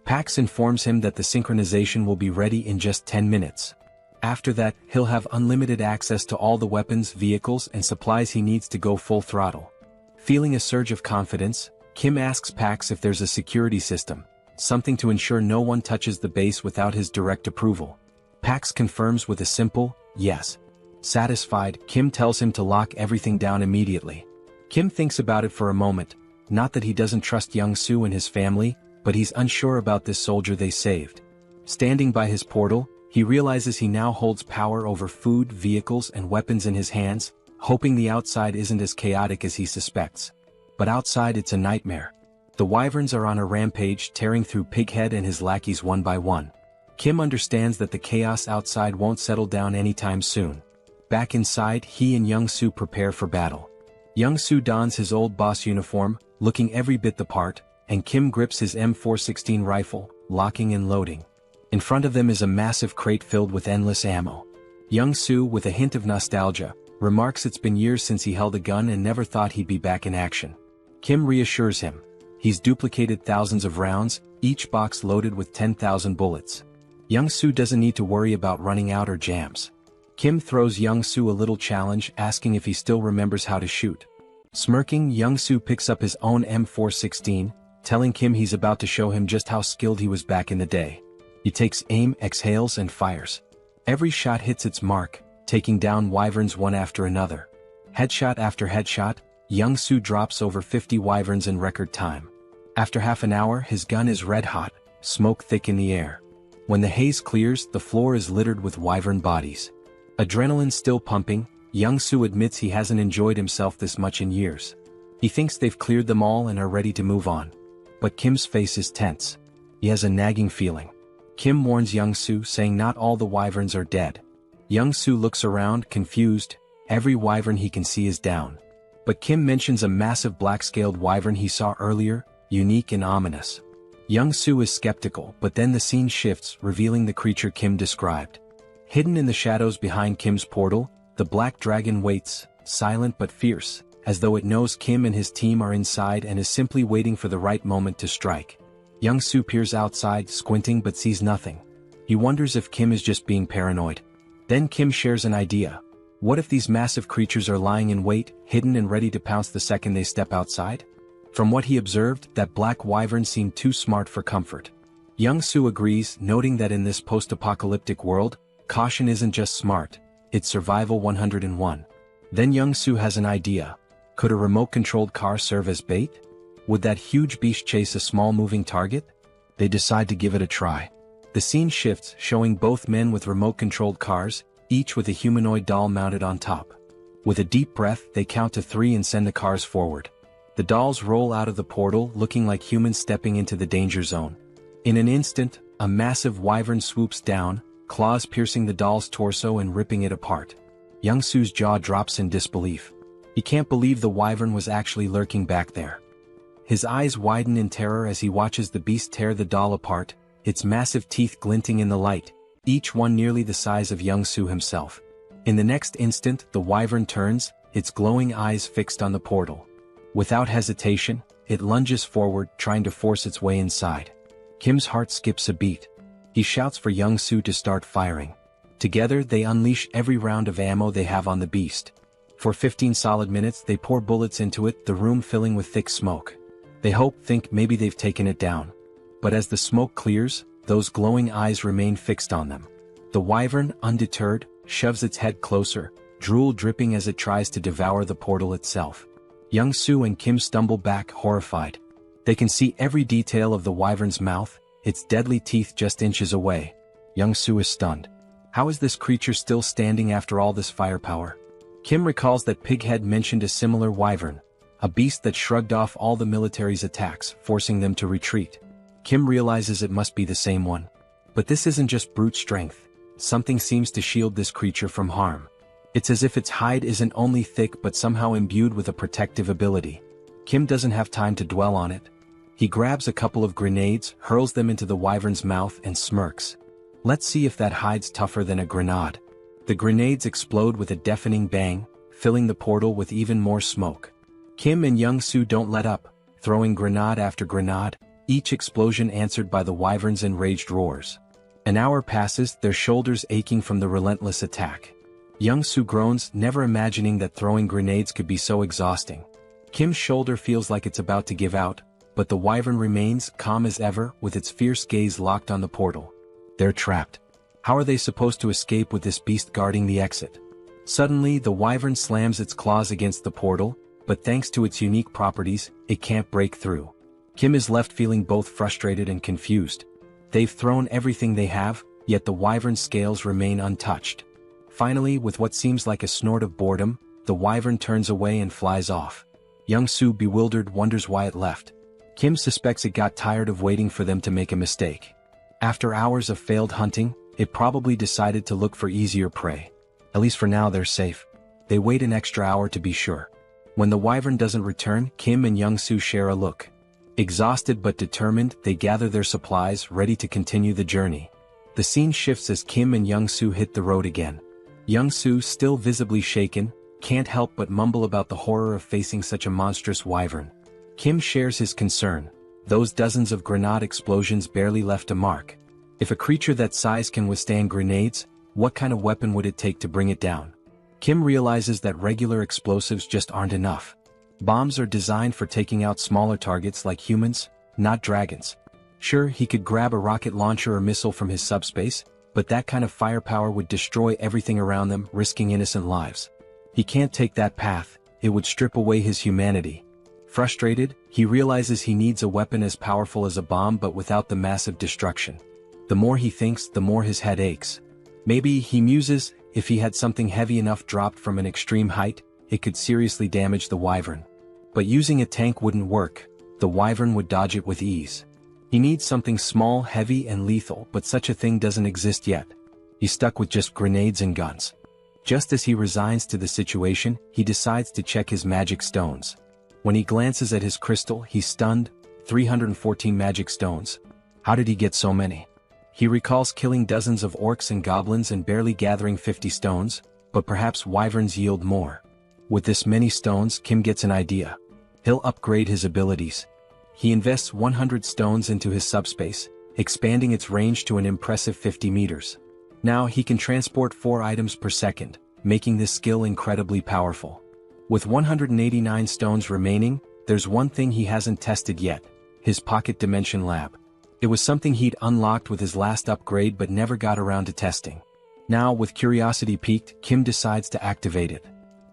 Pax informs him that the synchronization will be ready in just 10 minutes. After that, he'll have unlimited access to all the weapons, vehicles, and supplies he needs to go full throttle. Feeling a surge of confidence, Kim asks Pax if there's a security system, something to ensure no one touches the base without his direct approval. Pax confirms with a simple, yes. Satisfied, Kim tells him to lock everything down immediately. Kim thinks about it for a moment, not that he doesn't trust Young-soo and his family, but he's unsure about this soldier they saved. Standing by his portal, he realizes he now holds power over food, vehicles, and weapons in his hands, hoping the outside isn't as chaotic as he suspects. But outside it's a nightmare. The wyverns are on a rampage, tearing through Pighead and his lackeys one by one. Kim understands that the chaos outside won't settle down anytime soon. Back inside, he and Young-soo prepare for battle. Young-soo dons his old boss uniform, looking every bit the part, and Kim grips his M416 rifle, locking and loading. In front of them is a massive crate filled with endless ammo. Young-soo, with a hint of nostalgia, remarks it's been years since he held a gun and never thought he'd be back in action. Kim reassures him. He's duplicated thousands of rounds, each box loaded with 10,000 bullets. Young-soo doesn't need to worry about running out or jams. Kim throws Young-soo a little challenge, asking if he still remembers how to shoot. Smirking, Young-soo picks up his own M416, telling Kim he's about to show him just how skilled he was back in the day. He takes aim, exhales, and fires. Every shot hits its mark, taking down wyverns one after another. Headshot after headshot, Young-soo drops over 50 wyverns in record time. After half an hour, his gun is red hot, smoke thick in the air. When the haze clears, the floor is littered with wyvern bodies. Adrenaline still pumping, Young-soo admits he hasn't enjoyed himself this much in years. He thinks they've cleared them all and are ready to move on. But Kim's face is tense. He has a nagging feeling. Kim warns Young-soo, saying not all the wyverns are dead. Young-soo looks around, confused. Every wyvern he can see is down. But Kim mentions a massive black-scaled wyvern he saw earlier, unique and ominous. Young-soo is skeptical, but then the scene shifts, revealing the creature Kim described. Hidden in the shadows behind Kim's portal, the black dragon waits, silent but fierce, as though it knows Kim and his team are inside and is simply waiting for the right moment to strike. Young-soo peers outside, squinting but sees nothing. He wonders if Kim is just being paranoid. Then Kim shares an idea. What if these massive creatures are lying in wait, hidden and ready to pounce the second they step outside? From what he observed, that black wyvern seemed too smart for comfort. Young-soo agrees, noting that in this post-apocalyptic world, caution isn't just smart, it's survival 101. Then Young-soo has an idea. Could a remote-controlled car serve as bait? Would that huge beast chase a small moving target? They decide to give it a try. The scene shifts, showing both men with remote-controlled cars, each with a humanoid doll mounted on top. With a deep breath, they count to 3 and send the cars forward. The dolls roll out of the portal, looking like humans stepping into the danger zone. In an instant, a massive wyvern swoops down, claws piercing the doll's torso and ripping it apart. Young-soo's jaw drops in disbelief. He can't believe the wyvern was actually lurking back there. His eyes widen in terror as he watches the beast tear the doll apart, its massive teeth glinting in the light, each one nearly the size of Young-soo himself. In the next instant, the wyvern turns, its glowing eyes fixed on the portal. Without hesitation, it lunges forward, trying to force its way inside. Kim's heart skips a beat. He shouts for Young-soo to start firing. Together, they unleash every round of ammo they have on the beast. For 15 solid minutes, they pour bullets into it, the room filling with thick smoke. They think maybe they've taken it down. But as the smoke clears, those glowing eyes remain fixed on them. The wyvern, undeterred, shoves its head closer, drool dripping as it tries to devour the portal itself. Young-soo and Kim stumble back, horrified. They can see every detail of the wyvern's mouth, its deadly teeth just inches away. Young-soo is stunned. How is this creature still standing after all this firepower? Kim recalls that Pighead mentioned a similar wyvern, a beast that shrugged off all the military's attacks, forcing them to retreat. Kim realizes it must be the same one. But this isn't just brute strength. Something seems to shield this creature from harm. It's as if its hide isn't only thick but somehow imbued with a protective ability. Kim doesn't have time to dwell on it. He grabs a couple of grenades, hurls them into the wyvern's mouth and smirks. Let's see if that hide's tougher than a grenade. The grenades explode with a deafening bang, filling the portal with even more smoke. Kim and Young-soo don't let up, throwing grenade after grenade, each explosion answered by the wyvern's enraged roars. An hour passes, their shoulders aching from the relentless attack. Young-soo groans, never imagining that throwing grenades could be so exhausting. Kim's shoulder feels like it's about to give out, but the wyvern remains calm as ever, with its fierce gaze locked on the portal. They're trapped. How are they supposed to escape with this beast guarding the exit? Suddenly, the wyvern slams its claws against the portal, but thanks to its unique properties, it can't break through. Kim is left feeling both frustrated and confused. They've thrown everything they have, yet the wyvern's scales remain untouched. Finally, with what seems like a snort of boredom, the wyvern turns away and flies off. Young-soo, bewildered, wonders why it left. Kim suspects it got tired of waiting for them to make a mistake. After hours of failed hunting, it probably decided to look for easier prey. At least for now they're safe. They wait an extra hour to be sure. When the wyvern doesn't return, Kim and Young-soo share a look. Exhausted but determined, they gather their supplies, ready to continue the journey. The scene shifts as Kim and Young-soo hit the road again. Young-soo, still visibly shaken, can't help but mumble about the horror of facing such a monstrous wyvern. Kim shares his concern. Those dozens of grenade explosions barely left a mark. If a creature that size can withstand grenades, what kind of weapon would it take to bring it down? Kim realizes that regular explosives just aren't enough. Bombs are designed for taking out smaller targets like humans, not dragons. Sure, he could grab a rocket launcher or missile from his subspace, but that kind of firepower would destroy everything around them, risking innocent lives. He can't take that path, it would strip away his humanity. Frustrated, he realizes he needs a weapon as powerful as a bomb but without the massive destruction. The more he thinks, the more his head aches. Maybe, he muses, if he had something heavy enough dropped from an extreme height, it could seriously damage the wyvern. But using a tank wouldn't work, the wyvern would dodge it with ease. He needs something small, heavy and lethal, but such a thing doesn't exist yet. He's stuck with just grenades and guns. Just as he resigns to the situation, he decides to check his magic stones. When he glances at his crystal, he's stunned. 314 magic stones. How did he get so many? He recalls killing dozens of orcs and goblins and barely gathering 50 stones, but perhaps wyverns yield more. With this many stones, Kim gets an idea. He'll upgrade his abilities. He invests 100 stones into his subspace, expanding its range to an impressive 50 meters. Now he can transport 4 items per second, making this skill incredibly powerful. With 189 stones remaining, there's one thing he hasn't tested yet: his pocket dimension lab. It was something he'd unlocked with his last upgrade but never got around to testing. Now, with curiosity piqued, Kim decides to activate it.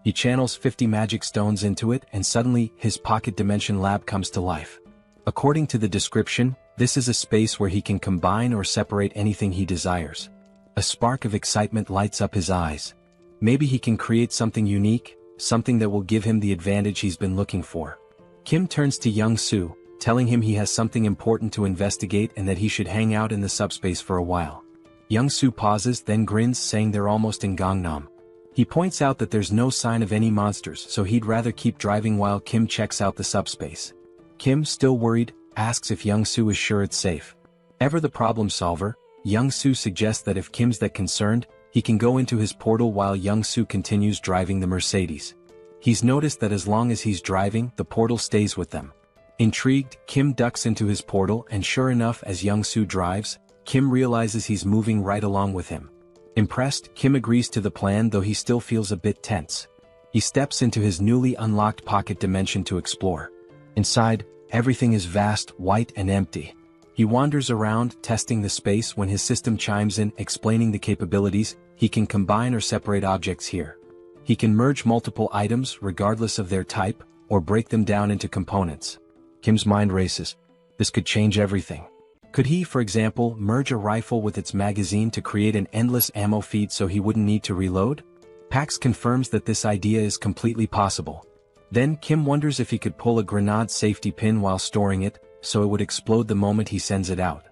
He channels 50 magic stones into it and suddenly, his pocket dimension lab comes to life. According to the description, this is a space where he can combine or separate anything he desires. A spark of excitement lights up his eyes. Maybe he can create something unique, something that will give him the advantage he's been looking for. Kim turns to Young-soo, telling him he has something important to investigate and that he should hang out in the subspace for a while. Young-soo pauses, then grins, saying they're almost in Gangnam. He points out that there's no sign of any monsters, so he'd rather keep driving while Kim checks out the subspace. Kim, still worried, asks if Young-soo is sure it's safe. Ever the problem solver, Young-soo suggests that if Kim's that concerned, he He can go into his portal while Young-soo continues driving the Mercedes. He's noticed that as long as he's driving, the portal stays with them. Intrigued, Kim ducks into his portal and sure enough, as Young-soo drives, Kim realizes he's moving right along with him. Impressed, Kim agrees to the plan, though he still feels a bit tense. He steps into his newly unlocked pocket dimension to explore. Inside, everything is vast, white and empty. He wanders around, testing the space when his system chimes in, explaining the capabilities. He can combine or separate objects here. He can merge multiple items regardless of their type, or break them down into components. Kim's mind races. This could change everything. Could he, for example, merge a rifle with its magazine to create an endless ammo feed so he wouldn't need to reload? Pax confirms that this idea is completely possible. Then Kim wonders if he could pull a grenade safety pin while storing it, so it would explode the moment he sends it out.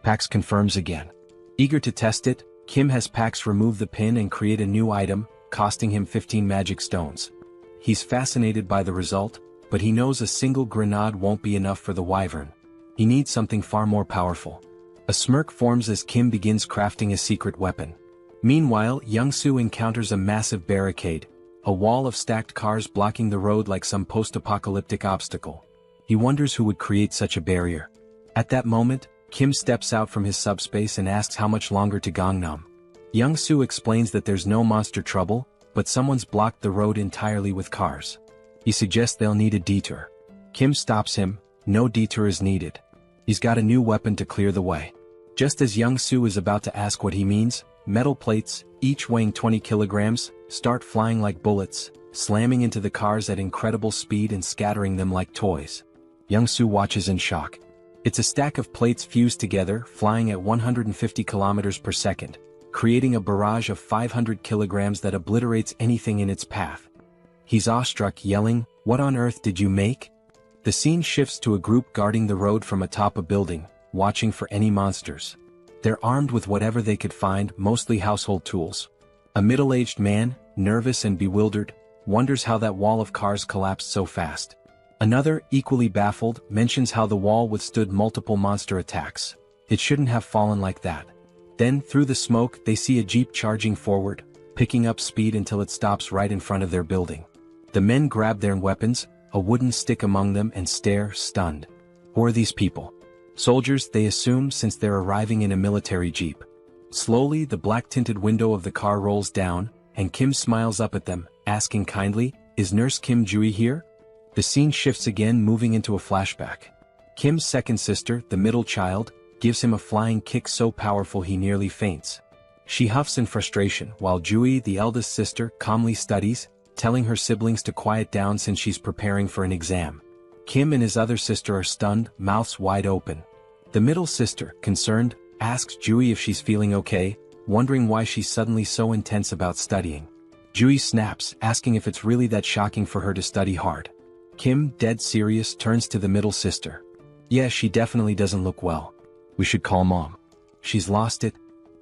Pax confirms again. Eager to test it, Kim has Pax remove the pin and create a new item, costing him 15 magic stones. He's fascinated by the result, but he knows a single grenade won't be enough for the wyvern. He needs something far more powerful. A smirk forms as Kim begins crafting a secret weapon. Meanwhile, Young-soo encounters a massive barricade, a wall of stacked cars blocking the road like some post-apocalyptic obstacle. He wonders who would create such a barrier. At that moment, Kim steps out from his subspace and asks how much longer to Gangnam. Young-soo explains that there's no monster trouble, but someone's blocked the road entirely with cars. He suggests they'll need a detour. Kim stops him. No detour is needed. He's got a new weapon to clear the way. Just as Young-soo is about to ask what he means, metal plates, each weighing 20 kilograms, start flying like bullets, slamming into the cars at incredible speed and scattering them like toys. Young-soo watches in shock. It's a stack of plates fused together, flying at 150 kilometers per second, creating a barrage of 500 kilograms that obliterates anything in its path. He's awestruck, yelling, "What on earth did you make?" The scene shifts to a group guarding the road from atop a building, watching for any monsters. They're armed with whatever they could find, mostly household tools. A middle-aged man, nervous and bewildered, wonders how that wall of cars collapsed so fast. Another, equally baffled, mentions how the wall withstood multiple monster attacks. It shouldn't have fallen like that. Then, through the smoke, they see a jeep charging forward, picking up speed until it stops right in front of their building. The men grab their weapons, a wooden stick among them, and stare, stunned. Who are these people? Soldiers, they assume, since they're arriving in a military jeep. Slowly, the black-tinted window of the car rolls down, and Kim smiles up at them, asking kindly, "Is Nurse Kim Jui here?" The scene shifts again, moving into a flashback. Kim's second sister, the middle child, gives him a flying kick so powerful he nearly faints. She huffs in frustration, while Jui, the eldest sister, calmly studies, telling her siblings to quiet down since she's preparing for an exam. Kim and his other sister are stunned, mouths wide open. The middle sister, concerned, asks Jui if she's feeling okay, wondering why she's suddenly so intense about studying. Jui snaps, asking if it's really that shocking for her to study hard. Kim, dead serious, turns to the middle sister. "Yeah, she definitely doesn't look well. We should call Mom. She's lost it."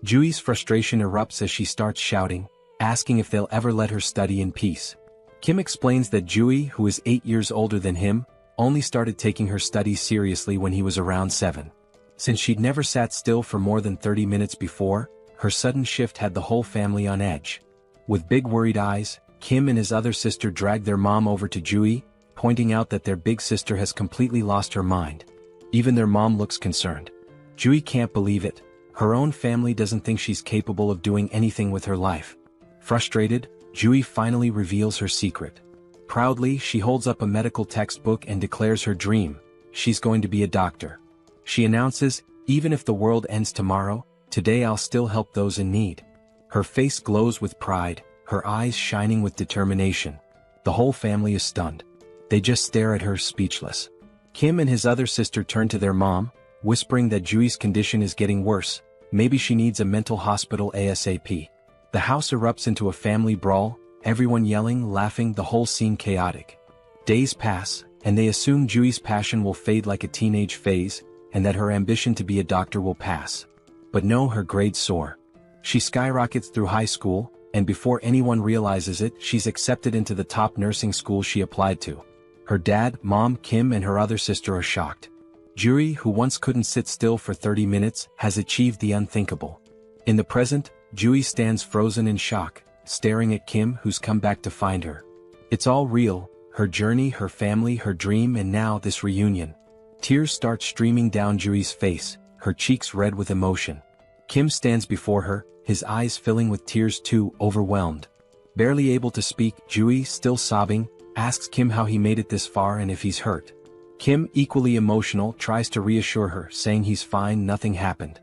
Jui's frustration erupts as she starts shouting, asking if they'll ever let her study in peace. Kim explains that Jui, who is 8 years older than him, only started taking her studies seriously when he was around 7. Since she'd never sat still for more than 30 minutes before, her sudden shift had the whole family on edge. With big worried eyes, Kim and his other sister drag their mom over to Jui, pointing out that their big sister has completely lost her mind. Even their mom looks concerned. Jui can't believe it. Her own family doesn't think she's capable of doing anything with her life. Frustrated, Jui finally reveals her secret. Proudly, she holds up a medical textbook and declares her dream: she's going to be a doctor. She announces, "Even if the world ends tomorrow, today I'll still help those in need." Her face glows with pride, her eyes shining with determination. The whole family is stunned. They just stare at her, speechless. Kim and his other sister turn to their mom, whispering that Jui's condition is getting worse. Maybe she needs a mental hospital ASAP. The house erupts into a family brawl, everyone yelling, laughing, the whole scene chaotic. Days pass, and they assume Jui's passion will fade like a teenage phase, and that her ambition to be a doctor will pass. But no, her grades soar. She skyrockets through high school, and before anyone realizes it, she's accepted into the top nursing school she applied to. Her dad, mom, Kim, and her other sister are shocked. Juri, who once couldn't sit still for 30 minutes, has achieved the unthinkable. In the present, Jui stands frozen in shock, staring at Kim, who's come back to find her. It's all real, her journey, her family, her dream, and now this reunion. Tears start streaming down Jui's face, her cheeks red with emotion. Kim stands before her, his eyes filling with tears too, overwhelmed. Barely able to speak, Jui, still sobbing, asks Kim how he made it this far and if he's hurt. Kim, equally emotional, tries to reassure her, saying he's fine, nothing happened.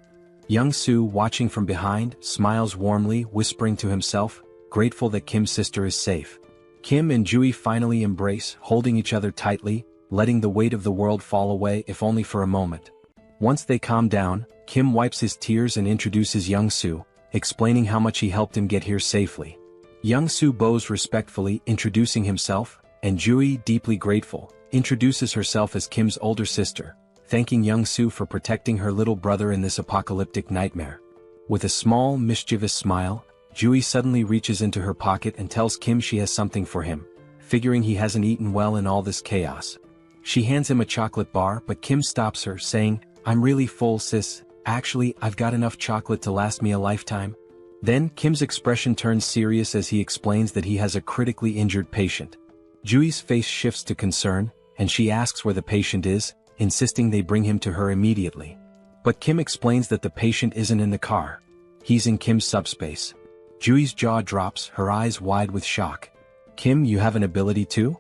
Young-soo, watching from behind, smiles warmly, whispering to himself, grateful that Kim's sister is safe. Kim and Jui finally embrace, holding each other tightly, letting the weight of the world fall away if only for a moment. Once they calm down, Kim wipes his tears and introduces Young-soo, explaining how much he helped him get here safely. Young-soo bows respectfully, introducing himself, and Jui, deeply grateful, introduces herself as Kim's older sister, thanking Young-soo for protecting her little brother in this apocalyptic nightmare. With a small, mischievous smile, Jui suddenly reaches into her pocket and tells Kim she has something for him, figuring he hasn't eaten well in all this chaos. She hands him a chocolate bar, but Kim stops her, saying, "I'm really full, sis. Actually, I've got enough chocolate to last me a lifetime." Then, Kim's expression turns serious as he explains that he has a critically injured patient. Jui's face shifts to concern, and she asks where the patient is, insisting they bring him to her immediately. But Kim explains that the patient isn't in the car. He's in Kim's subspace. Jui's jaw drops, her eyes wide with shock. "Kim, you have an ability too?"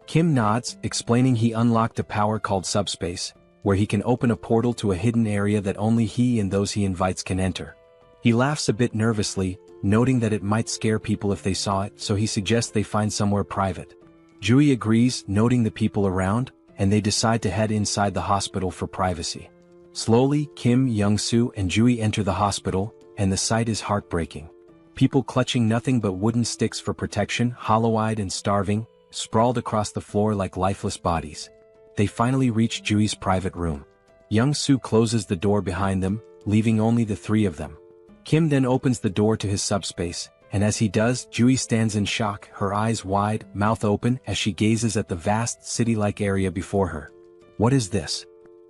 Kim nods, explaining he unlocked a power called SUBSPACE, where he can open a portal to a hidden area that only he and those he invites can enter. He laughs a bit nervously, noting that it might scare people if they saw it, so he suggests they find somewhere private. Jui agrees, noting the people around, and they decide to head inside the hospital for privacy. Slowly, Kim, Young-soo, and Jui enter the hospital, and the sight is heartbreaking. People clutching nothing but wooden sticks for protection, hollow-eyed and starving, sprawled across the floor like lifeless bodies. They finally reach Jui's private room. Young-soo closes the door behind them, leaving only the three of them. Kim then opens the door to his subspace, and as he does, Jui stands in shock, her eyes wide, mouth open, as she gazes at the vast city-like area before her. "What is this?"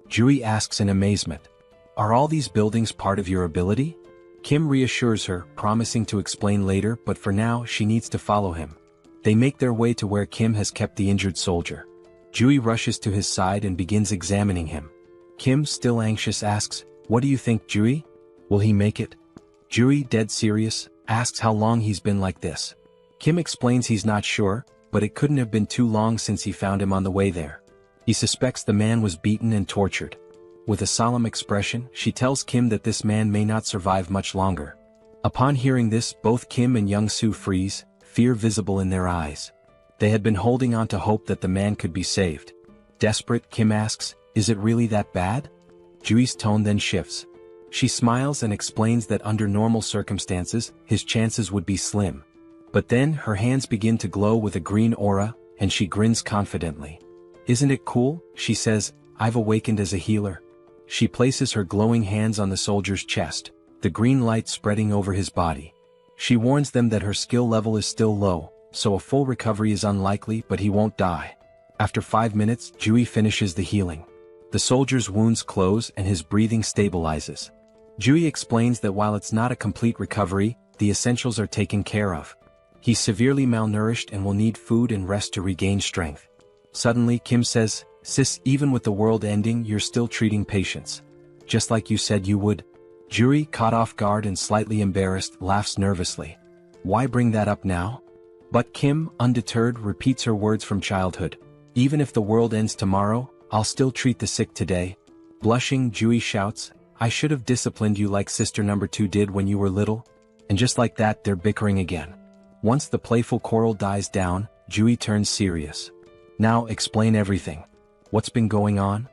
Jui asks in amazement. "Are all these buildings part of your ability?" Kim reassures her, promising to explain later, but for now she needs to follow him. They make their way to where Kim has kept the injured soldier. Jui rushes to his side and begins examining him. Kim, still anxious, asks, "What do you think, Jui? Will he make it?" Jui, dead serious, asks how long he's been like this. Kim explains he's not sure, but it couldn't have been too long since he found him on the way there. He suspects the man was beaten and tortured. With a solemn expression, she tells Kim that this man may not survive much longer. Upon hearing this, both Kim and Young-soo freeze, fear visible in their eyes. They had been holding on to hope that the man could be saved. Desperate, Kim asks, "Is it really that bad?" Jui's tone then shifts. She smiles and explains that under normal circumstances, his chances would be slim. But then, her hands begin to glow with a green aura, and she grins confidently. "Isn't it cool?" she says, "I've awakened as a healer." She places her glowing hands on the soldier's chest, the green light spreading over his body. She warns them that her skill level is still low, so a full recovery is unlikely, but he won't die. After 5 minutes, Jui finishes the healing. The soldier's wounds close and his breathing stabilizes. Jui explains that while it's not a complete recovery, the essentials are taken care of. He's severely malnourished and will need food and rest to regain strength. Suddenly, Kim says, "Sis, even with the world ending, you're still treating patients. Just like you said you would." Jui, caught off guard and slightly embarrassed, laughs nervously. "Why bring that up now?" But Kim, undeterred, repeats her words from childhood. "Even if the world ends tomorrow, I'll still treat the sick today." Blushing, Jui shouts, "I should have disciplined you like sister number 2 did when you were little." And just like that, they're bickering again. Once the playful quarrel dies down, Jui turns serious. "Now, explain everything. What's been going on?"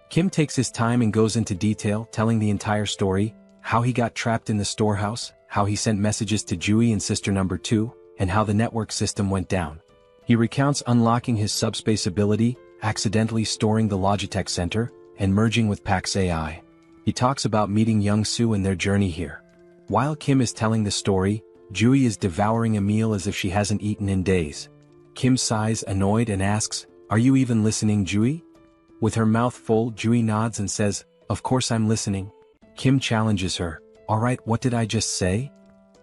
Kim takes his time and goes into detail, telling the entire story, how he got trapped in the storehouse, how he sent messages to Jui and sister number 2, and how the network system went down. He recounts unlocking his subspace ability, accidentally storing the Logitech Center, and merging with Pax AI. He talks about meeting Young-soo and their journey here. While Kim is telling the story, Jui is devouring a meal as if she hasn't eaten in days. Kim sighs, annoyed, and asks, "Are you even listening, Jui?" With her mouth full, Jui nods and says, "Of course I'm listening." Kim challenges her, "Alright, what did I just say?"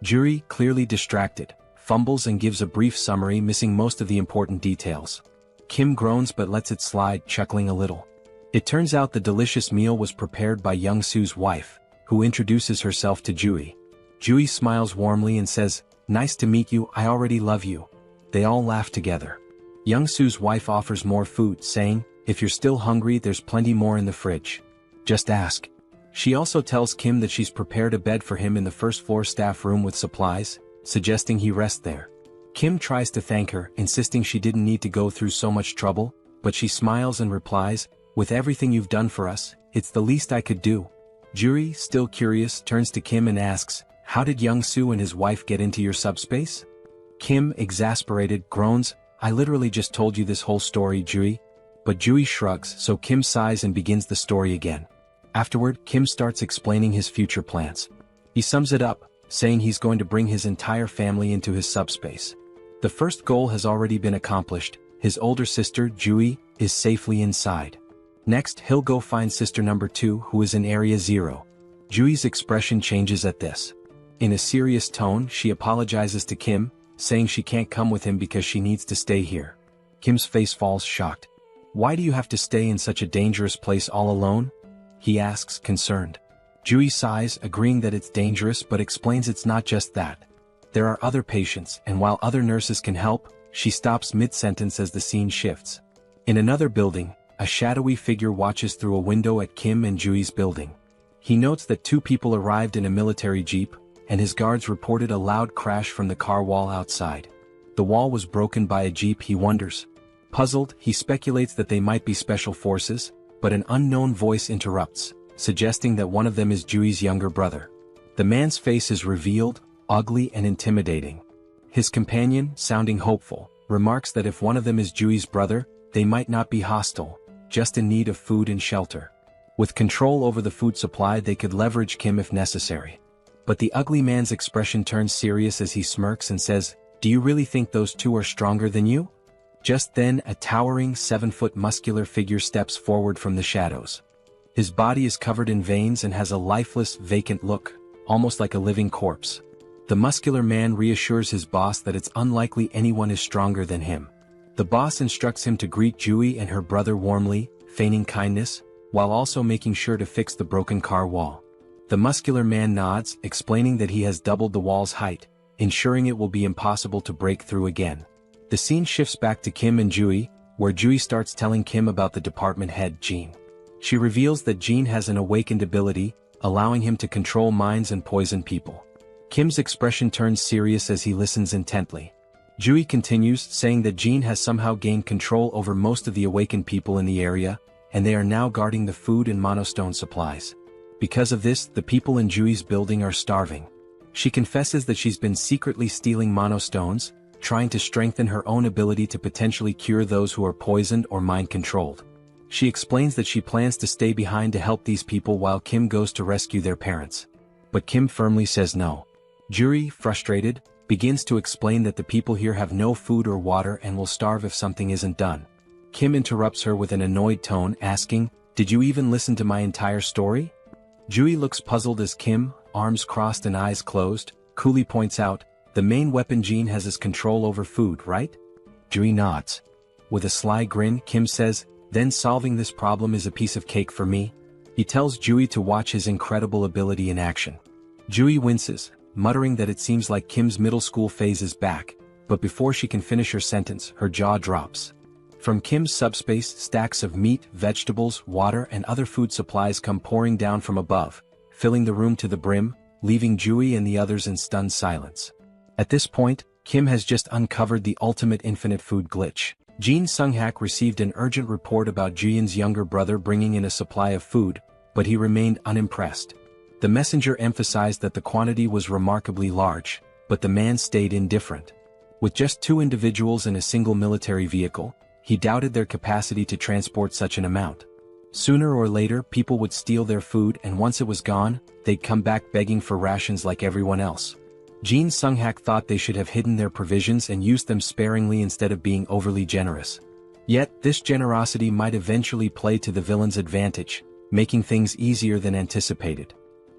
Juri, clearly distracted, fumbles and gives a brief summary, missing most of the important details. Kim groans but lets it slide, chuckling a little. It turns out the delicious meal was prepared by Young-soo's wife, who introduces herself to Juri. Juri smiles warmly and says, "Nice to meet you, I already love you." They all laugh together. Young-soo's wife offers more food, saying, "If you're still hungry, there's plenty more in the fridge. Just ask." She also tells Kim that she's prepared a bed for him in the first-floor staff room with supplies, suggesting he rest there. Kim tries to thank her, insisting she didn't need to go through so much trouble, but she smiles and replies, "With everything you've done for us, it's the least I could do." Juri, still curious, turns to Kim and asks, "How did Young-soo and his wife get into your subspace?" Kim, exasperated, groans, "I literally just told you this whole story, Juri." But Juri shrugs, so Kim sighs and begins the story again. Afterward, Kim starts explaining his future plans. He sums it up, saying he's going to bring his entire family into his subspace. The first goal has already been accomplished. His older sister, Jui, is safely inside. Next, he'll go find sister number 2, who is in Area 0. Jui's expression changes at this. In a serious tone, she apologizes to Kim, saying she can't come with him because she needs to stay here. Kim's face falls, shocked. "Why do you have to stay in such a dangerous place all alone?" he asks, concerned. Jui sighs, agreeing that it's dangerous, but explains it's not just that. There are other patients, and while other nurses can help, she stops mid-sentence as the scene shifts. In another building, a shadowy figure watches through a window at Kim and Jui's building. He notes that 2 people arrived in a military jeep, and his guards reported a loud crash from the car wall outside. The wall was broken by a jeep, he wonders. Puzzled, he speculates that they might be special forces, but an unknown voice interrupts, suggesting that one of them is Jui's younger brother. The man's face is revealed, ugly and intimidating. His companion, sounding hopeful, remarks that if one of them is Jui's brother, they might not be hostile, just in need of food and shelter. With control over the food supply, they could leverage Kim if necessary. But the ugly man's expression turns serious as he smirks and says, "Do you really think those 2 are stronger than you?" Just then, a towering 7-foot muscular figure steps forward from the shadows. His body is covered in veins and has a lifeless, vacant look, almost like a living corpse. The muscular man reassures his boss that it's unlikely anyone is stronger than him. The boss instructs him to greet Jui and her brother warmly, feigning kindness, while also making sure to fix the broken car wall. The muscular man nods, explaining that he has doubled the wall's height, ensuring it will be impossible to break through again. The scene shifts back to Kim and Jui, where Jui starts telling Kim about the department head, Jean. She reveals that Jean has an awakened ability, allowing him to control minds and poison people. Kim's expression turns serious as he listens intently. Jui continues, saying that Jean has somehow gained control over most of the awakened people in the area, and they are now guarding the food and monostone supplies. Because of this, the people in Jui's building are starving. She confesses that she's been secretly stealing monostones, trying to strengthen her own ability to potentially cure those who are poisoned or mind-controlled. She explains that she plans to stay behind to help these people while Kim goes to rescue their parents. But Kim firmly says no. Juri, frustrated, begins to explain that the people here have no food or water and will starve if something isn't done. Kim interrupts her with an annoyed tone, asking, "Did you even listen to my entire story?" Juri looks puzzled as Kim, arms crossed and eyes closed, coolly points out, "The main weapon Jean has is control over food, right?" Juri nods. With a sly grin, Kim says, "Then solving this problem is a piece of cake for me." He tells Jui to watch his incredible ability in action. Jui winces, muttering that it seems like Kim's middle school phase is back, but before she can finish her sentence, her jaw drops. From Kim's subspace, stacks of meat, vegetables, water and other food supplies come pouring down from above, filling the room to the brim, leaving Jui and the others in stunned silence. At this point, Kim has just uncovered the ultimate infinite food glitch. Jin Sung-hak received an urgent report about Juyen's younger brother bringing in a supply of food, but he remained unimpressed. The messenger emphasized that the quantity was remarkably large, but the man stayed indifferent. With just 2 individuals in a single military vehicle, he doubted their capacity to transport such an amount. Sooner or later, people would steal their food, and once it was gone, they'd come back begging for rations like everyone else. Jin Sung-hak thought they should have hidden their provisions and used them sparingly instead of being overly generous. Yet, this generosity might eventually play to the villain's advantage, making things easier than anticipated.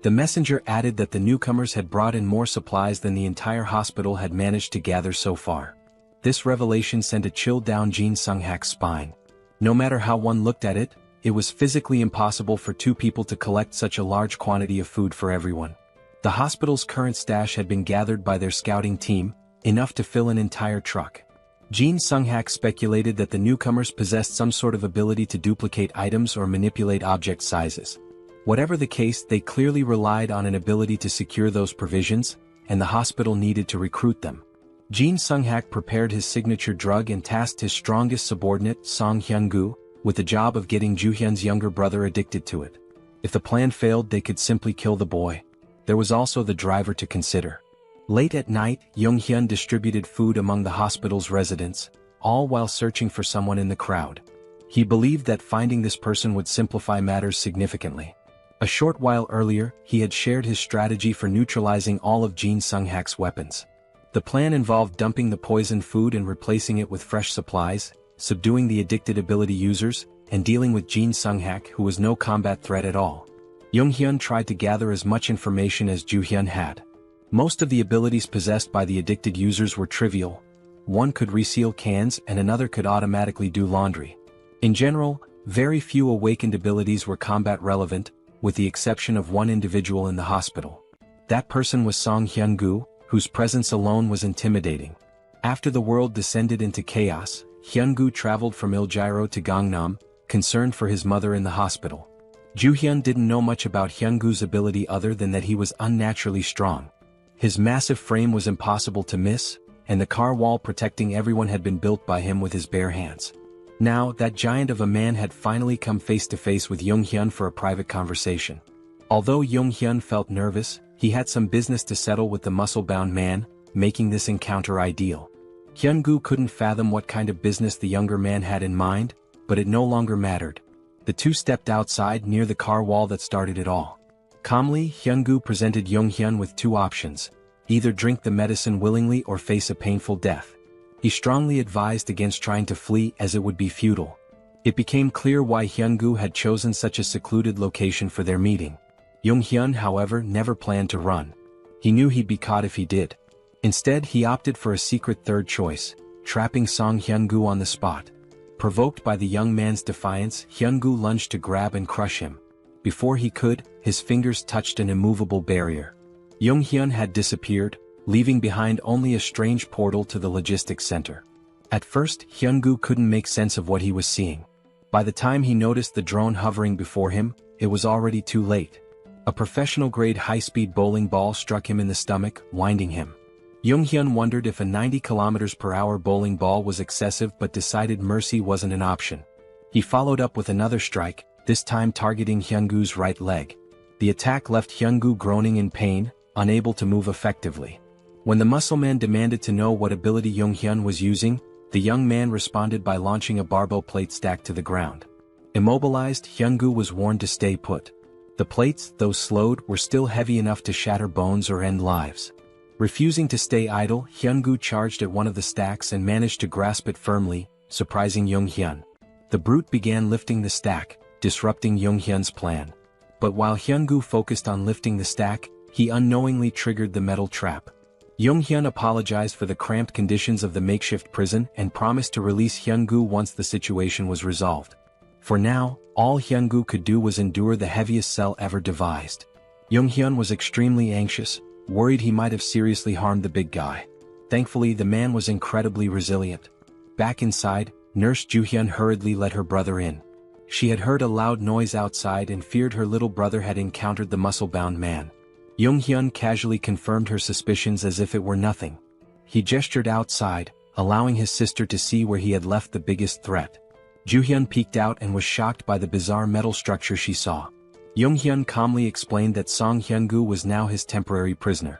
The messenger added that the newcomers had brought in more supplies than the entire hospital had managed to gather so far. This revelation sent a chill down Jin Sung-hak's spine. No matter how one looked at it, it was physically impossible for two people to collect such a large quantity of food for everyone. The hospital's current stash had been gathered by their scouting team, enough to fill an entire truck. Jin Sung-hak speculated that the newcomers possessed some sort of ability to duplicate items or manipulate object sizes. Whatever the case, they clearly relied on an ability to secure those provisions, and the hospital needed to recruit them. Jin Sung-hak prepared his signature drug and tasked his strongest subordinate, Song Hyun-gu, with the job of getting Ju-hyun's younger brother addicted to it. If the plan failed, they could simply kill the boy. There was also the driver to consider. Late at night, Jung-hyun distributed food among the hospital's residents, all while searching for someone in the crowd. He believed that finding this person would simplify matters significantly. A short while earlier, he had shared his strategy for neutralizing all of Jin Sung-hak's weapons. The plan involved dumping the poisoned food and replacing it with fresh supplies, subduing the addicted ability users, and dealing with Jin Sung-hak, who was no combat threat at all. Jung-hyun tried to gather as much information as Ju-hyun had. Most of the abilities possessed by the addicted users were trivial. One could reseal cans and another could automatically do laundry. In general, very few awakened abilities were combat relevant, with the exception of one individual in the hospital. That person was Song Hyun-gu, whose presence alone was intimidating. After the world descended into chaos, Hyun-gu traveled from Iljiro to Gangnam, concerned for his mother in the hospital. Ju-hyun didn't know much about Hyun-gu's ability other than that he was unnaturally strong. His massive frame was impossible to miss, and the car wall protecting everyone had been built by him with his bare hands. Now, that giant of a man had finally come face to face with Jung-hyun for a private conversation. Although Jung-hyun felt nervous, he had some business to settle with the muscle-bound man, making this encounter ideal. Hyun-gu couldn't fathom what kind of business the younger man had in mind, but it no longer mattered. The two stepped outside near the car wall that started it all. Calmly, Hyun-gu presented Jung-hyun with two options: either drink the medicine willingly or face a painful death. He strongly advised against trying to flee as it would be futile. It became clear why Hyun-gu had chosen such a secluded location for their meeting. Jung-hyun, however, never planned to run. He knew he'd be caught if he did. Instead, he opted for a secret third choice, trapping Song Hyun-gu on the spot. Provoked by the young man's defiance, Hyun-gu lunged to grab and crush him. Before he could, his fingers touched an immovable barrier. Jung-hyun had disappeared, leaving behind only a strange portal to the logistics center. At first, Hyun-gu couldn't make sense of what he was seeing. By the time he noticed the drone hovering before him, it was already too late. A professional-grade high-speed bowling ball struck him in the stomach, winding him. Jung-hyun wondered if a 90 km/h bowling ball was excessive but decided mercy wasn't an option. He followed up with another strike, this time targeting Hyun-gu's right leg. The attack left Hyun-gu groaning in pain, unable to move effectively. When the muscleman demanded to know what ability Jung-hyun was using, the young man responded by launching a barbell plate stack to the ground. Immobilized, Hyun-gu was warned to stay put. The plates, though slowed, were still heavy enough to shatter bones or end lives. Refusing to stay idle, Hyun-gu charged at one of the stacks and managed to grasp it firmly, surprising Jung-hyun. The brute began lifting the stack, disrupting Jung-hyun's plan. But while Hyun-gu focused on lifting the stack, he unknowingly triggered the metal trap. Jung-hyun apologized for the cramped conditions of the makeshift prison and promised to release Hyun-gu once the situation was resolved. For now, all Hyun-gu could do was endure the heaviest cell ever devised. Jung-hyun was extremely anxious, worried he might have seriously harmed the big guy. Thankfully, the man was incredibly resilient. Back inside, Nurse Ju-hyun hurriedly let her brother in. She had heard a loud noise outside and feared her little brother had encountered the muscle-bound man. Jung-hyun casually confirmed her suspicions as if it were nothing. He gestured outside, allowing his sister to see where he had left the biggest threat. Ju-hyun peeked out and was shocked by the bizarre metal structure she saw. Jung-hyun calmly explained that Song Hyun-gu was now his temporary prisoner.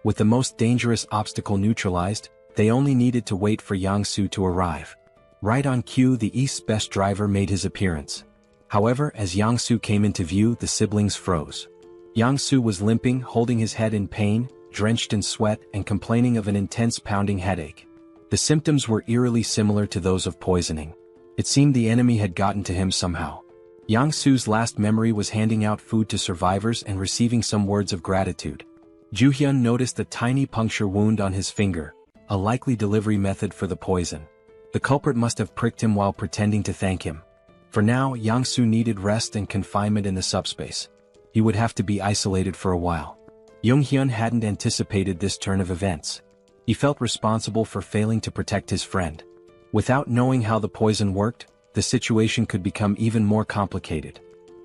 With the most dangerous obstacle neutralized, they only needed to wait for Yang-soo to arrive. Right on cue, the East's best driver made his appearance. However, as Yang-soo came into view, the siblings froze. Yang-soo was limping, holding his head in pain, drenched in sweat, and complaining of an intense pounding headache. The symptoms were eerily similar to those of poisoning. It seemed the enemy had gotten to him somehow. Yang Su's last memory was handing out food to survivors and receiving some words of gratitude. Ju Hyun noticed a tiny puncture wound on his finger, a likely delivery method for the poison. The culprit must have pricked him while pretending to thank him. For now, Yang Su needed rest and confinement in the subspace. He would have to be isolated for a while. Jung Hyun hadn't anticipated this turn of events. He felt responsible for failing to protect his friend. Without knowing how the poison worked, the situation could become even more complicated.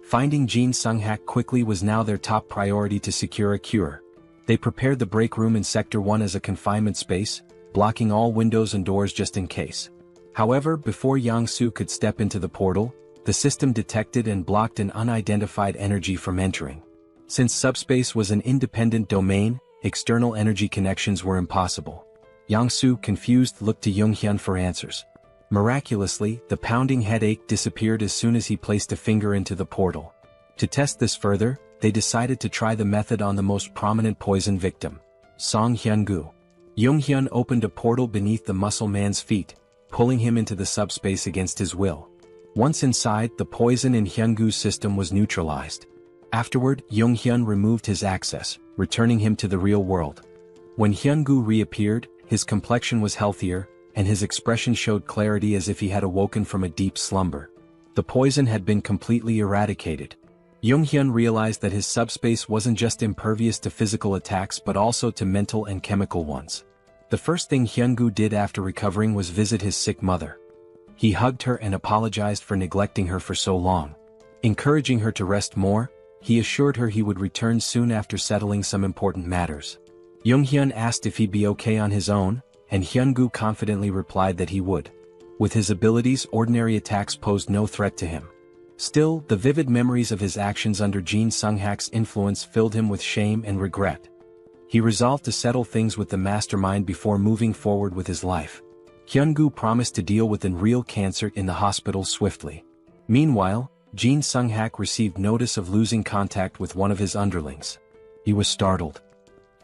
Finding Jin Sung-hak quickly was now their top priority to secure a cure. They prepared the break room in Sector 1 as a confinement space, blocking all windows and doors just in case. However, before Yang Su could step into the portal, the system detected and blocked an unidentified energy from entering. Since subspace was an independent domain, external energy connections were impossible. Yang Su, confused, looked to Jung Hyun for answers. Miraculously, the pounding headache disappeared as soon as he placed a finger into the portal. To test this further, they decided to try the method on the most prominent poison victim, Song Hyun-gu. Jung Hyun opened a portal beneath the muscle man's feet, pulling him into the subspace against his will. Once inside, the poison in Hyun-gu's system was neutralized. Afterward, Jung Hyun removed his access, returning him to the real world. When Hyun-gu reappeared, his complexion was healthier, and his expression showed clarity as if he had awoken from a deep slumber. The poison had been completely eradicated. Jung Hyun realized that his subspace wasn't just impervious to physical attacks but also to mental and chemical ones. The first thing Hyun-gu did after recovering was visit his sick mother. He hugged her and apologized for neglecting her for so long. Encouraging her to rest more, he assured her he would return soon after settling some important matters. Jung Hyun asked if he'd be okay on his own, and Hyun-gu confidently replied that he would. With his abilities, ordinary attacks posed no threat to him. Still, the vivid memories of his actions under Jin Sung-hak's influence filled him with shame and regret. He resolved to settle things with the mastermind before moving forward with his life. Hyun-gu promised to deal with real cancer in the hospital swiftly. Meanwhile, Jin Sung-hak received notice of losing contact with one of his underlings. He was startled.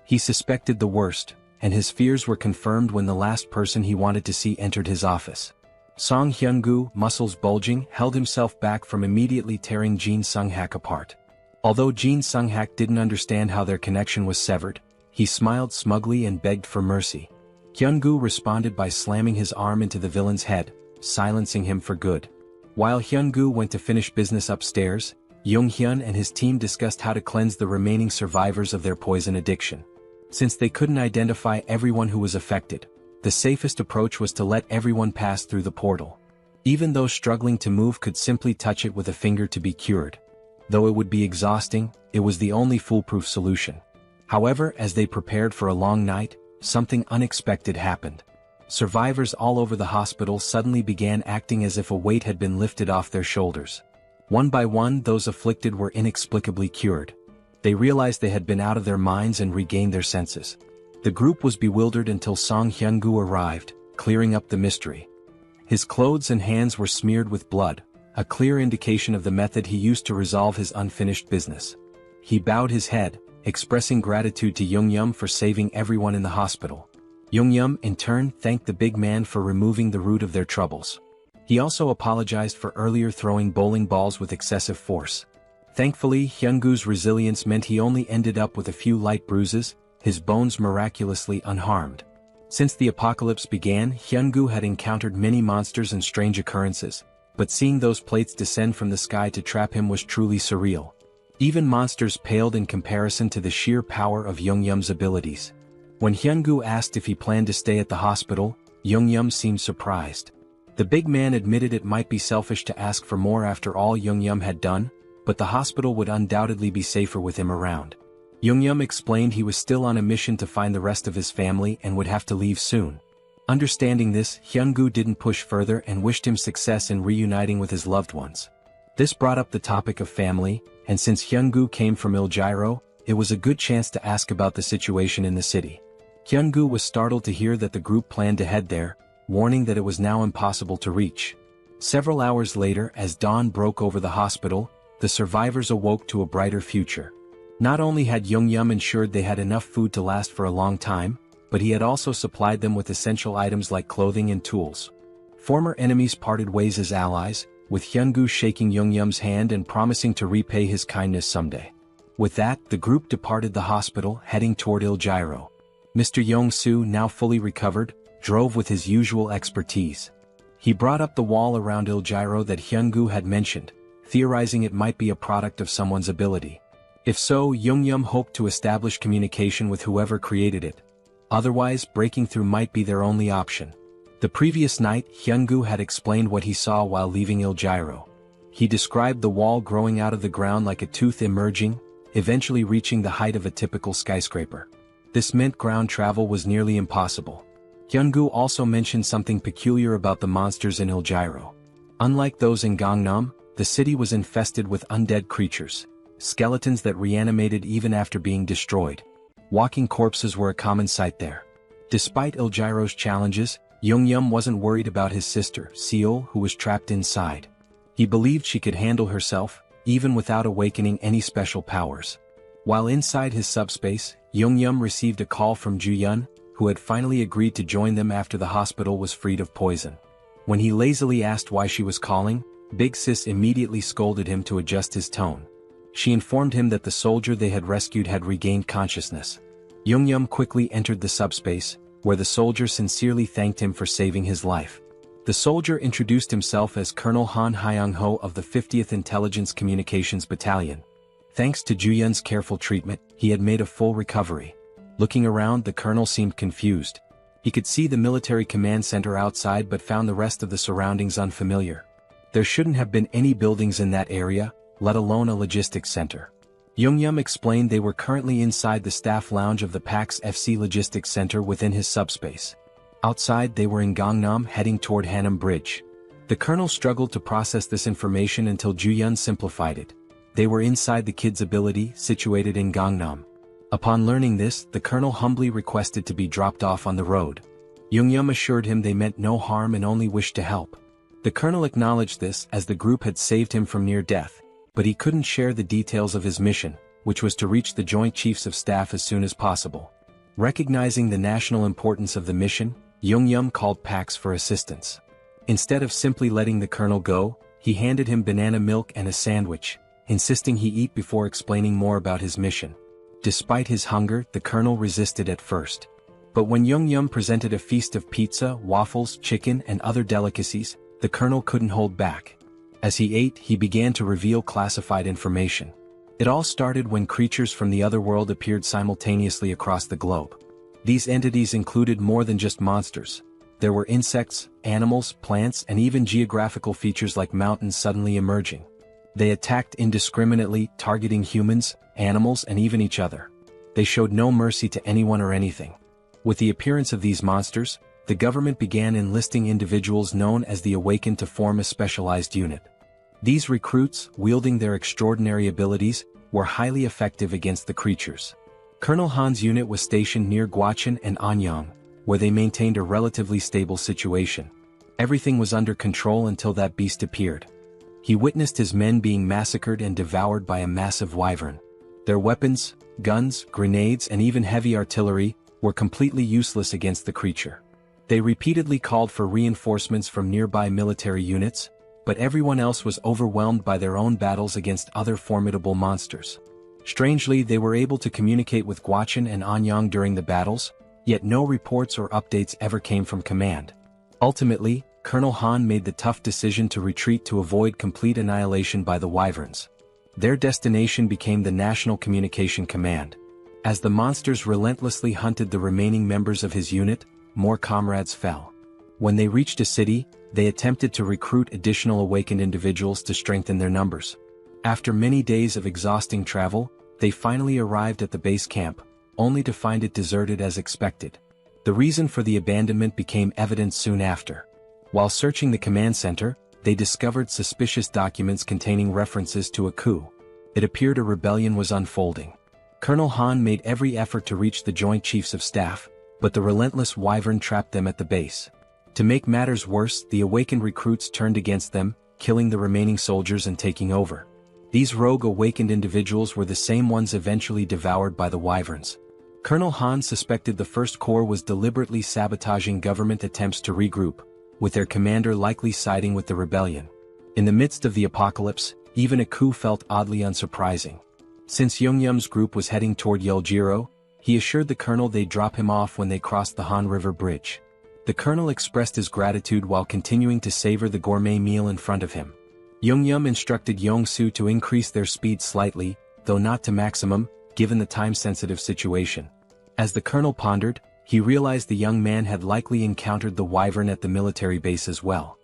He suspected the worst, and his fears were confirmed when the last person he wanted to see entered his office. Song Hyun-gu, muscles bulging, held himself back from immediately tearing Jin Sung-hak apart. Although Jin Sung-hak didn't understand how their connection was severed, he smiled smugly and begged for mercy. Hyun-gu responded by slamming his arm into the villain's head, silencing him for good. While Hyun-gu went to finish business upstairs, Jung Hyun and his team discussed how to cleanse the remaining survivors of their poison addiction. Since they couldn't identify everyone who was affected, the safest approach was to let everyone pass through the portal. Even those struggling to move could simply touch it with a finger to be cured. Though it would be exhausting, it was the only foolproof solution. However, as they prepared for a long night, something unexpected happened. Survivors all over the hospital suddenly began acting as if a weight had been lifted off their shoulders. One by one, those afflicted were inexplicably cured. They realized they had been out of their minds and regained their senses. The group was bewildered until Song Hyun-gu arrived, clearing up the mystery. His clothes and hands were smeared with blood, a clear indication of the method he used to resolve his unfinished business. He bowed his head, expressing gratitude to Jung Yum for saving everyone in the hospital. Jung Yum, in turn, thanked the big man for removing the root of their troubles. He also apologized for earlier throwing bowling balls with excessive force. Thankfully, Hyun-gu's resilience meant he only ended up with a few light bruises, his bones miraculously unharmed. Since the apocalypse began, Hyun-gu had encountered many monsters and strange occurrences, but seeing those plates descend from the sky to trap him was truly surreal. Even monsters paled in comparison to the sheer power of Jung Yum's abilities. When Hyun-gu asked if he planned to stay at the hospital, Jung Yum seemed surprised. The big man admitted it might be selfish to ask for more after all Jung Yum had done, but the hospital would undoubtedly be safer with him around. Jung Yum explained he was still on a mission to find the rest of his family and would have to leave soon. Understanding this, Hyun-gu didn't push further and wished him success in reuniting with his loved ones. This brought up the topic of family, and since Hyun-gu came from Ilgyro, it was a good chance to ask about the situation in the city. Hyun-gu was startled to hear that the group planned to head there, warning that it was now impossible to reach. Several hours later, as dawn broke over the hospital, the survivors awoke to a brighter future. Not only had Jung Yum ensured they had enough food to last for a long time, but he had also supplied them with essential items like clothing and tools. Former enemies parted ways as allies, with Hyungu shaking Yoongyum's hand and promising to repay his kindness someday. With that, the group departed the hospital, heading toward Ilgyro. Mr. Yong-soo, now fully recovered, drove with his usual expertise. He brought up the wall around Ilgyro that Hyungu had mentioned, theorizing it might be a product of someone's ability. If so, Yoongyum hoped to establish communication with whoever created it. Otherwise, breaking through might be their only option. The previous night, Hyungu had explained what he saw while leaving Ilgyro. He described the wall growing out of the ground like a tooth emerging, eventually reaching the height of a typical skyscraper. This meant ground travel was nearly impossible. Hyungu also mentioned something peculiar about the monsters in Ilgyro. Unlike those in Gangnam, the city was infested with undead creatures, skeletons that reanimated even after being destroyed. Walking corpses were a common sight there. Despite Ilgyro's challenges, Yoongyum wasn't worried about his sister, Seol, who was trapped inside. He believed she could handle herself, even without awakening any special powers. While inside his subspace, Yoongyum received a call from Ju-yeon, who had finally agreed to join them after the hospital was freed of poison. When he lazily asked why she was calling, Big Sis immediately scolded him to adjust his tone. She informed him that the soldier they had rescued had regained consciousness. Yoongyum quickly entered the subspace, where the soldier sincerely thanked him for saving his life. The soldier introduced himself as Colonel Han Hyung-ho of the 50th Intelligence Communications Battalion. Thanks to Ju-yeon's careful treatment, he had made a full recovery. Looking around, the colonel seemed confused. He could see the military command center outside but found the rest of the surroundings unfamiliar. There shouldn't have been any buildings in that area, let alone a logistics center. Yoongyum explained they were currently inside the staff lounge of the PAX FC Logistics Center within his subspace. Outside, they were in Gangnam, heading toward Hanam Bridge. The colonel struggled to process this information until Ju-yeon simplified it. They were inside the kid's ability, situated in Gangnam. Upon learning this, the colonel humbly requested to be dropped off on the road. Yoongyum assured him they meant no harm and only wished to help. The colonel acknowledged this as the group had saved him from near death, but he couldn't share the details of his mission, which was to reach the Joint Chiefs of Staff as soon as possible. Recognizing the national importance of the mission, Yoongyum called PAX for assistance. Instead of simply letting the colonel go, he handed him banana milk and a sandwich, insisting he eat before explaining more about his mission. Despite his hunger, the colonel resisted at first. But when Yoongyum presented a feast of pizza, waffles, chicken, and other delicacies, the colonel couldn't hold back. As he ate, he began to reveal classified information. It all started when creatures from the other world appeared simultaneously across the globe. These entities included more than just monsters. There were insects, animals, plants, and even geographical features like mountains suddenly emerging. They attacked indiscriminately, targeting humans, animals, and even each other. They showed no mercy to anyone or anything. With the appearance of these monsters, the government began enlisting individuals known as the Awakened to form a specialized unit. These recruits, wielding their extraordinary abilities, were highly effective against the creatures. Colonel Han's unit was stationed near Gwacheon and Anyang, where they maintained a relatively stable situation. Everything was under control until that beast appeared. He witnessed his men being massacred and devoured by a massive wyvern. Their weapons, guns, grenades, and even heavy artillery were completely useless against the creature. They repeatedly called for reinforcements from nearby military units, but everyone else was overwhelmed by their own battles against other formidable monsters. Strangely, they were able to communicate with Gwacheon and Anyang during the battles, yet no reports or updates ever came from command. Ultimately, Colonel Han made the tough decision to retreat to avoid complete annihilation by the wyverns. Their destination became the National Communication Command. As the monsters relentlessly hunted the remaining members of his unit, more comrades fell. When they reached a city, they attempted to recruit additional awakened individuals to strengthen their numbers. After many days of exhausting travel, they finally arrived at the base camp, only to find it deserted as expected. The reason for the abandonment became evident soon after. While searching the command center, they discovered suspicious documents containing references to a coup. It appeared a rebellion was unfolding. Colonel Han made every effort to reach the Joint Chiefs of Staff, but the relentless wyvern trapped them at the base. To make matters worse, the awakened recruits turned against them, killing the remaining soldiers and taking over. These rogue awakened individuals were the same ones eventually devoured by the wyverns. Colonel Han suspected the First Corps was deliberately sabotaging government attempts to regroup, with their commander likely siding with the rebellion. In the midst of the apocalypse, even a coup felt oddly unsurprising. Since Yoongyum's group was heading toward Yeoljiro, he assured the colonel they'd drop him off when they crossed the Han River Bridge. The colonel expressed his gratitude while continuing to savor the gourmet meal in front of him. Yoongyum instructed Yong-soo to increase their speed slightly, though not to maximum, given the time-sensitive situation. As the colonel pondered, he realized the young man had likely encountered the wyvern at the military base as well.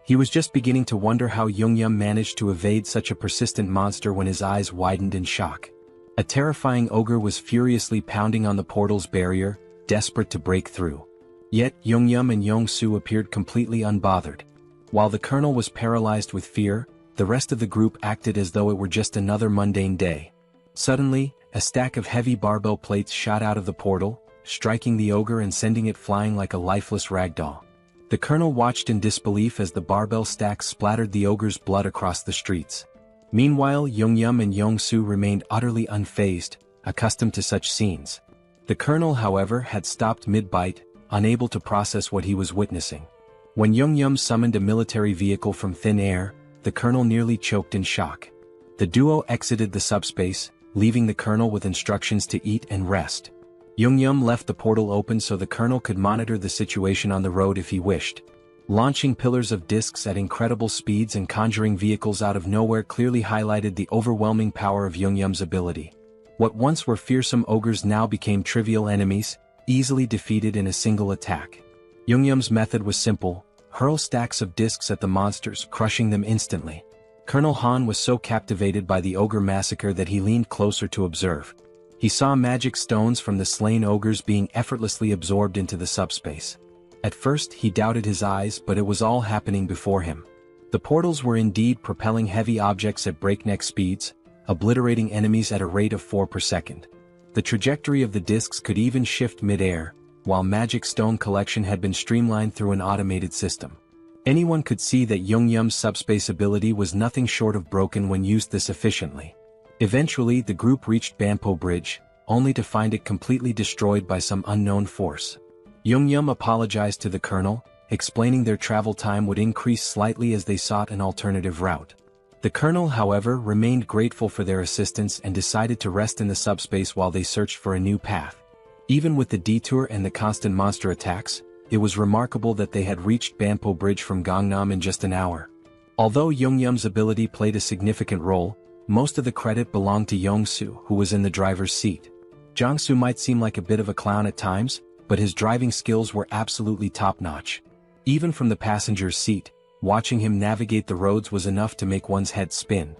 He was just beginning to wonder how Yoongyum managed to evade such a persistent monster when his eyes widened in shock. A terrifying ogre was furiously pounding on the portal's barrier, desperate to break through. Yet Yoongyum and Yong-soo appeared completely unbothered. While the colonel was paralyzed with fear, the rest of the group acted as though it were just another mundane day. Suddenly, a stack of heavy barbell plates shot out of the portal, striking the ogre and sending it flying like a lifeless ragdoll. The colonel watched in disbelief as the barbell stacks splattered the ogre's blood across the streets. Meanwhile, Yoongyum and Yong-soo remained utterly unfazed, accustomed to such scenes. The colonel, however, had stopped mid-bite, unable to process what he was witnessing. When Yoongyum summoned a military vehicle from thin air, the colonel nearly choked in shock. The duo exited the subspace, leaving the colonel with instructions to eat and rest. Yoongyum left the portal open so the colonel could monitor the situation on the road if he wished. Launching pillars of discs at incredible speeds and conjuring vehicles out of nowhere clearly highlighted the overwhelming power of Yoongyum's ability. What once were fearsome ogres now became trivial enemies, easily defeated in a single attack. Yoongyum's method was simple: hurl stacks of discs at the monsters, crushing them instantly. Colonel Han was so captivated by the ogre massacre that he leaned closer to observe. He saw magic stones from the slain ogres being effortlessly absorbed into the subspace. At first he doubted his eyes, but it was all happening before him. The portals were indeed propelling heavy objects at breakneck speeds, obliterating enemies at a rate of 4 per second. The trajectory of the discs could even shift mid-air, while magic stone collection had been streamlined through an automated system. Anyone could see that Yoongyum's subspace ability was nothing short of broken when used this efficiently. Eventually the group reached Banpo Bridge, only to find it completely destroyed by some unknown force. Yoongyum apologized to the colonel, explaining their travel time would increase slightly as they sought an alternative route. The colonel, however, remained grateful for their assistance and decided to rest in the subspace while they searched for a new path. Even with the detour and the constant monster attacks, it was remarkable that they had reached Banpo Bridge from Gangnam in just an hour. Although Yoongyum's ability played a significant role, most of the credit belonged to Yong-soo, who was in the driver's seat. Jong-soo might seem like a bit of a clown at times, but his driving skills were absolutely top-notch. Even from the passenger's seat, watching him navigate the roads was enough to make one's head spin.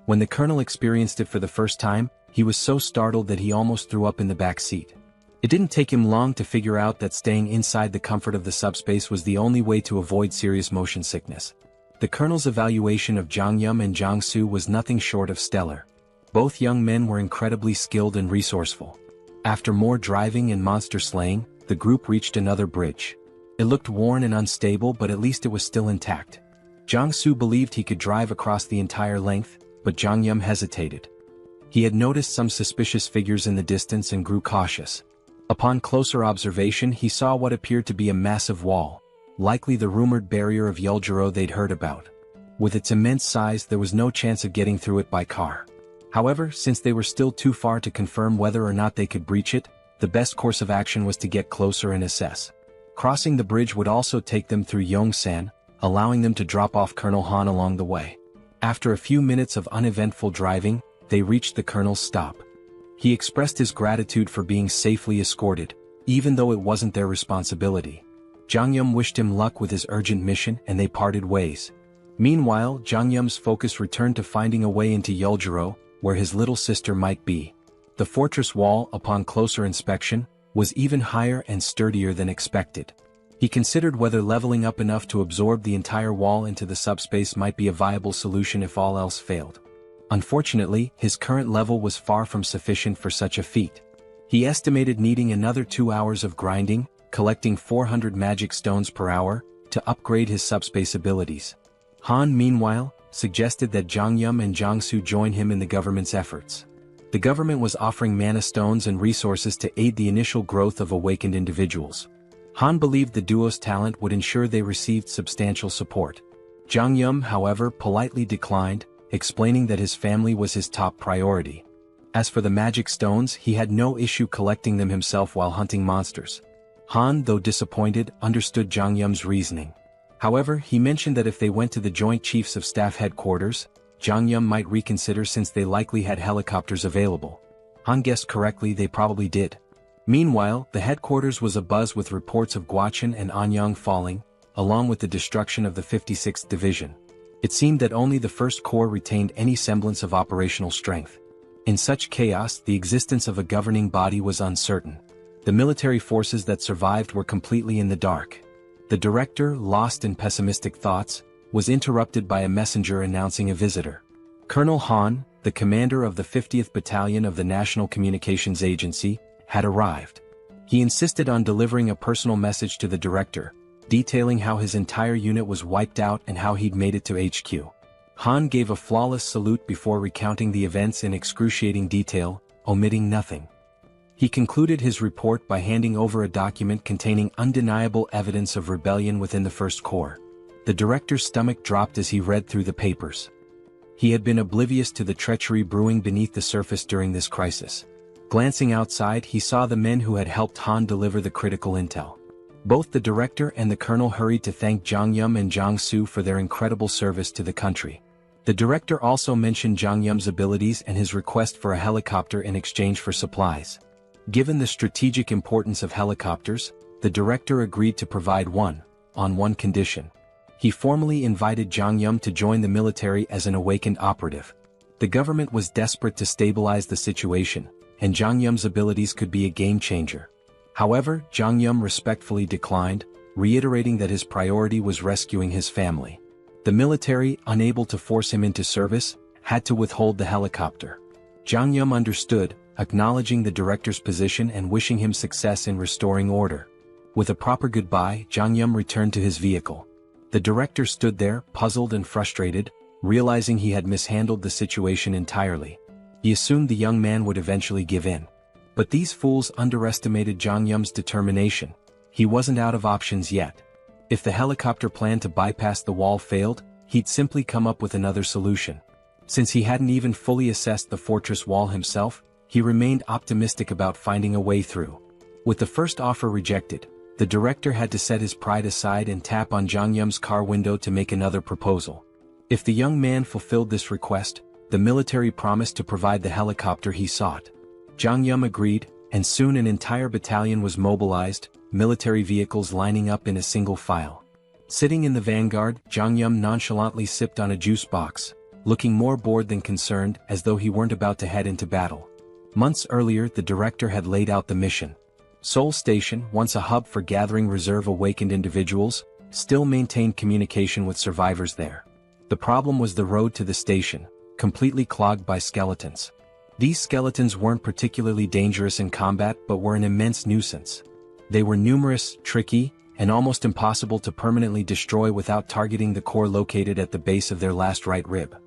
When the colonel experienced it for the first time, he was so startled that he almost threw up in the back seat. It didn't take him long to figure out that staying inside the comfort of the subspace was the only way to avoid serious motion sickness. The colonel's evaluation of Jongyum and Jong-soo was nothing short of stellar. Both young men were incredibly skilled and resourceful. After more driving and monster slaying, the group reached another bridge. It looked worn and unstable, but at least it was still intact. Jong-soo believed he could drive across the entire length, but Jongyum hesitated. He had noticed some suspicious figures in the distance and grew cautious. Upon closer observation, he saw what appeared to be a massive wall, likely the rumored barrier of Yeoljiro they'd heard about. With its immense size, there was no chance of getting through it by car. However, since they were still too far to confirm whether or not they could breach it, the best course of action was to get closer and assess. Crossing the bridge would also take them through Yongsan, allowing them to drop off Colonel Han along the way. After a few minutes of uneventful driving, they reached the colonel's stop. He expressed his gratitude for being safely escorted, even though it wasn't their responsibility. Jongyum wished him luck with his urgent mission and they parted ways. Meanwhile, Jongyum's focus returned to finding a way into Yeoljiro, where his little sister might be. The fortress wall, upon closer inspection, was even higher and sturdier than expected. He considered whether leveling up enough to absorb the entire wall into the subspace might be a viable solution if all else failed. Unfortunately, his current level was far from sufficient for such a feat. He estimated needing another 2 hours of grinding, collecting 400 magic stones per hour, to upgrade his subspace abilities. Han, meanwhile, suggested that Jongyum and Jong-soo join him in the government's efforts. The government was offering mana stones and resources to aid the initial growth of awakened individuals. Han believed the duo's talent would ensure they received substantial support. Jang Yum, however, politely declined, explaining that his family was his top priority. As for the magic stones, he had no issue collecting them himself while hunting monsters. Han, though disappointed, understood Jang Yum's reasoning. However, he mentioned that if they went to the Joint Chiefs of Staff headquarters, Jang Yum might reconsider since they likely had helicopters available. Han guessed correctly, they probably did. Meanwhile, the headquarters was abuzz with reports of Guachen and Anyang falling, along with the destruction of the 56th Division. It seemed that only the 1st Corps retained any semblance of operational strength. In such chaos, the existence of a governing body was uncertain. The military forces that survived were completely in the dark. The director, lost in pessimistic thoughts, was interrupted by a messenger announcing a visitor. Colonel Han, the commander of the 50th Battalion of the National Communications Agency, had arrived. He insisted on delivering a personal message to the director, detailing how his entire unit was wiped out and how he'd made it to HQ. Han gave a flawless salute before recounting the events in excruciating detail, omitting nothing. He concluded his report by handing over a document containing undeniable evidence of rebellion within the 1st Corps. The director's stomach dropped as he read through the papers. He had been oblivious to the treachery brewing beneath the surface during this crisis. Glancing outside, he saw the men who had helped Han deliver the critical intel. Both the director and the colonel hurried to thank Jang Yum and Jang Soo for their incredible service to the country. The director also mentioned Jang Yum's abilities and his request for a helicopter in exchange for supplies. Given the strategic importance of helicopters, the director agreed to provide one, on one condition. He formally invited Jang Yum to join the military as an awakened operative. The government was desperate to stabilize the situation, and Jang Yum's abilities could be a game changer. However, Jang Yum respectfully declined, reiterating that his priority was rescuing his family. The military, unable to force him into service, had to withhold the helicopter. Jang Yum understood, acknowledging the director's position and wishing him success in restoring order. With a proper goodbye, Jang Yum returned to his vehicle. The director stood there, puzzled and frustrated, realizing he had mishandled the situation entirely. He assumed the young man would eventually give in. But these fools underestimated Jang Yum's determination. He wasn't out of options yet. If the helicopter plan to bypass the wall failed, he'd simply come up with another solution. Since he hadn't even fully assessed the fortress wall himself, he remained optimistic about finding a way through. With the first offer rejected, the director had to set his pride aside and tap on Jang Yum's car window to make another proposal. If the young man fulfilled this request, the military promised to provide the helicopter he sought. Jang Yum agreed, and soon an entire battalion was mobilized, military vehicles lining up in a single file. Sitting in the vanguard, Jang Yum nonchalantly sipped on a juice box, looking more bored than concerned, as though he weren't about to head into battle. Months earlier, the director had laid out the mission. Seoul Station, once a hub for gathering reserve awakened individuals, still maintained communication with survivors there. The problem was the road to the station, completely clogged by skeletons. These skeletons weren't particularly dangerous in combat but were an immense nuisance. They were numerous, tricky, and almost impossible to permanently destroy without targeting the core located at the base of their last right rib.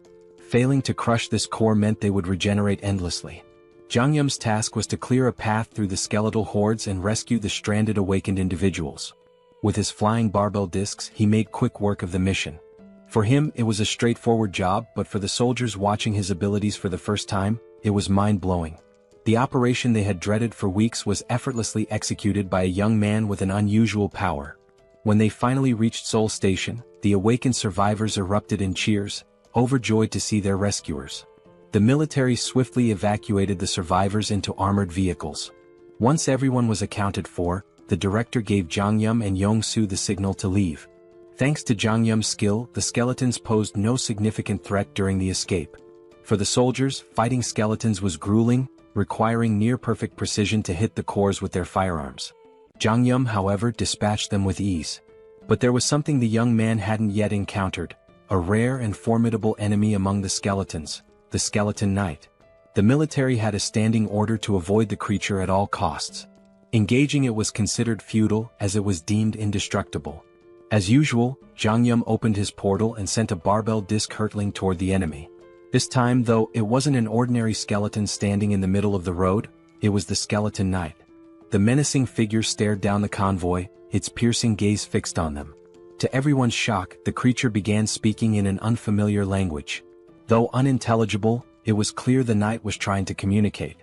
Failing to crush this core meant they would regenerate endlessly. Jang Yum's task was to clear a path through the skeletal hordes and rescue the stranded awakened individuals. With his flying barbell discs, he made quick work of the mission. For him, it was a straightforward job, but for the soldiers watching his abilities for the first time, it was mind-blowing. The operation they had dreaded for weeks was effortlessly executed by a young man with an unusual power. When they finally reached Seoul Station, the awakened survivors erupted in cheers, overjoyed to see their rescuers. The military swiftly evacuated the survivors into armored vehicles. Once everyone was accounted for, the director gave Jang Yum and Yong Soo the signal to leave. Thanks to Jang Yum's skill, the skeletons posed no significant threat during the escape. For the soldiers, fighting skeletons was grueling, requiring near-perfect precision to hit the cores with their firearms. Jang Yum, however, dispatched them with ease. But there was something the young man hadn't yet encountered, a rare and formidable enemy among the skeletons, the Skeleton Knight. The military had a standing order to avoid the creature at all costs. Engaging it was considered futile as it was deemed indestructible. As usual, Jang Yum opened his portal and sent a barbell disc hurtling toward the enemy. This time, though, it wasn't an ordinary skeleton standing in the middle of the road, it was the Skeleton Knight. The menacing figure stared down the convoy, its piercing gaze fixed on them. To everyone's shock, the creature began speaking in an unfamiliar language. Though unintelligible, it was clear the knight was trying to communicate.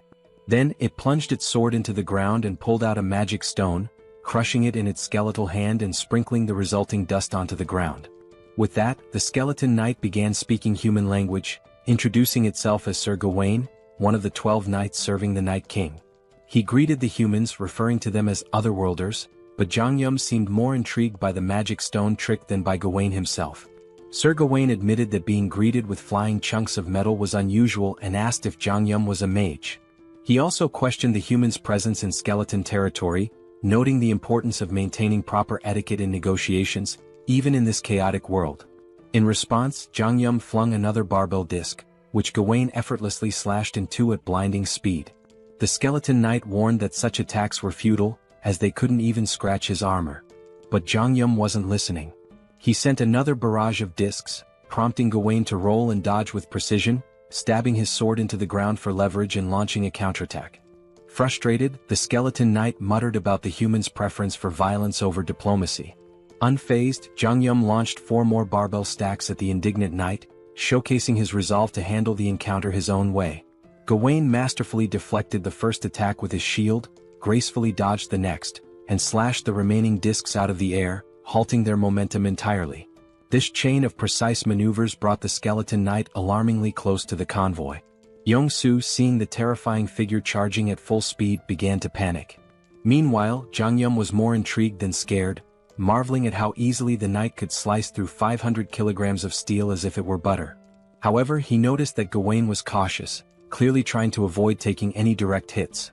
Then, it plunged its sword into the ground and pulled out a magic stone, crushing it in its skeletal hand and sprinkling the resulting dust onto the ground. With that, the skeleton knight began speaking human language, introducing itself as Sir Gawain, one of the 12 knights serving the Night King. He greeted the humans, referring to them as otherworlders, but Jangyum seemed more intrigued by the magic stone trick than by Gawain himself. Sir Gawain admitted that being greeted with flying chunks of metal was unusual and asked if Jangyum was a mage. He also questioned the humans' presence in skeleton territory, noting the importance of maintaining proper etiquette in negotiations, even in this chaotic world. In response, Jangyum flung another barbell disc, which Gawain effortlessly slashed in two at blinding speed. The skeleton knight warned that such attacks were futile, as they couldn't even scratch his armor. But Jangyum wasn't listening. He sent another barrage of discs, prompting Gawain to roll and dodge with precision, stabbing his sword into the ground for leverage and launching a counterattack. Frustrated, the skeleton knight muttered about the human's preference for violence over diplomacy. Unfazed, Jangyum launched 4 more barbell stacks at the indignant knight, showcasing his resolve to handle the encounter his own way. Gawain masterfully deflected the first attack with his shield, gracefully dodged the next, and slashed the remaining discs out of the air, halting their momentum entirely. This chain of precise maneuvers brought the skeleton knight alarmingly close to the convoy. Yong-su, seeing the terrifying figure charging at full speed, began to panic. Meanwhile, Jangyum was more intrigued than scared, marveling at how easily the knight could slice through 500 kilograms of steel as if it were butter. However, he noticed that Gawain was cautious, clearly trying to avoid taking any direct hits.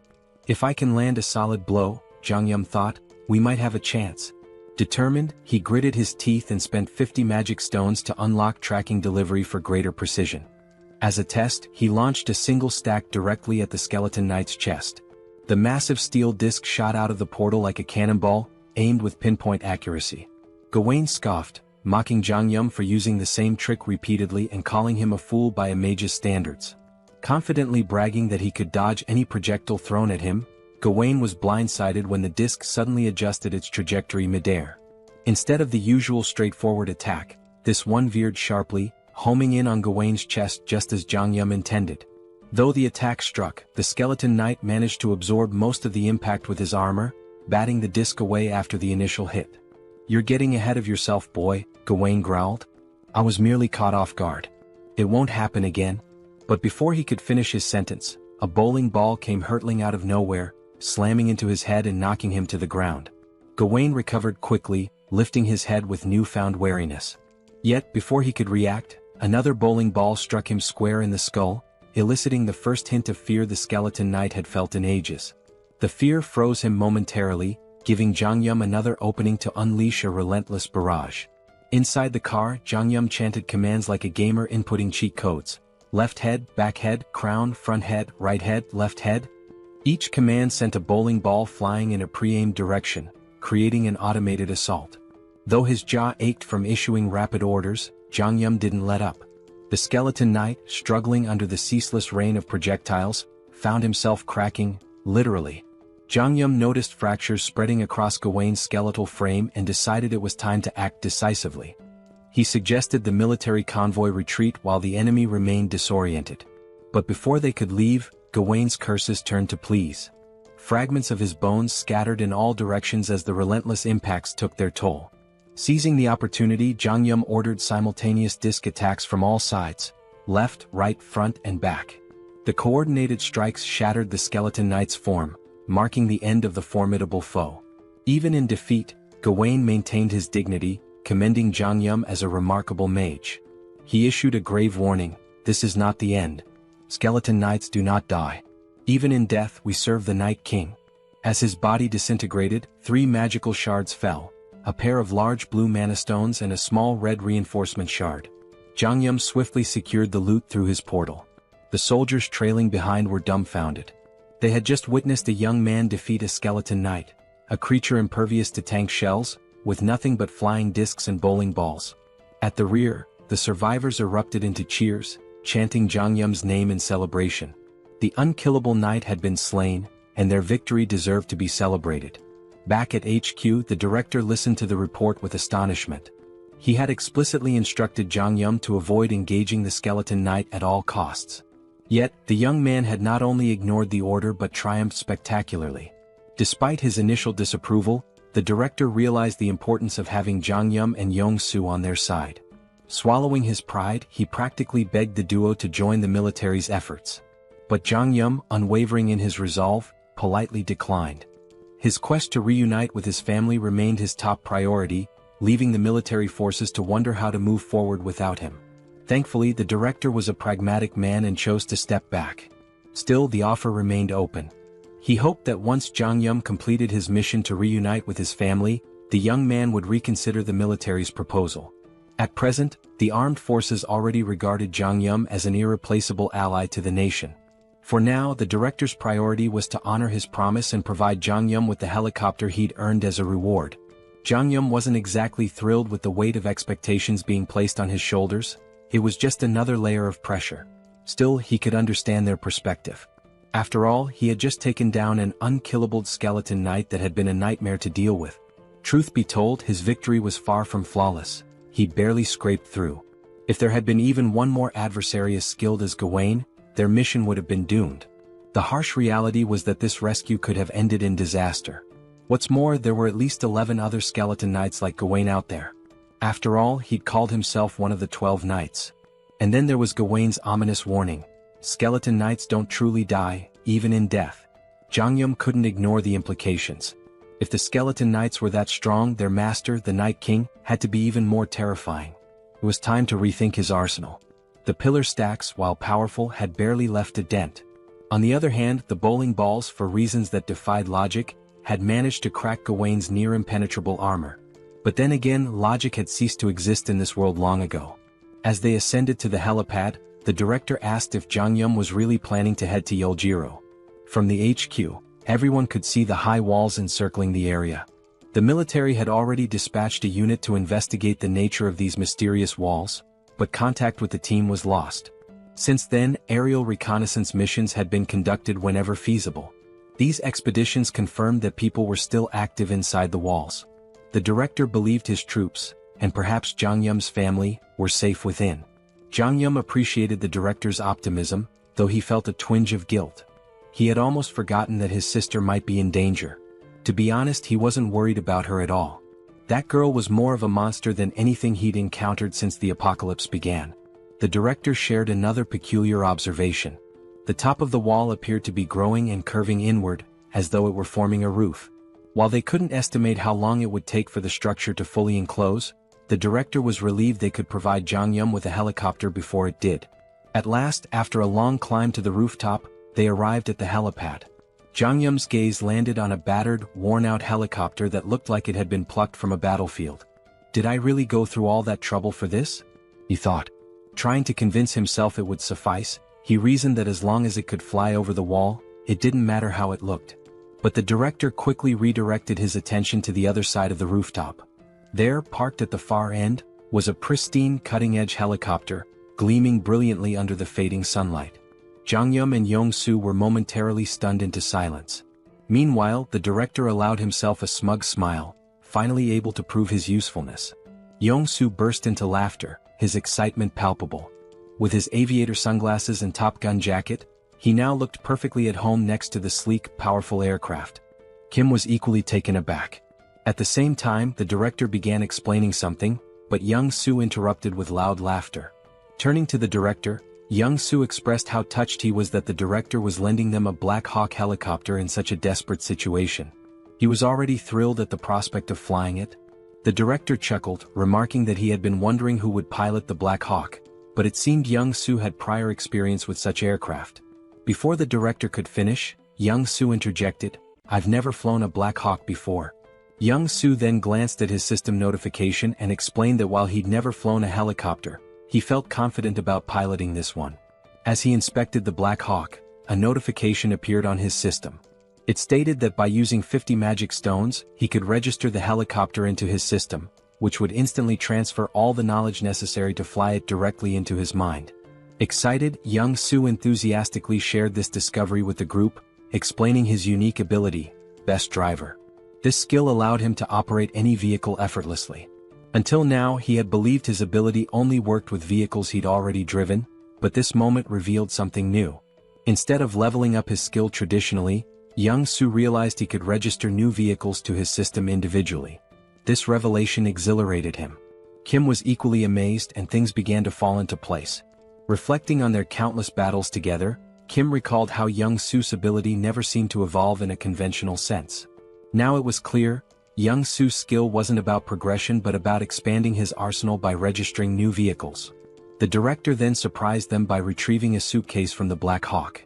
If I can land a solid blow, Jangyum thought, we might have a chance. Determined, he gritted his teeth and spent 50 magic stones to unlock tracking delivery for greater precision. As a test, he launched a single stack directly at the skeleton knight's chest. The massive steel disc shot out of the portal like a cannonball, aimed with pinpoint accuracy. Gawain scoffed, mocking Jangyum for using the same trick repeatedly and calling him a fool by a mage's standards. Confidently bragging that he could dodge any projectile thrown at him, Gawain was blindsided when the disc suddenly adjusted its trajectory midair. Instead of the usual straightforward attack, this one veered sharply, homing in on Gawain's chest just as Jangyum intended. Though the attack struck, the skeleton knight managed to absorb most of the impact with his armor, batting the disc away after the initial hit. "You're getting ahead of yourself, boy," Gawain growled. "I was merely caught off guard. It won't happen again." But before he could finish his sentence, a bowling ball came hurtling out of nowhere, slamming into his head and knocking him to the ground. Gawain recovered quickly, lifting his head with newfound wariness. Yet, before he could react, another bowling ball struck him square in the skull, eliciting the first hint of fear the skeleton knight had felt in ages. The fear froze him momentarily, giving Jangyum another opening to unleash a relentless barrage. Inside the car, Jangyum chanted commands like a gamer inputting cheat codes. Left head, back head, crown, front head, right head, left head. Each command sent a bowling ball flying in a pre-aimed direction, creating an automated assault. Though his jaw ached from issuing rapid orders, Jangyum didn't let up. The skeleton knight, struggling under the ceaseless rain of projectiles, found himself cracking, literally. Jangyum noticed fractures spreading across Gawain's skeletal frame and decided it was time to act decisively. He suggested the military convoy retreat while the enemy remained disoriented. But before they could leave, Gawain's curses turned to pleas. Fragments of his bones scattered in all directions as the relentless impacts took their toll. Seizing the opportunity, Jangyum ordered simultaneous disc attacks from all sides, left, right, front, and back. The coordinated strikes shattered the skeleton knight's form, marking the end of the formidable foe. Even in defeat, Gawain maintained his dignity, commending Jangyum as a remarkable mage. He issued a grave warning: "This is not the end. Skeleton knights do not die. Even in death we serve the Night King." As his body disintegrated, 3 magical shards fell, a pair of large blue mana stones and a small red reinforcement shard. Jangyum swiftly secured the loot through his portal. The soldiers trailing behind were dumbfounded. They had just witnessed a young man defeat a skeleton knight, a creature impervious to tank shells, with nothing but flying discs and bowling balls. At the rear, the survivors erupted into cheers, chanting Jangyum's name in celebration. The unkillable knight had been slain, and their victory deserved to be celebrated. Back at HQ, the director listened to the report with astonishment. He had explicitly instructed Jang Yum to avoid engaging the Skeleton Knight at all costs. Yet, the young man had not only ignored the order but triumphed spectacularly. Despite his initial disapproval, the director realized the importance of having Jang Yum and Yong-soo on their side. Swallowing his pride, he practically begged the duo to join the military's efforts. But Jang Yum, unwavering in his resolve, politely declined. His quest to reunite with his family remained his top priority, leaving the military forces to wonder how to move forward without him. Thankfully, the director was a pragmatic man and chose to step back. Still, the offer remained open. He hoped that once Jang Yum completed his mission to reunite with his family, the young man would reconsider the military's proposal. At present, the armed forces already regarded Jang Yum as an irreplaceable ally to the nation. For now, the director's priority was to honor his promise and provide Jang Yum with the helicopter he'd earned as a reward. Jang Yum wasn't exactly thrilled with the weight of expectations being placed on his shoulders. It was just another layer of pressure. Still, he could understand their perspective. After all, he had just taken down an unkillable skeleton knight that had been a nightmare to deal with. Truth be told, his victory was far from flawless. He'd barely scraped through. If there had been even one more adversary as skilled as Gawain, their mission would have been doomed. The harsh reality was that this rescue could have ended in disaster. What's more, there were at least 11 other skeleton knights like Gawain out there. After all, he'd called himself one of the 12 knights. And then there was Gawain's ominous warning. Skeleton knights don't truly die, even in death. Jang Yum couldn't ignore the implications. If the skeleton knights were that strong, their master, the Night King, had to be even more terrifying. It was time to rethink his arsenal. The pillar stacks, while powerful, had barely left a dent. On the other hand, the bowling balls, for reasons that defied logic, had managed to crack Gawain's near-impenetrable armor. But then again, logic had ceased to exist in this world long ago. As they ascended to the helipad, the director asked if Jang Yum was really planning to head to Yeoljiro. From the HQ, everyone could see the high walls encircling the area. The military had already dispatched a unit to investigate the nature of these mysterious walls, but contact with the team was lost. Since then, aerial reconnaissance missions had been conducted whenever feasible. These expeditions confirmed that people were still active inside the walls. The director believed his troops, and perhaps Jang Yum's family, were safe within. Jang Yum appreciated the director's optimism, though he felt a twinge of guilt. He had almost forgotten that his sister might be in danger. To be honest, he wasn't worried about her at all. That girl was more of a monster than anything he'd encountered since the apocalypse began. The director shared another peculiar observation. The top of the wall appeared to be growing and curving inward, as though it were forming a roof. While they couldn't estimate how long it would take for the structure to fully enclose, the director was relieved they could provide Jang Yum with a helicopter before it did. At last, after a long climb to the rooftop, they arrived at the helipad. Jang Yum's gaze landed on a battered, worn-out helicopter that looked like it had been plucked from a battlefield. Did I really go through all that trouble for this? He thought. Trying to convince himself it would suffice, he reasoned that as long as it could fly over the wall, it didn't matter how it looked. But the director quickly redirected his attention to the other side of the rooftop. There, parked at the far end, was a pristine cutting-edge helicopter, gleaming brilliantly under the fading sunlight. Jang Yum and Yong-soo were momentarily stunned into silence. Meanwhile, the director allowed himself a smug smile, finally able to prove his usefulness. Yong-soo burst into laughter, his excitement palpable. With his aviator sunglasses and Top Gun jacket, he now looked perfectly at home next to the sleek, powerful aircraft. Kim was equally taken aback. At the same time, the director began explaining something, but Young-soo interrupted with loud laughter. Turning to the director, Young-soo expressed how touched he was that the director was lending them a Black Hawk helicopter in such a desperate situation. He was already thrilled at the prospect of flying it. The director chuckled, remarking that he had been wondering who would pilot the Black Hawk, but it seemed Young-soo had prior experience with such aircraft. Before the director could finish, Young-soo interjected, "I've never flown a Black Hawk before." Young-soo then glanced at his system notification and explained that while he'd never flown a helicopter, he felt confident about piloting this one. As he inspected the Black Hawk, a notification appeared on his system. It stated that by using 50 magic stones, he could register the helicopter into his system, which would instantly transfer all the knowledge necessary to fly it directly into his mind. Excited, Young-soo enthusiastically shared this discovery with the group, explaining his unique ability, Best Driver. This skill allowed him to operate any vehicle effortlessly. Until now, he had believed his ability only worked with vehicles he'd already driven, but this moment revealed something new. Instead of leveling up his skill traditionally, Young-soo realized he could register new vehicles to his system individually. This revelation exhilarated him. Kim was equally amazed, and things began to fall into place. Reflecting on their countless battles together, Kim recalled how Young-soo's ability never seemed to evolve in a conventional sense. Now it was clear, Young-soo's skill wasn't about progression but about expanding his arsenal by registering new vehicles. The director then surprised them by retrieving a suitcase from the Black Hawk.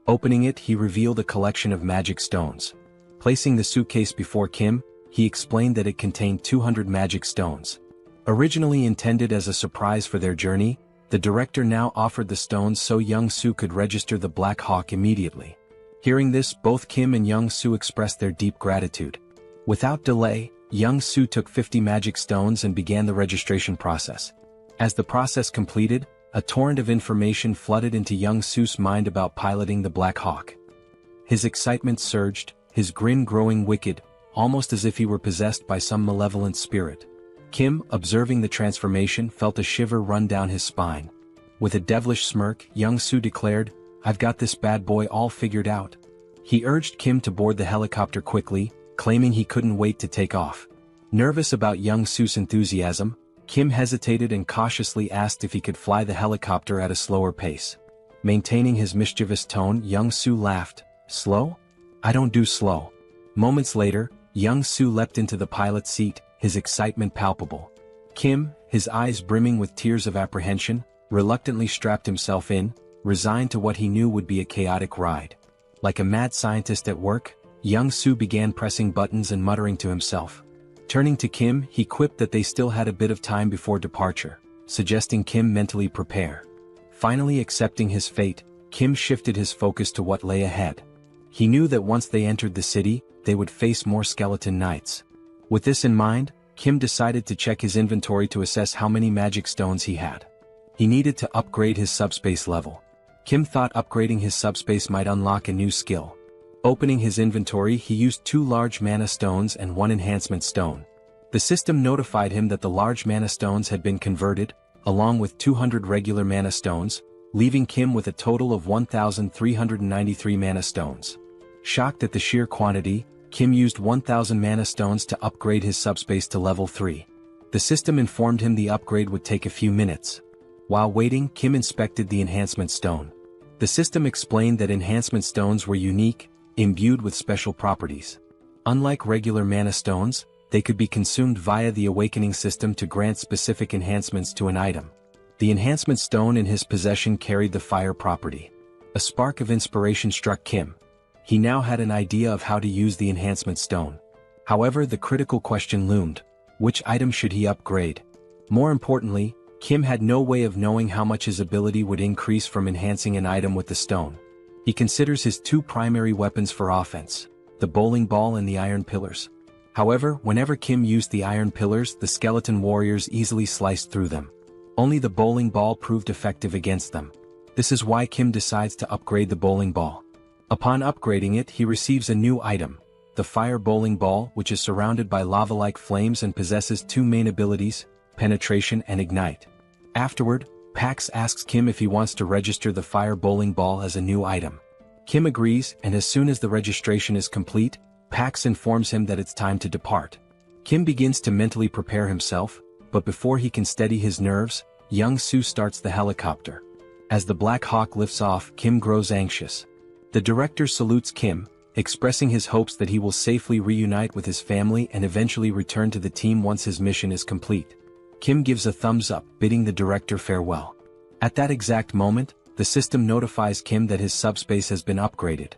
Opening it, he revealed a collection of magic stones. Placing the suitcase before Kim, he explained that it contained 200 magic stones. Originally intended as a surprise for their journey, the director now offered the stones so Young-soo could register the Black Hawk immediately. Hearing this, both Kim and Young-soo expressed their deep gratitude. Without delay, Young-soo took 50 magic stones and began the registration process. As the process completed, a torrent of information flooded into Young-soo's mind about piloting the Black Hawk. His excitement surged, his grin growing wicked, almost as if he were possessed by some malevolent spirit. Kim, observing the transformation, felt a shiver run down his spine. With a devilish smirk, Young-soo declared, "I've got this bad boy all figured out." He urged Kim to board the helicopter quickly, claiming he couldn't wait to take off. Nervous about Young-soo's enthusiasm, Kim hesitated and cautiously asked if he could fly the helicopter at a slower pace. Maintaining his mischievous tone, Young-soo laughed. "Slow? I don't do slow." Moments later, Young-soo leapt into the pilot's seat, his excitement palpable. Kim, his eyes brimming with tears of apprehension, reluctantly strapped himself in, resigned to what he knew would be a chaotic ride. Like a mad scientist at work, Young-soo began pressing buttons and muttering to himself. Turning to Kim, he quipped that they still had a bit of time before departure, suggesting Kim mentally prepare. Finally accepting his fate, Kim shifted his focus to what lay ahead. He knew that once they entered the city, they would face more skeleton knights. With this in mind, Kim decided to check his inventory to assess how many magic stones he had. He needed to upgrade his subspace level. Kim thought upgrading his subspace might unlock a new skill. Opening his inventory, he used 2 large mana stones and 1 enhancement stone. The system notified him that the large mana stones had been converted, along with 200 regular mana stones, leaving Kim with a total of 1,393 mana stones. Shocked at the sheer quantity, Kim used 1,000 mana stones to upgrade his subspace to level 3. The system informed him the upgrade would take a few minutes. While waiting, Kim inspected the enhancement stone. The system explained that enhancement stones were unique, imbued with special properties. Unlike regular mana stones, they could be consumed via the awakening system to grant specific enhancements to an item. The enhancement stone in his possession carried the fire property. A spark of inspiration struck Kim. He now had an idea of how to use the enhancement stone. However, the critical question loomed: which item should he upgrade? More importantly, Kim had no way of knowing how much his ability would increase from enhancing an item with the stone. He considers his 2 primary weapons for offense, the bowling ball and the iron pillars. However, whenever Kim used the iron pillars, the skeleton warriors easily sliced through them. Only the bowling ball proved effective against them. This is why Kim decides to upgrade the bowling ball. Upon upgrading it, he receives a new item, the fire bowling ball, which is surrounded by lava-like flames and possesses 2 main abilities, penetration and ignite. Afterward, Pax asks Kim if he wants to register the fire bowling ball as a new item. Kim agrees, and as soon as the registration is complete, Pax informs him that it's time to depart. Kim begins to mentally prepare himself, but before he can steady his nerves, Young-soo starts the helicopter. As the Black Hawk lifts off, Kim grows anxious. The director salutes Kim, expressing his hopes that he will safely reunite with his family and eventually return to the team once his mission is complete. Kim gives a thumbs up, bidding the director farewell. At that exact moment, the system notifies Kim that his subspace has been upgraded.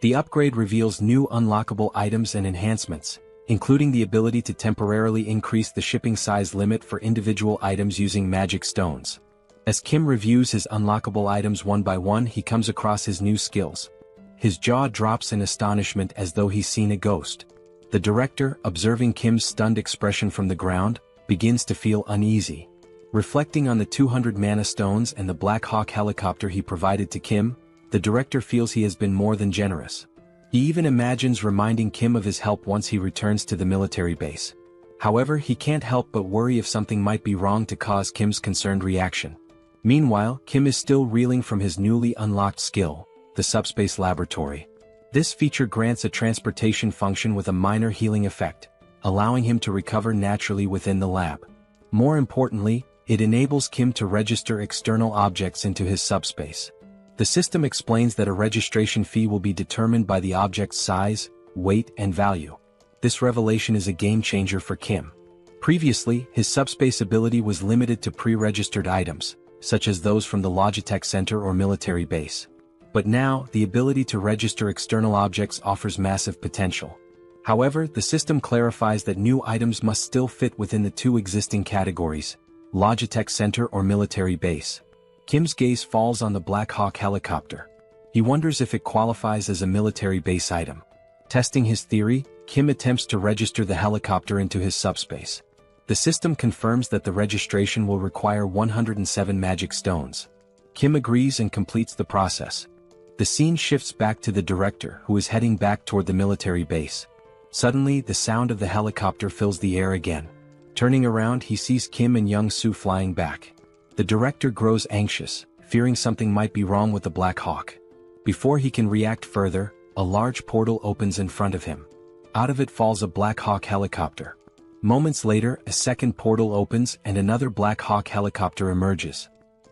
The upgrade reveals new unlockable items and enhancements, including the ability to temporarily increase the shipping size limit for individual items using magic stones. As Kim reviews his unlockable items one by one, he comes across his new skills. His jaw drops in astonishment as though he's seen a ghost. The director, observing Kim's stunned expression from the ground, begins to feel uneasy. Reflecting on the 200 mana stones and the Black Hawk helicopter he provided to Kim, the director feels he has been more than generous. He even imagines reminding Kim of his help once he returns to the military base. However, he can't help but worry if something might be wrong to cause Kim's concerned reaction. Meanwhile, Kim is still reeling from his newly unlocked skill, the SUBSPACE laboratory. This feature grants a transportation function with a minor healing effect, allowing him to recover naturally within the lab. More importantly, it enables Kim to register external objects into his subspace. The system explains that a registration fee will be determined by the object's size, weight, and value. This revelation is a game-changer for Kim. Previously, his subspace ability was limited to pre-registered items, such as those from the Logitech Center or military base. But now, the ability to register external objects offers massive potential. However, the system clarifies that new items must still fit within the two existing categories, Logitech Center or military base. Kim's gaze falls on the Black Hawk helicopter. He wonders if it qualifies as a military base item. Testing his theory, Kim attempts to register the helicopter into his subspace. The system confirms that the registration will require 107 magic stones. Kim agrees and completes the process. The scene shifts back to the director, who is heading back toward the military base. Suddenly, the sound of the helicopter fills the air again. Turning around, he sees Kim and Young-soo flying back. The director grows anxious, fearing something might be wrong with the Black Hawk. Before he can react further, a large portal opens in front of him. Out of it falls a Black Hawk helicopter. Moments later, a second portal opens and another Black Hawk helicopter emerges.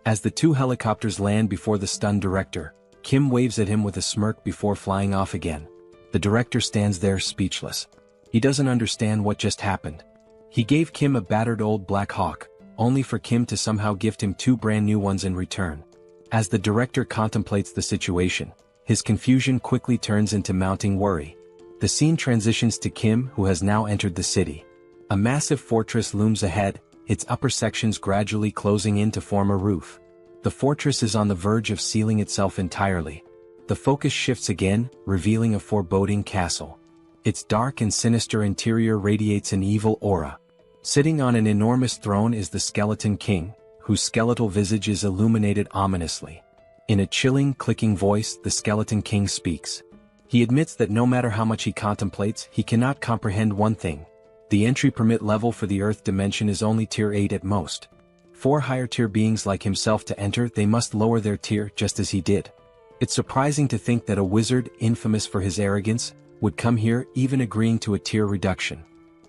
As the two helicopters land before the stunned director, Kim waves at him with a smirk before flying off again. The director stands there speechless. He doesn't understand what just happened. He gave Kim a battered old Black Hawk, only for Kim to somehow gift him two brand new ones in return. As the director contemplates the situation, his confusion quickly turns into mounting worry. The scene transitions to Kim, who has now entered the city. A massive fortress looms ahead, its upper sections gradually closing in to form a roof. The fortress is on the verge of sealing itself entirely. The focus shifts again, revealing a foreboding castle. Its dark and sinister interior radiates an evil aura. Sitting on an enormous throne is the Skeleton King, whose skeletal visage is illuminated ominously. In a chilling, clicking voice, the Skeleton King speaks. He admits that no matter how much he contemplates, he cannot comprehend one thing. The entry permit level for the Earth dimension is only tier 8 at most. For higher tier beings like himself to enter, they must lower their tier just as he did. It's surprising to think that a wizard, infamous for his arrogance, would come here, even agreeing to a tier reduction.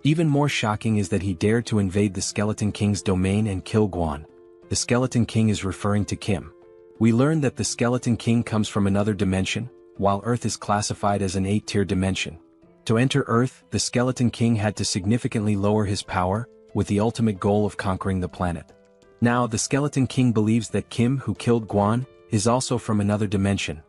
Even more shocking is that he dared to invade the Skeleton King's domain and kill Guan. The Skeleton King is referring to Kim. We learn that the Skeleton King comes from another dimension, while Earth is classified as an 8-tier dimension. To enter Earth, the Skeleton King had to significantly lower his power, with the ultimate goal of conquering the planet. Now, the Skeleton King believes that Kim, who killed Guan, is also from another dimension.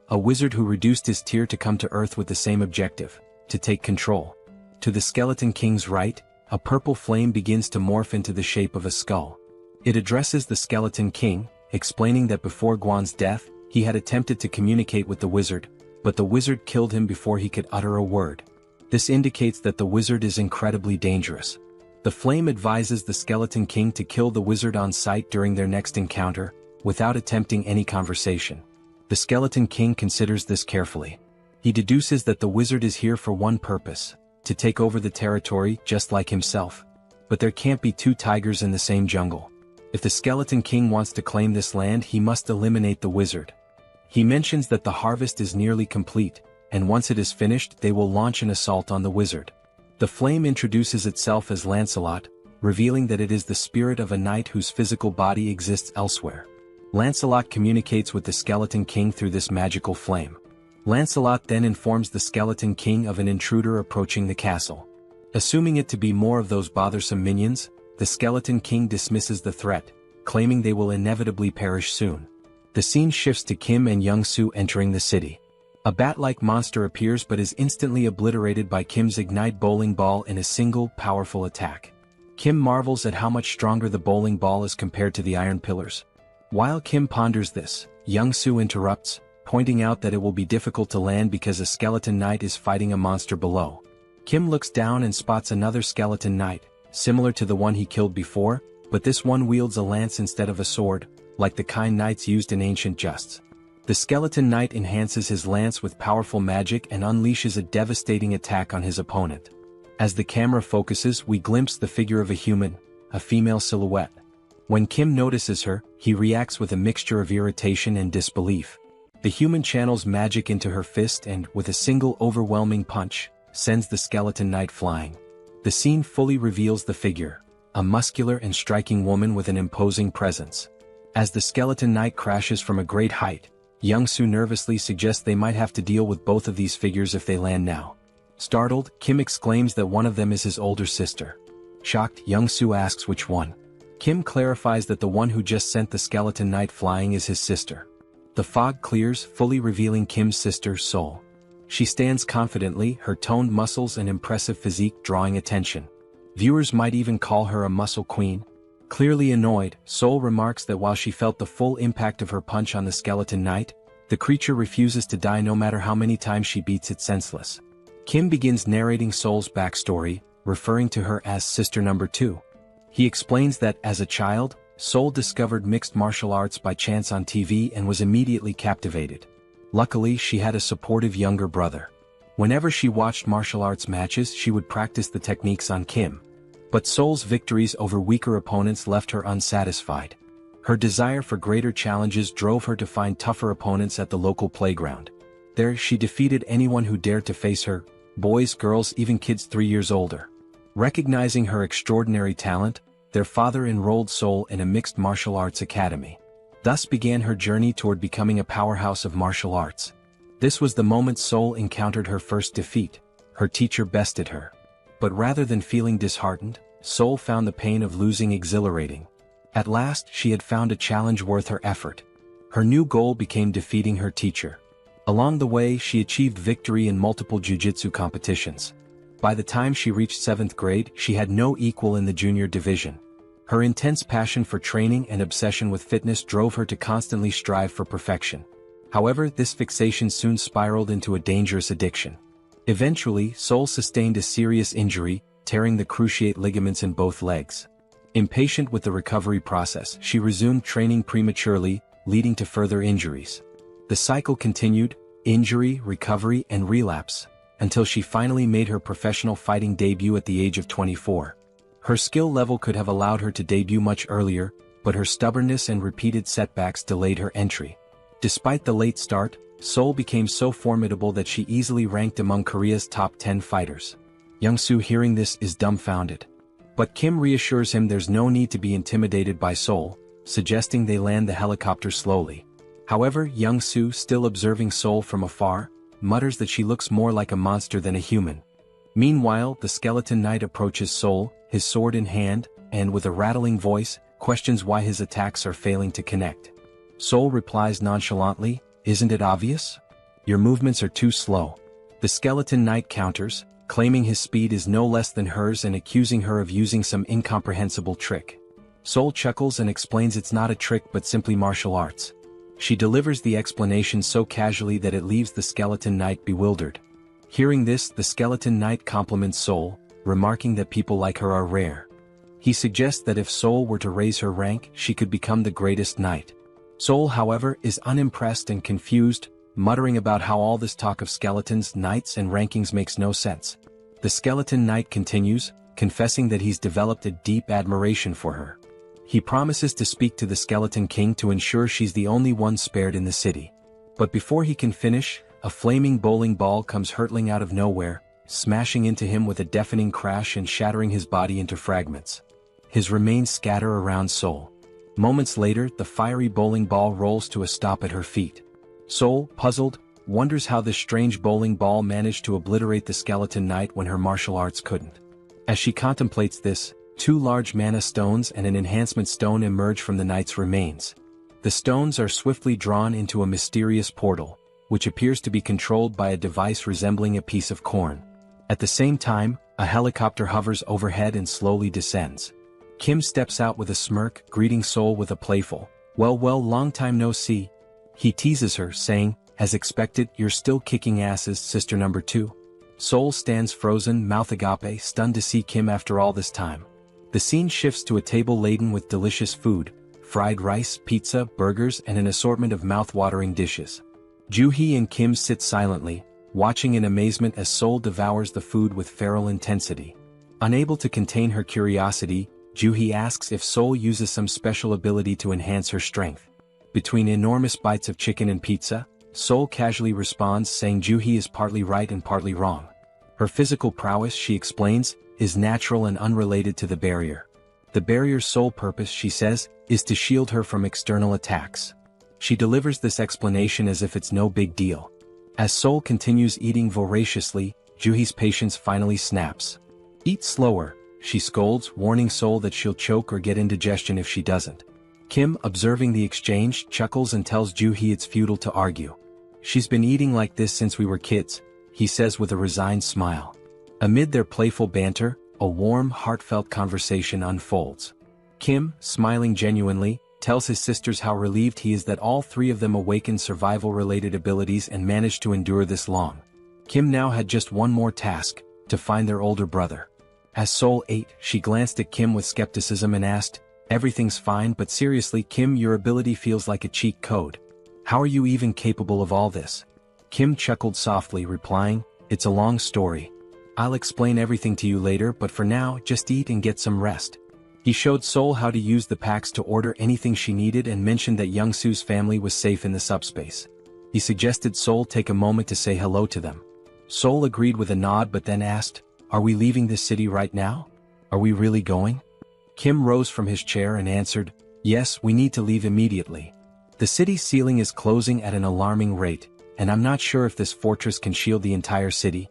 A wizard who reduced his tier to come to Earth with the same objective, to take control. To the Skeleton King's right, a purple flame begins to morph into the shape of a skull. It addresses the Skeleton King, explaining that before Guan's death, he had attempted to communicate with the wizard, but the wizard killed him before he could utter a word. This indicates that the wizard is incredibly dangerous. The flame advises the Skeleton King to kill the wizard on sight during their next encounter, without attempting any conversation. The Skeleton King considers this carefully. He deduces that the wizard is here for one purpose: to take over the territory just like himself. But there can't be two tigers in the same jungle. If the Skeleton King wants to claim this land, he must eliminate the wizard. He mentions that the harvest is nearly complete, and once it is finished, they will launch an assault on the wizard. The flame introduces itself as Lancelot, revealing that it is the spirit of a knight whose physical body exists elsewhere. Lancelot communicates with the Skeleton King through this magical flame. Lancelot then informs the Skeleton King of an intruder approaching the castle. Assuming it to be more of those bothersome minions, the Skeleton King dismisses the threat, claiming they will inevitably perish soon. The scene shifts to Kim and Young-soo entering the city. A bat-like monster appears but is instantly obliterated by Kim's ignite bowling ball in a single, powerful attack. Kim marvels at how much stronger the bowling ball is compared to the iron pillars. While Kim ponders this, Young-soo interrupts, pointing out that it will be difficult to land because a skeleton knight is fighting a monster below. Kim looks down and spots another skeleton knight, similar to the one he killed before, but this one wields a lance instead of a sword, like the kind knights used in ancient justs. The skeleton knight enhances his lance with powerful magic and unleashes a devastating attack on his opponent. As the camera focuses, we glimpse the figure of a human, a female silhouette. When Kim notices her, he reacts with a mixture of irritation and disbelief. The human channels magic into her fist and, with a single overwhelming punch, sends the skeleton knight flying. The scene fully reveals the figure, a muscular and striking woman with an imposing presence. As the skeleton knight crashes from a great height, Young-soo nervously suggests they might have to deal with both of these figures if they land now. Startled, Kim exclaims that one of them is his older sister. Shocked, Young-soo asks which one. Kim clarifies that the one who just sent the skeleton knight flying is his sister. The fog clears, fully revealing Kim's sister, Sol. She stands confidently, her toned muscles and impressive physique drawing attention. Viewers might even call her a muscle queen. Clearly annoyed, Sol remarks that while she felt the full impact of her punch on the skeleton knight, the creature refuses to die no matter how many times she beats it senseless. Kim begins narrating Sol's backstory, referring to her as Sister Number 2. He explains that, as a child, Sol discovered mixed martial arts by chance on TV and was immediately captivated. Luckily, she had a supportive younger brother. Whenever she watched martial arts matches, she would practice the techniques on Kim. But Sol's victories over weaker opponents left her unsatisfied. Her desire for greater challenges drove her to find tougher opponents at the local playground. There, she defeated anyone who dared to face her, boys, girls, even kids 3 years older. Recognizing her extraordinary talent, their father enrolled Sol in a mixed martial arts academy. Thus began her journey toward becoming a powerhouse of martial arts. This was the moment Sol encountered her first defeat. Her teacher bested her. But rather than feeling disheartened, Sol found the pain of losing exhilarating. At last, she had found a challenge worth her effort. Her new goal became defeating her teacher. Along the way, she achieved victory in multiple jiu-jitsu competitions. By the time she reached 7th grade, she had no equal in the junior division. Her intense passion for training and obsession with fitness drove her to constantly strive for perfection. However, this fixation soon spiraled into a dangerous addiction. Eventually, Sol sustained a serious injury, tearing the cruciate ligaments in both legs. Impatient with the recovery process, she resumed training prematurely, leading to further injuries. The cycle continued, injury, recovery, and relapse, until she finally made her professional fighting debut at the age of 24. Her skill level could have allowed her to debut much earlier, but her stubbornness and repeated setbacks delayed her entry. Despite the late start, Sol became so formidable that she easily ranked among Korea's top 10 fighters. Young-soo, hearing this, is dumbfounded. But Kim reassures him there's no need to be intimidated by Sol, suggesting they land the helicopter slowly. However, Young-soo, still observing Sol from afar, mutters that she looks more like a monster than a human. Meanwhile, the skeleton knight approaches Sol, his sword in hand, and with a rattling voice, questions why his attacks are failing to connect. Sol replies nonchalantly, "Isn't it obvious? Your movements are too slow." The skeleton knight counters, claiming his speed is no less than hers and accusing her of using some incomprehensible trick. Sol chuckles and explains it's not a trick but simply martial arts. She delivers the explanation so casually that it leaves the skeleton knight bewildered. Hearing this, the skeleton knight compliments Sol, remarking that people like her are rare. He suggests that if Sol were to raise her rank, she could become the greatest knight. Sol, however, is unimpressed and confused, muttering about how all this talk of skeletons, knights, and rankings makes no sense. The skeleton knight continues, confessing that he's developed a deep admiration for her. He promises to speak to the skeleton king to ensure she's the only one spared in the city. But before he can finish, a flaming bowling ball comes hurtling out of nowhere, smashing into him with a deafening crash and shattering his body into fragments. His remains scatter around Sol. Moments later, the fiery bowling ball rolls to a stop at her feet. Sol, puzzled, wonders how this strange bowling ball managed to obliterate the skeleton knight when her martial arts couldn't. As she contemplates this, 2 large mana stones and an enhancement stone emerge from the knight's remains. The stones are swiftly drawn into a mysterious portal, which appears to be controlled by a device resembling a piece of corn. At the same time, a helicopter hovers overhead and slowly descends. Kim steps out with a smirk, greeting Sol with a playful, well, long time no see." He teases her, saying, "As expected, you're still kicking asses, Sister Number 2. Sol stands frozen, mouth agape, stunned to see Kim after all this time. The scene shifts to a table laden with delicious food, fried rice, pizza, burgers, and an assortment of mouth-watering dishes. Joo-hee and Kim sit silently, watching in amazement as Sol devours the food with feral intensity. Unable to contain her curiosity, Joo-hee asks if Sol uses some special ability to enhance her strength. Between enormous bites of chicken and pizza, Sol casually responds saying Joo-hee is partly right and partly wrong. Her physical prowess, she explains, is natural and unrelated to the barrier. The barrier's sole purpose, she says, is to shield her from external attacks. She delivers this explanation as if it's no big deal. As Sol continues eating voraciously, Joo-hee's patience finally snaps. "Eat slower," she scolds, warning Sol that she'll choke or get indigestion if she doesn't. Kim, observing the exchange, chuckles and tells Joo-hee it's futile to argue. "She's been eating like this since we were kids," he says with a resigned smile. Amid their playful banter, a warm, heartfelt conversation unfolds. Kim, smiling genuinely, tells his sisters how relieved he is that all three of them awakened survival-related abilities and managed to endure this long. Kim now had just one more task, to find their older brother. As Sol ate, she glanced at Kim with skepticism and asked, "Everything's fine, but seriously, Kim, your ability feels like a cheat code. How are you even capable of all this?" Kim chuckled softly, replying, "It's a long story. I'll explain everything to you later, but for now, just eat and get some rest." He showed Sol how to use the packs to order anything she needed and mentioned that Young-Soo's family was safe in the subspace. He suggested Sol take a moment to say hello to them. Sol agreed with a nod but then asked, "Are we leaving this city right now? Are we really going?" Kim rose from his chair and answered, "Yes, we need to leave immediately. The city's ceiling is closing at an alarming rate, and I'm not sure if this fortress can shield the entire city."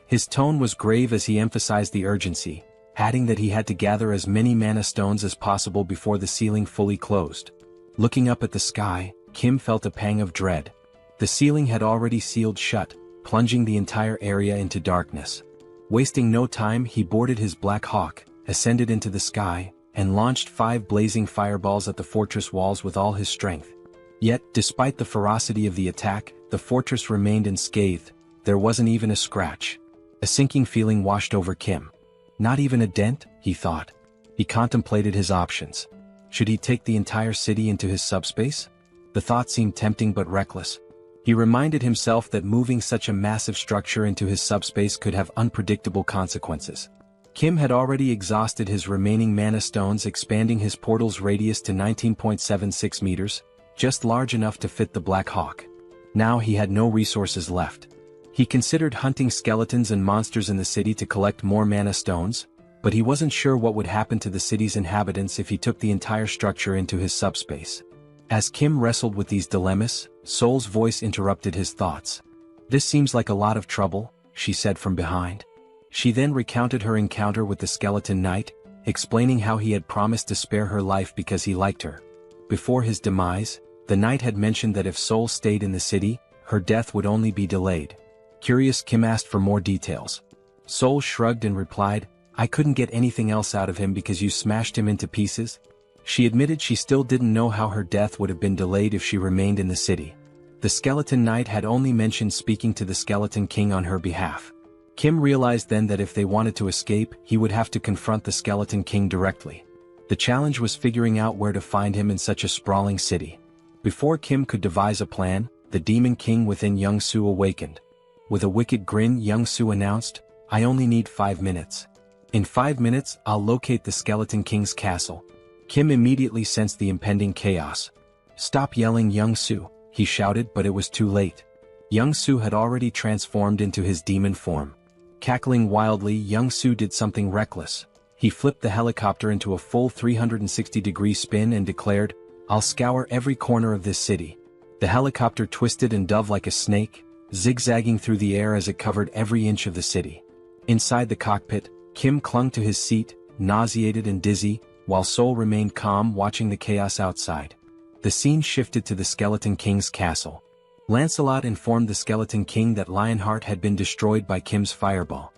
His tone was grave as he emphasized the urgency, adding that he had to gather as many mana stones as possible before the ceiling fully closed. Looking up at the sky, Kim felt a pang of dread. The ceiling had already sealed shut, plunging the entire area into darkness. Wasting no time, he boarded his Black Hawk, ascended into the sky, and launched 5 blazing fireballs at the fortress walls with all his strength. Yet, despite the ferocity of the attack, the fortress remained unscathed. There wasn't even a scratch. A sinking feeling washed over Kim. Not even a dent, he thought. He contemplated his options. Should he take the entire city into his subspace? The thought seemed tempting but reckless. He reminded himself that moving such a massive structure into his subspace could have unpredictable consequences. Kim had already exhausted his remaining mana stones, expanding his portal's radius to 19.76 meters, just large enough to fit the Black Hawk. Now he had no resources left. He considered hunting skeletons and monsters in the city to collect more mana stones, but he wasn't sure what would happen to the city's inhabitants if he took the entire structure into his subspace. As Kim wrestled with these dilemmas, Sol's voice interrupted his thoughts. "This seems like a lot of trouble," she said from behind. She then recounted her encounter with the skeleton knight, explaining how he had promised to spare her life because he liked her. Before his demise, the knight had mentioned that if Sol stayed in the city, her death would only be delayed. Curious, Kim asked for more details. Sol shrugged and replied, "I couldn't get anything else out of him because you smashed him into pieces." She admitted she still didn't know how her death would have been delayed if she remained in the city. The skeleton knight had only mentioned speaking to the skeleton king on her behalf. Kim realized then that if they wanted to escape, he would have to confront the skeleton king directly. The challenge was figuring out where to find him in such a sprawling city. Before Kim could devise a plan, the demon king within Young-Soo awakened. With a wicked grin, Young-Soo announced, "I only need 5 minutes. In 5 minutes, I'll locate the skeleton king's castle." Kim immediately sensed the impending chaos. "Stop yelling, Young-Soo," he shouted, but it was too late. Young-Soo had already transformed into his demon form. Cackling wildly, Young-Soo did something reckless. He flipped the helicopter into a full 360-degree spin and declared, "I'll scour every corner of this city." The helicopter twisted and dove like a snake, zigzagging through the air as it covered every inch of the city. Inside the cockpit, Kim clung to his seat, nauseated and dizzy, while Sol remained calm watching the chaos outside. The scene shifted to the Skeleton King's castle. Lancelot informed the Skeleton King that Lionheart had been destroyed by Kim's fireball.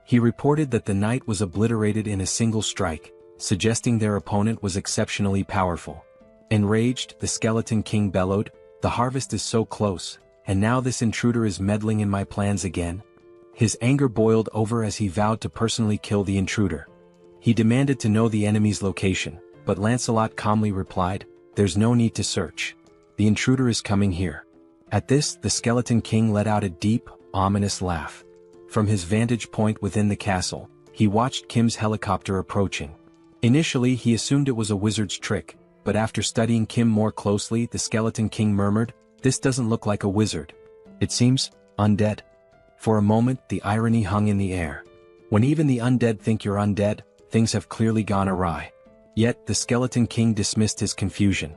He reported that the knight was obliterated in a single strike, suggesting their opponent was exceptionally powerful. Enraged, the Skeleton King bellowed, "The harvest is so close, and now this intruder is meddling in my plans again." His anger boiled over as he vowed to personally kill the intruder. He demanded to know the enemy's location, but Lancelot calmly replied, There's no need to search. The intruder is coming here. At this, the Skeleton King let out a deep, ominous laugh. From his vantage point within the castle, he watched Kim's helicopter approaching. Initially, he assumed it was a wizard's trick, but after studying Kim more closely, the Skeleton King murmured, "This doesn't look like a wizard. It seems undead." For a moment, the irony hung in the air. When even the undead think you're undead, things have clearly gone awry. Yet, the Skeleton King dismissed his confusion.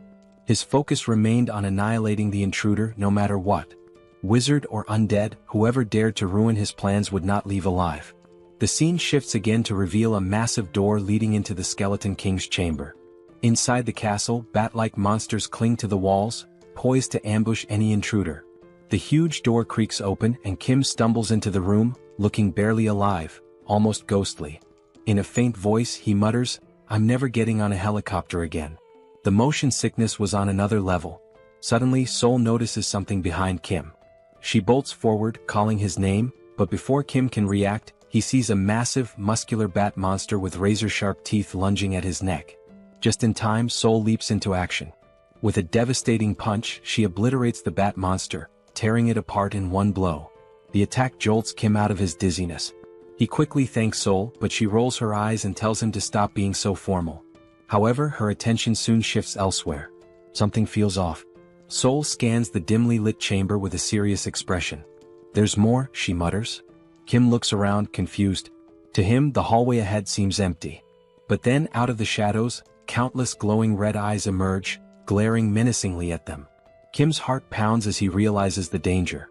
His focus remained on annihilating the intruder no matter what. Wizard or undead, whoever dared to ruin his plans would not leave alive. The scene shifts again to reveal a massive door leading into the Skeleton King's chamber. Inside the castle, bat-like monsters cling to the walls, poised to ambush any intruder. The huge door creaks open and Kim stumbles into the room, looking barely alive, almost ghostly. In a faint voice he mutters, "I'm never getting on a helicopter again." The motion sickness was on another level. Suddenly Sol notices something behind Kim. She bolts forward, calling his name, but before Kim can react, he sees a massive, muscular bat monster with razor-sharp teeth lunging at his neck. Just in time, Sol leaps into action. With a devastating punch, she obliterates the bat monster, tearing it apart in one blow. The attack jolts Kim out of his dizziness. He quickly thanks Sol, but she rolls her eyes and tells him to stop being so formal. However, her attention soon shifts elsewhere. Something feels off. Sol scans the dimly lit chamber with a serious expression. "There's more," she mutters. Kim looks around, confused. To him, the hallway ahead seems empty. But then, out of the shadows, countless glowing red eyes emerge, glaring menacingly at them. Kim's heart pounds as he realizes the danger.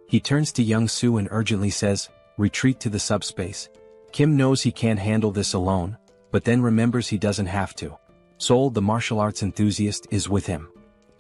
He turns to Young Soo and urgently says, "Retreat to the subspace." Kim knows he can't handle this alone, but then remembers he doesn't have to. Sol, the martial arts enthusiast, is with him.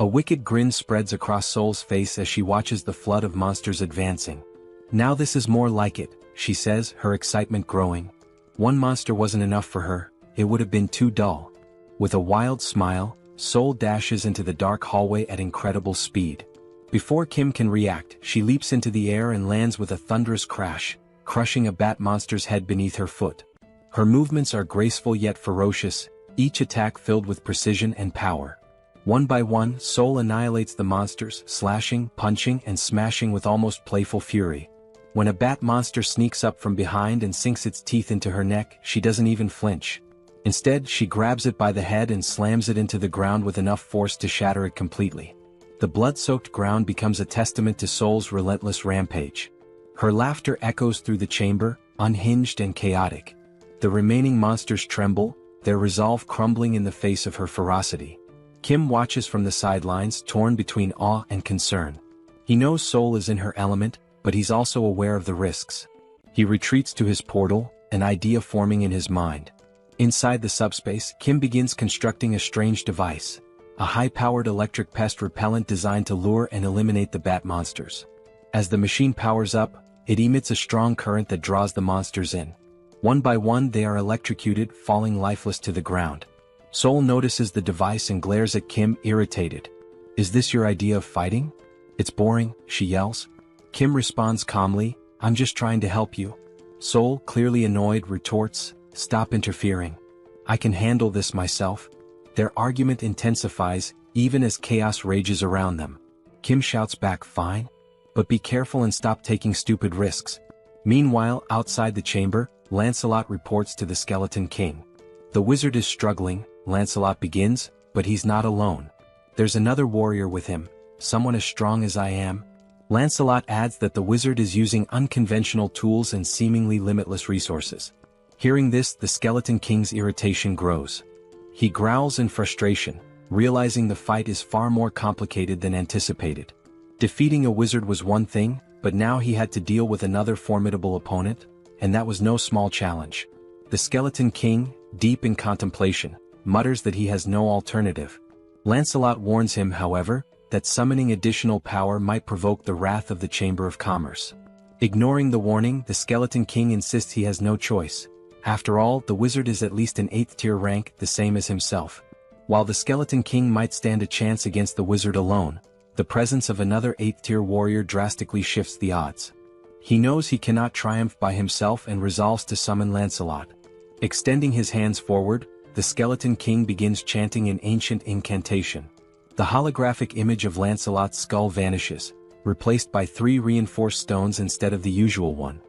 A wicked grin spreads across Sol's face as she watches the flood of monsters advancing. "Now this is more like it," she says, her excitement growing. One monster wasn't enough for her, it would have been too dull. With a wild smile, Sol dashes into the dark hallway at incredible speed. Before Kim can react, she leaps into the air and lands with a thunderous crash, crushing a bat monster's head beneath her foot. Her movements are graceful yet ferocious, each attack filled with precision and power. One by one, Sol annihilates the monsters, slashing, punching, and smashing with almost playful fury. When a bat monster sneaks up from behind and sinks its teeth into her neck, she doesn't even flinch. Instead, she grabs it by the head and slams it into the ground with enough force to shatter it completely. The blood-soaked ground becomes a testament to Sol's relentless rampage. Her laughter echoes through the chamber, unhinged and chaotic. The remaining monsters tremble, their resolve crumbling in the face of her ferocity. Kim watches from the sidelines, torn between awe and concern. He knows Sol is in her element, but he's also aware of the risks. He retreats to his portal, an idea forming in his mind. Inside the subspace, Kim begins constructing a strange device. A high-powered electric pest repellent designed to lure and eliminate the bat monsters. As the machine powers up, it emits a strong current that draws the monsters in. One by one they are electrocuted, falling lifeless to the ground. Sol notices the device and glares at Kim, irritated. "Is this your idea of fighting? It's boring," she yells. Kim responds calmly, "I'm just trying to help you." Sol, clearly annoyed, retorts, "Stop interfering. I can handle this myself." Their argument intensifies, even as chaos rages around them. Kim shouts back, "Fine. But be careful and stop taking stupid risks." Meanwhile, outside the chamber, Lancelot reports to the Skeleton King. The wizard is struggling, Lancelot begins, but he's not alone. "There's another warrior with him, someone as strong as I am." Lancelot adds that the wizard is using unconventional tools and seemingly limitless resources. Hearing this, the Skeleton King's irritation grows. He growls in frustration, realizing the fight is far more complicated than anticipated. Defeating a wizard was one thing, but now he had to deal with another formidable opponent, and that was no small challenge. The Skeleton King, deep in contemplation, mutters that he has no alternative. Lancelot warns him, however, that summoning additional power might provoke the wrath of the Chamber of Commerce. Ignoring the warning, the Skeleton King insists he has no choice. After all, the wizard is at least an 8th-tier rank, the same as himself. While the Skeleton King might stand a chance against the wizard alone, the presence of another 8th-tier warrior drastically shifts the odds. He knows he cannot triumph by himself and resolves to summon Lancelot. Extending his hands forward, the Skeleton King begins chanting an ancient incantation. The holographic image of Lancelot's skull vanishes, replaced by 3 reinforced stones instead of the usual one.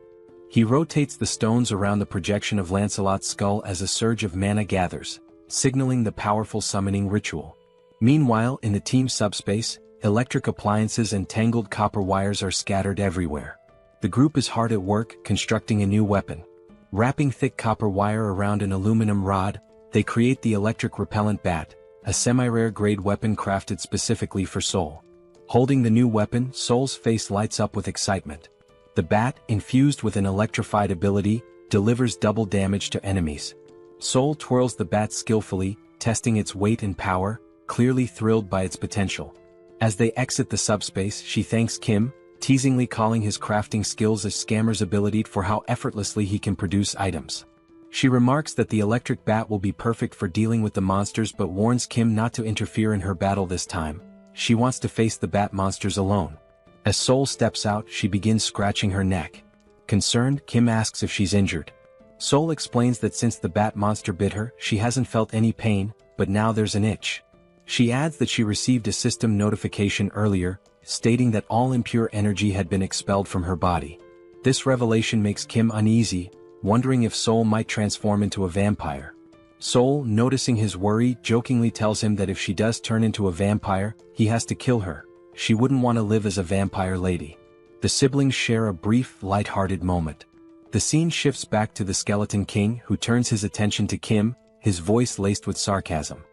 He rotates the stones around the projection of Lancelot's skull as a surge of mana gathers, signaling the powerful summoning ritual. Meanwhile, in the team SUBSPACE, electric appliances and tangled copper wires are scattered everywhere. The group is hard at work constructing a new weapon. Wrapping thick copper wire around an aluminum rod, they create the electric repellent bat, a semi-rare grade weapon crafted specifically for Soul. Holding the new weapon, Soul's face lights up with excitement. The bat, infused with an electrified ability, delivers double damage to enemies. Soul twirls the bat skillfully, testing its weight and power, clearly thrilled by its potential. As they exit the SUBSPACE, she thanks Kim, teasingly calling his crafting skills a scammer's ability for how effortlessly he can produce items. She remarks that the electric bat will be perfect for dealing with the monsters but warns Kim not to interfere in her battle this time. She wants to face the bat monsters alone. As Soul steps out, she begins scratching her neck. Concerned, Kim asks if she's injured. Soul explains that since the bat monster bit her, she hasn't felt any pain, but now there's an itch. She adds that she received a system notification earlier, stating that all impure energy had been expelled from her body. This revelation makes Kim uneasy, wondering if Soul might transform into a vampire. Soul, noticing his worry, jokingly tells him that if she does turn into a vampire, he has to kill her. She wouldn't want to live as a vampire lady. The siblings share a brief, light-hearted moment. The scene shifts back to the Skeleton King, who turns his attention to Kim, his voice laced with sarcasm.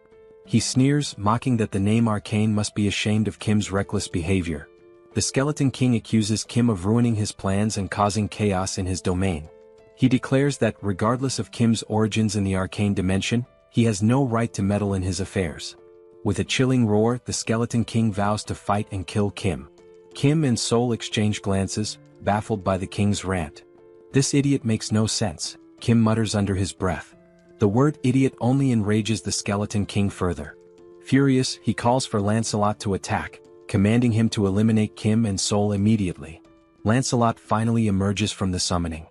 He sneers, mocking that the name Arcane must be ashamed of Kim's reckless behavior. The Skeleton King accuses Kim of ruining his plans and causing chaos in his domain. He declares that, regardless of Kim's origins in the arcane dimension, he has no right to meddle in his affairs. With a chilling roar, the Skeleton King vows to fight and kill Kim. Kim and Soul exchange glances, baffled by the king's rant. "This idiot makes no sense," Kim mutters under his breath. The word idiot only enrages the Skeleton King further. Furious, he calls for Lancelot to attack, commanding him to eliminate Kim and Soul immediately. Lancelot finally emerges from the summoning.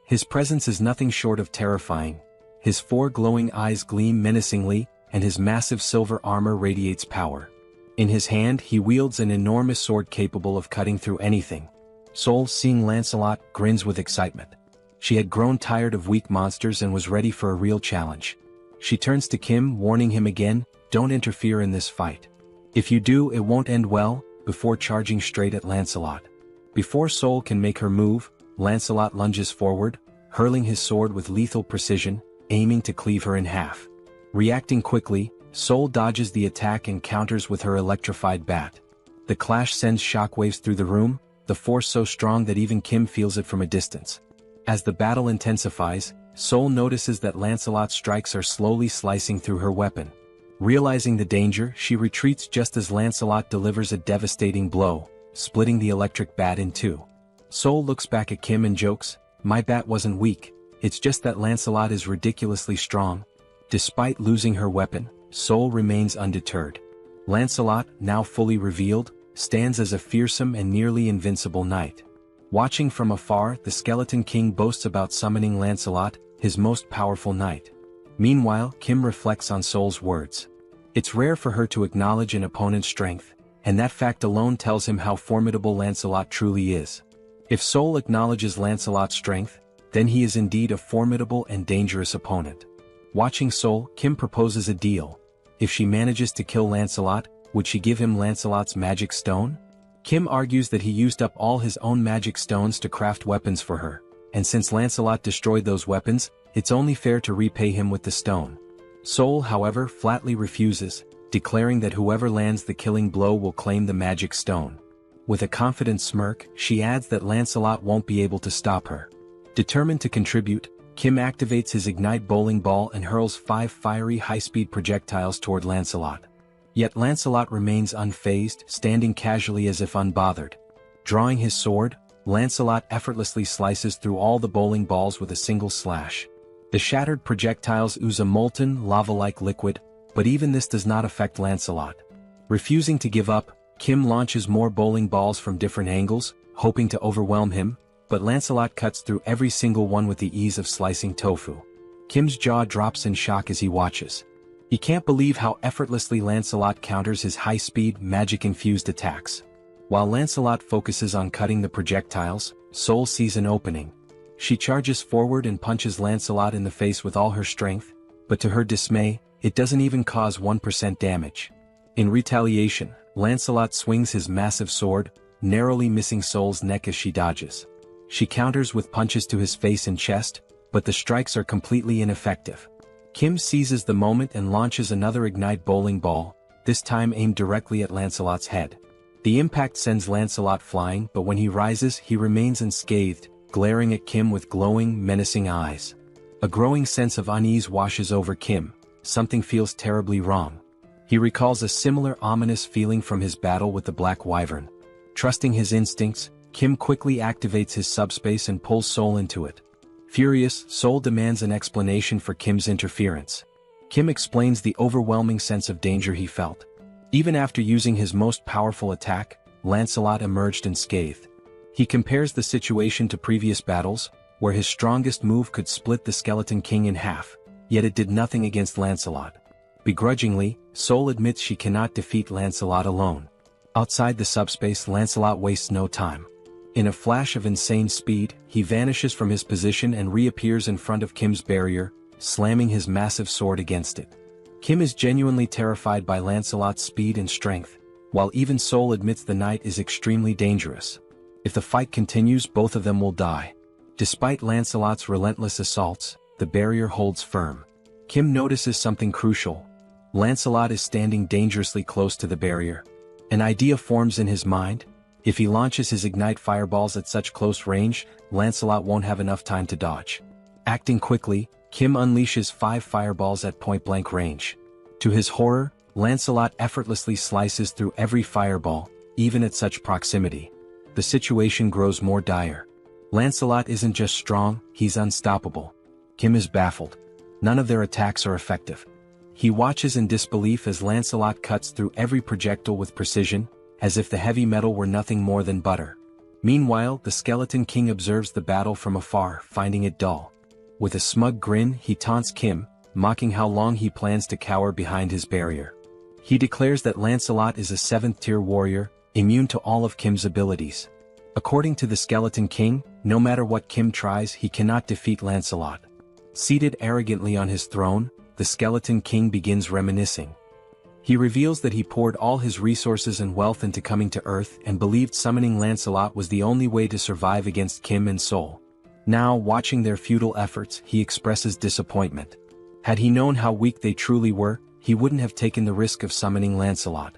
His presence is nothing short of terrifying. His 4 glowing eyes gleam menacingly, and his massive silver armor radiates power. In his hand, he wields an enormous sword capable of cutting through anything. Soul, seeing Lancelot, grins with excitement. She had grown tired of weak monsters and was ready for a real challenge. She turns to Kim, warning him again, "Don't interfere in this fight. If you do, it won't end well," before charging straight at Lancelot. Before Soul can make her move, Lancelot lunges forward, hurling his sword with lethal precision, aiming to cleave her in half. Reacting quickly, Soul dodges the attack and counters with her electrified bat. The clash sends shockwaves through the room, the force so strong that even Kim feels it from a distance. As the battle intensifies, Soul notices that Lancelot's strikes are slowly slicing through her weapon. Realizing the danger, she retreats just as Lancelot delivers a devastating blow, splitting the electric bat in 2. Soul looks back at Kim and jokes, "My bat wasn't weak, it's just that Lancelot is ridiculously strong." Despite losing her weapon, Soul remains undeterred. Lancelot, now fully revealed, stands as a fearsome and nearly invincible knight. Watching from afar, the Skeleton King boasts about summoning Lancelot, his most powerful knight. Meanwhile, Kim reflects on Soul's words. It's rare for her to acknowledge an opponent's strength, and that fact alone tells him how formidable Lancelot truly is. If Soul acknowledges Lancelot's strength, then he is indeed a formidable and dangerous opponent. Watching Soul, Kim proposes a deal. If she manages to kill Lancelot, would she give him Lancelot's magic stone? Kim argues that he used up all his own magic stones to craft weapons for her, and since Lancelot destroyed those weapons, it's only fair to repay him with the stone. Soul, however, flatly refuses, declaring that whoever lands the killing blow will claim the magic stone. With a confident smirk, she adds that Lancelot won't be able to stop her. Determined to contribute, Kim activates his Ignite bowling ball and hurls 5 fiery high-speed projectiles toward Lancelot. Yet Lancelot remains unfazed, standing casually as if unbothered. Drawing his sword, Lancelot effortlessly slices through all the bowling balls with a single slash. The shattered projectiles ooze a molten, lava-like liquid, but even this does not affect Lancelot. Refusing to give up, Kim launches more bowling balls from different angles, hoping to overwhelm him, but Lancelot cuts through every single one with the ease of slicing tofu. Kim's jaw drops in shock as he watches. He can't believe how effortlessly Lancelot counters his high-speed, magic-infused attacks. While Lancelot focuses on cutting the projectiles, Sol sees an opening. She charges forward and punches Lancelot in the face with all her strength, but to her dismay, it doesn't even cause 1% damage. In retaliation, Lancelot swings his massive sword, narrowly missing Sol's neck as she dodges. She counters with punches to his face and chest, but the strikes are completely ineffective. Kim seizes the moment and launches another ignite bowling ball, this time aimed directly at Lancelot's head. The impact sends Lancelot flying, but when he rises he remains unscathed, glaring at Kim with glowing, menacing eyes. A growing sense of unease washes over Kim. Something feels terribly wrong. He recalls a similar ominous feeling from his battle with the Black Wyvern. Trusting his instincts, Kim quickly activates his subspace and pulls Sol into it. Furious, Sol demands an explanation for Kim's interference. Kim explains the overwhelming sense of danger he felt. Even after using his most powerful attack, Lancelot emerged unscathed. He compares the situation to previous battles, where his strongest move could split the Skeleton King in half, yet it did nothing against Lancelot. Begrudgingly, Sol admits she cannot defeat Lancelot alone. Outside the subspace, Lancelot wastes no time. In a flash of insane speed, he vanishes from his position and reappears in front of Kim's barrier, slamming his massive sword against it. Kim is genuinely terrified by Lancelot's speed and strength, while even Sol admits the knight is extremely dangerous. If the fight continues, both of them will die. Despite Lancelot's relentless assaults, the barrier holds firm. Kim notices something crucial. Lancelot is standing dangerously close to the barrier. An idea forms in his mind. If he launches his ignite fireballs at such close range, Lancelot won't have enough time to dodge. Acting quickly, Kim unleashes 5 fireballs at point-blank range. To his horror, Lancelot effortlessly slices through every fireball, even at such proximity. The situation grows more dire. Lancelot isn't just strong, he's unstoppable. Kim is baffled. None of their attacks are effective. He watches in disbelief as Lancelot cuts through every projectile with precision, as if the heavy metal were nothing more than butter. Meanwhile, the Skeleton King observes the battle from afar, finding it dull. With a smug grin, he taunts Kim, mocking how long he plans to cower behind his barrier. He declares that Lancelot is a 7th-tier warrior, immune to all of Kim's abilities. According to the Skeleton King, no matter what Kim tries, he cannot defeat Lancelot. Seated arrogantly on his throne, the Skeleton King begins reminiscing. He reveals that he poured all his resources and wealth into coming to Earth and believed summoning Lancelot was the only way to survive against Kim and Sol. Now, watching their futile efforts, he expresses disappointment. Had he known how weak they truly were, he wouldn't have taken the risk of summoning Lancelot.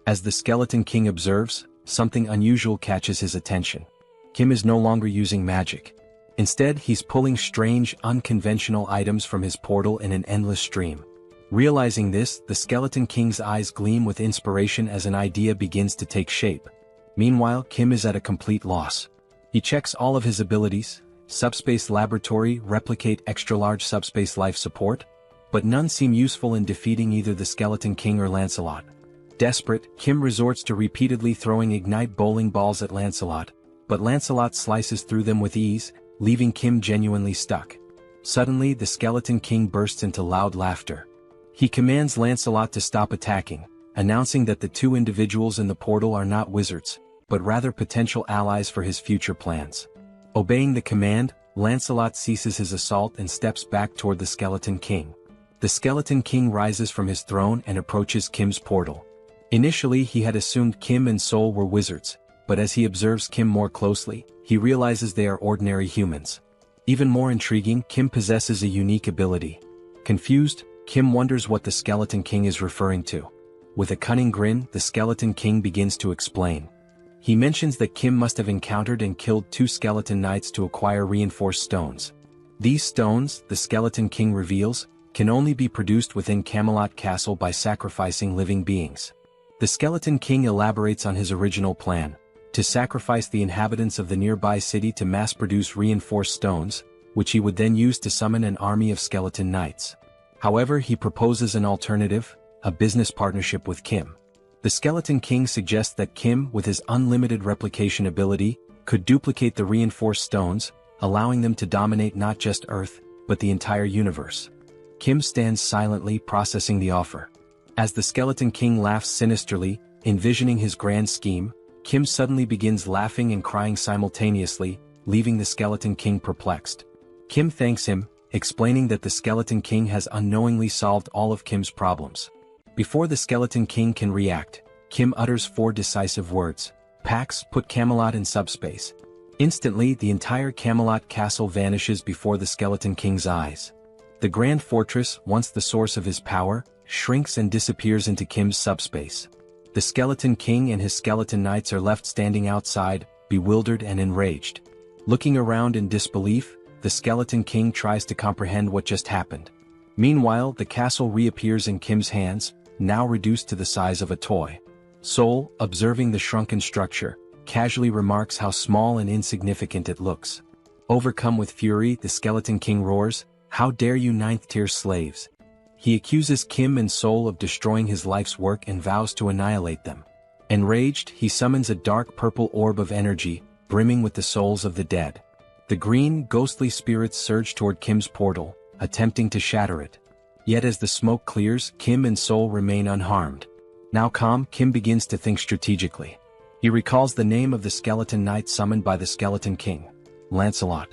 As the Skeleton King observes, something unusual catches his attention. Kim is no longer using magic. Instead, he's pulling strange, unconventional items from his portal in an endless stream. Realizing this, the Skeleton King's eyes gleam with inspiration as an idea begins to take shape. Meanwhile, Kim is at a complete loss. He checks all of his abilities: subspace laboratory, replicate, extra-large subspace life support, but none seem useful in defeating either the Skeleton King or Lancelot. Desperate, Kim resorts to repeatedly throwing ignite bowling balls at Lancelot, but Lancelot slices through them with ease, leaving Kim genuinely stuck. Suddenly, the Skeleton King bursts into loud laughter. He commands Lancelot to stop attacking, announcing that the 2 individuals in the portal are not wizards, but rather potential allies for his future plans. Obeying the command, Lancelot ceases his assault and steps back toward the Skeleton King. The Skeleton King rises from his throne and approaches Kim's portal. Initially, he had assumed Kim and Sol were wizards, but as he observes Kim more closely, he realizes they are ordinary humans. Even more intriguing, Kim possesses a unique ability. Confused, Kim wonders what the Skeleton King is referring to. With a cunning grin, the Skeleton King begins to explain. He mentions that Kim must have encountered and killed 2 skeleton knights to acquire reinforced stones. These stones, the Skeleton King reveals, can only be produced within Camelot Castle by sacrificing living beings. The Skeleton King elaborates on his original plan: to sacrifice the inhabitants of the nearby city to mass-produce reinforced stones, which he would then use to summon an army of skeleton knights. However, he proposes an alternative: a business partnership with Kim. The Skeleton King suggests that Kim, with his unlimited replication ability, could duplicate the reinforced stones, allowing them to dominate not just Earth, but the entire universe. Kim stands silently processing the offer. As the Skeleton King laughs sinisterly, envisioning his grand scheme, Kim suddenly begins laughing and crying simultaneously, leaving the Skeleton King perplexed. Kim thanks him, explaining that the Skeleton King has unknowingly solved all of Kim's problems. Before the Skeleton King can react, Kim utters 4 decisive words. Pax, put Camelot in subspace. Instantly, the entire Camelot castle vanishes before the Skeleton King's eyes. The Grand Fortress, once the source of his power, shrinks and disappears into Kim's subspace. The Skeleton King and his skeleton knights are left standing outside, bewildered and enraged. Looking around in disbelief, the Skeleton King tries to comprehend what just happened. Meanwhile, the castle reappears in Kim's hands, now reduced to the size of a toy. Seoul, observing the shrunken structure, casually remarks how small and insignificant it looks. Overcome with fury, the Skeleton King roars, "How dare you 9th-tier slaves!" He accuses Kim and Seoul of destroying his life's work and vows to annihilate them. Enraged, he summons a dark purple orb of energy, brimming with the souls of the dead. The green, ghostly spirits surge toward Kim's portal, attempting to shatter it. Yet as the smoke clears, Kim and Seoul remain unharmed. Now calm, Kim begins to think strategically. He recalls the name of the skeleton knight summoned by the Skeleton King, Lancelot.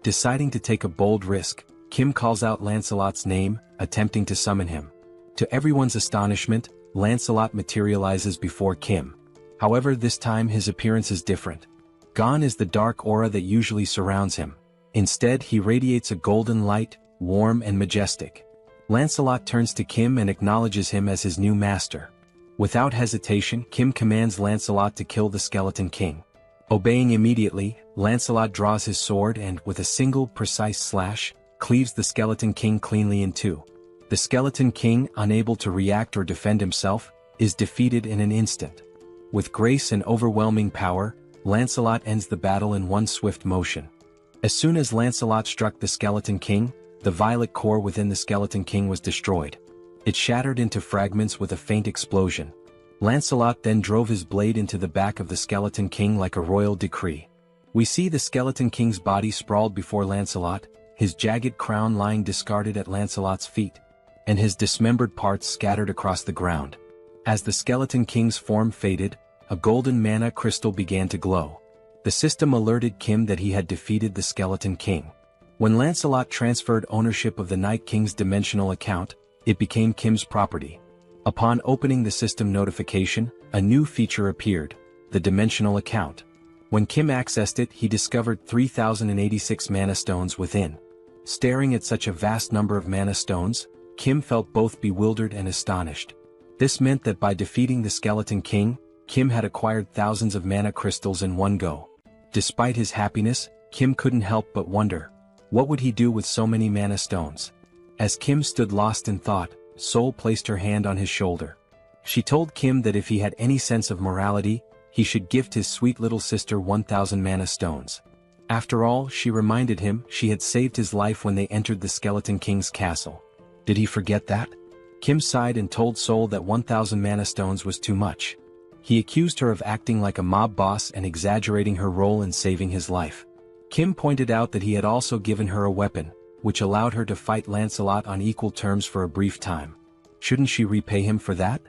Deciding to take a bold risk, Kim calls out Lancelot's name, attempting to summon him. To everyone's astonishment, Lancelot materializes before Kim. However, this time his appearance is different. Gone is the dark aura that usually surrounds him. Instead, he radiates a golden light, warm and majestic. Lancelot turns to Kim and acknowledges him as his new master. Without hesitation, Kim commands Lancelot to kill the Skeleton King. Obeying immediately, Lancelot draws his sword and, with a single precise slash, cleaves the Skeleton King cleanly in two. The Skeleton King, unable to react or defend himself, is defeated in an instant. With grace and overwhelming power, Lancelot ends the battle in one swift motion. As soon as Lancelot struck the Skeleton King, the violet core within the Skeleton King was destroyed. It shattered into fragments with a faint explosion. Lancelot then drove his blade into the back of the Skeleton King like a royal decree. We see the Skeleton King's body sprawled before Lancelot, his jagged crown lying discarded at Lancelot's feet, and his dismembered parts scattered across the ground. As the Skeleton King's form faded, a golden mana crystal began to glow. The system alerted Kim that he had defeated the Skeleton King. When Lancelot transferred ownership of the Night King's dimensional account, it became Kim's property. Upon opening the system notification, a new feature appeared, the dimensional account. When Kim accessed it, he discovered 3,086 mana stones within. Staring at such a vast number of mana stones, Kim felt both bewildered and astonished. This meant that by defeating the Skeleton King, Kim had acquired thousands of mana crystals in one go. Despite his happiness, Kim couldn't help but wonder, what would he do with so many mana stones? As Kim stood lost in thought, Seoul placed her hand on his shoulder. She told Kim that if he had any sense of morality, he should gift his sweet little sister 1,000 mana stones. After all, she reminded him, she had saved his life when they entered the Skeleton King's castle. Did he forget that? Kim sighed and told Seoul that 1,000 mana stones was too much. He accused her of acting like a mob boss and exaggerating her role in saving his life. Kim pointed out that he had also given her a weapon, which allowed her to fight Lancelot on equal terms for a brief time. Shouldn't she repay him for that?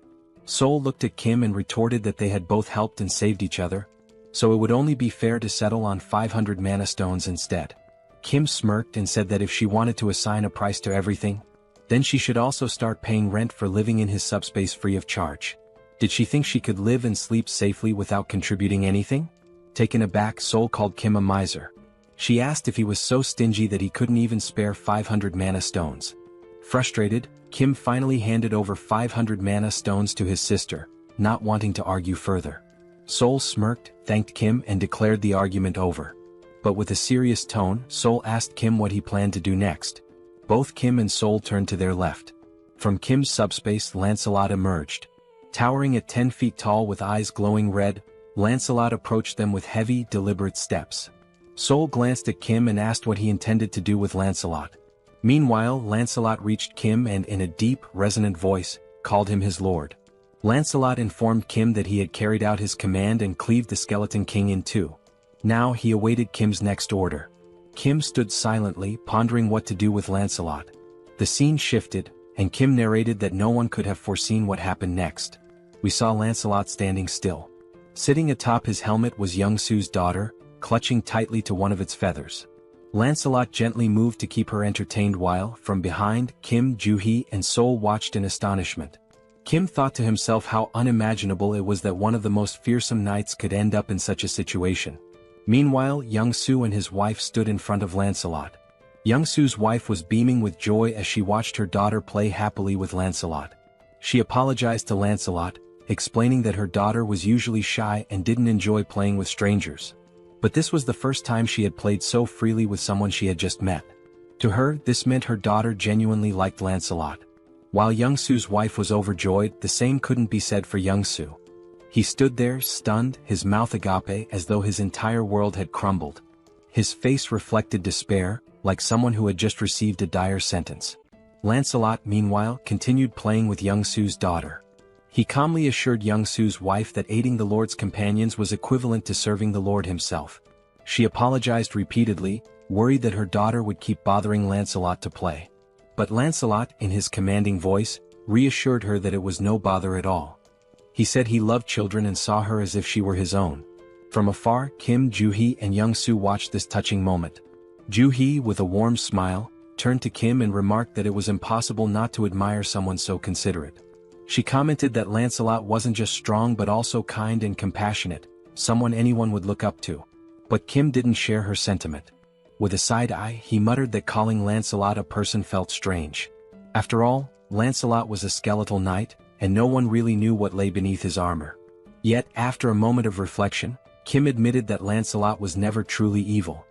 Seoul looked at Kim and retorted that they had both helped and saved each other, so it would only be fair to settle on 500 mana stones instead. Kim smirked and said that if she wanted to assign a price to everything, then she should also start paying rent for living in his subspace free of charge. Did she think she could live and sleep safely without contributing anything? Taken aback, Seoul called Kim a miser. She asked if he was so stingy that he couldn't even spare 500 mana stones. Frustrated, Kim finally handed over 500 mana stones to his sister, not wanting to argue further. Seoul smirked, thanked Kim and declared the argument over. But with a serious tone, Seoul asked Kim what he planned to do next. Both Kim and Seoul turned to their left. From Kim's subspace, Lancelot emerged. Towering at 10 feet tall with eyes glowing red, Lancelot approached them with heavy, deliberate steps. Seoul glanced at Kim and asked what he intended to do with Lancelot. Meanwhile, Lancelot reached Kim and in a deep, resonant voice, called him his lord. Lancelot informed Kim that he had carried out his command and cleaved the Skeleton King in two. Now he awaited Kim's next order. Kim stood silently, pondering what to do with Lancelot. The scene shifted, and Kim narrated that no one could have foreseen what happened next. We saw Lancelot standing still. Sitting atop his helmet was Young-Soo's daughter, clutching tightly to one of its feathers. Lancelot gently moved to keep her entertained while, from behind, Kim, Joo-hee, and Sol watched in astonishment. Kim thought to himself how unimaginable it was that one of the most fearsome knights could end up in such a situation. Meanwhile, Young-Soo and his wife stood in front of Lancelot. Young-Soo's wife was beaming with joy as she watched her daughter play happily with Lancelot. She apologized to Lancelot, explaining that her daughter was usually shy and didn't enjoy playing with strangers. But this was the first time she had played so freely with someone she had just met. To her, this meant her daughter genuinely liked Lancelot. While Young-Soo's wife was overjoyed, the same couldn't be said for Young-Soo. He stood there, stunned, his mouth agape as though his entire world had crumbled. His face reflected despair, like someone who had just received a dire sentence. Lancelot, meanwhile, continued playing with Young-Soo's daughter. He calmly assured Young-Soo's wife that aiding the Lord's companions was equivalent to serving the Lord himself. She apologized repeatedly, worried that her daughter would keep bothering Lancelot to play. But Lancelot, in his commanding voice, reassured her that it was no bother at all. He said he loved children and saw her as if she were his own. From afar, Kim, Joo-hee, and Young-Soo watched this touching moment. Joo-hee, with a warm smile, turned to Kim and remarked that it was impossible not to admire someone so considerate. She commented that Lancelot wasn't just strong but also kind and compassionate, someone anyone would look up to. But Kim didn't share her sentiment. With a side eye, he muttered that calling Lancelot a person felt strange. After all, Lancelot was a skeletal knight, and no one really knew what lay beneath his armor. Yet, after a moment of reflection, Kim admitted that Lancelot was never truly evil.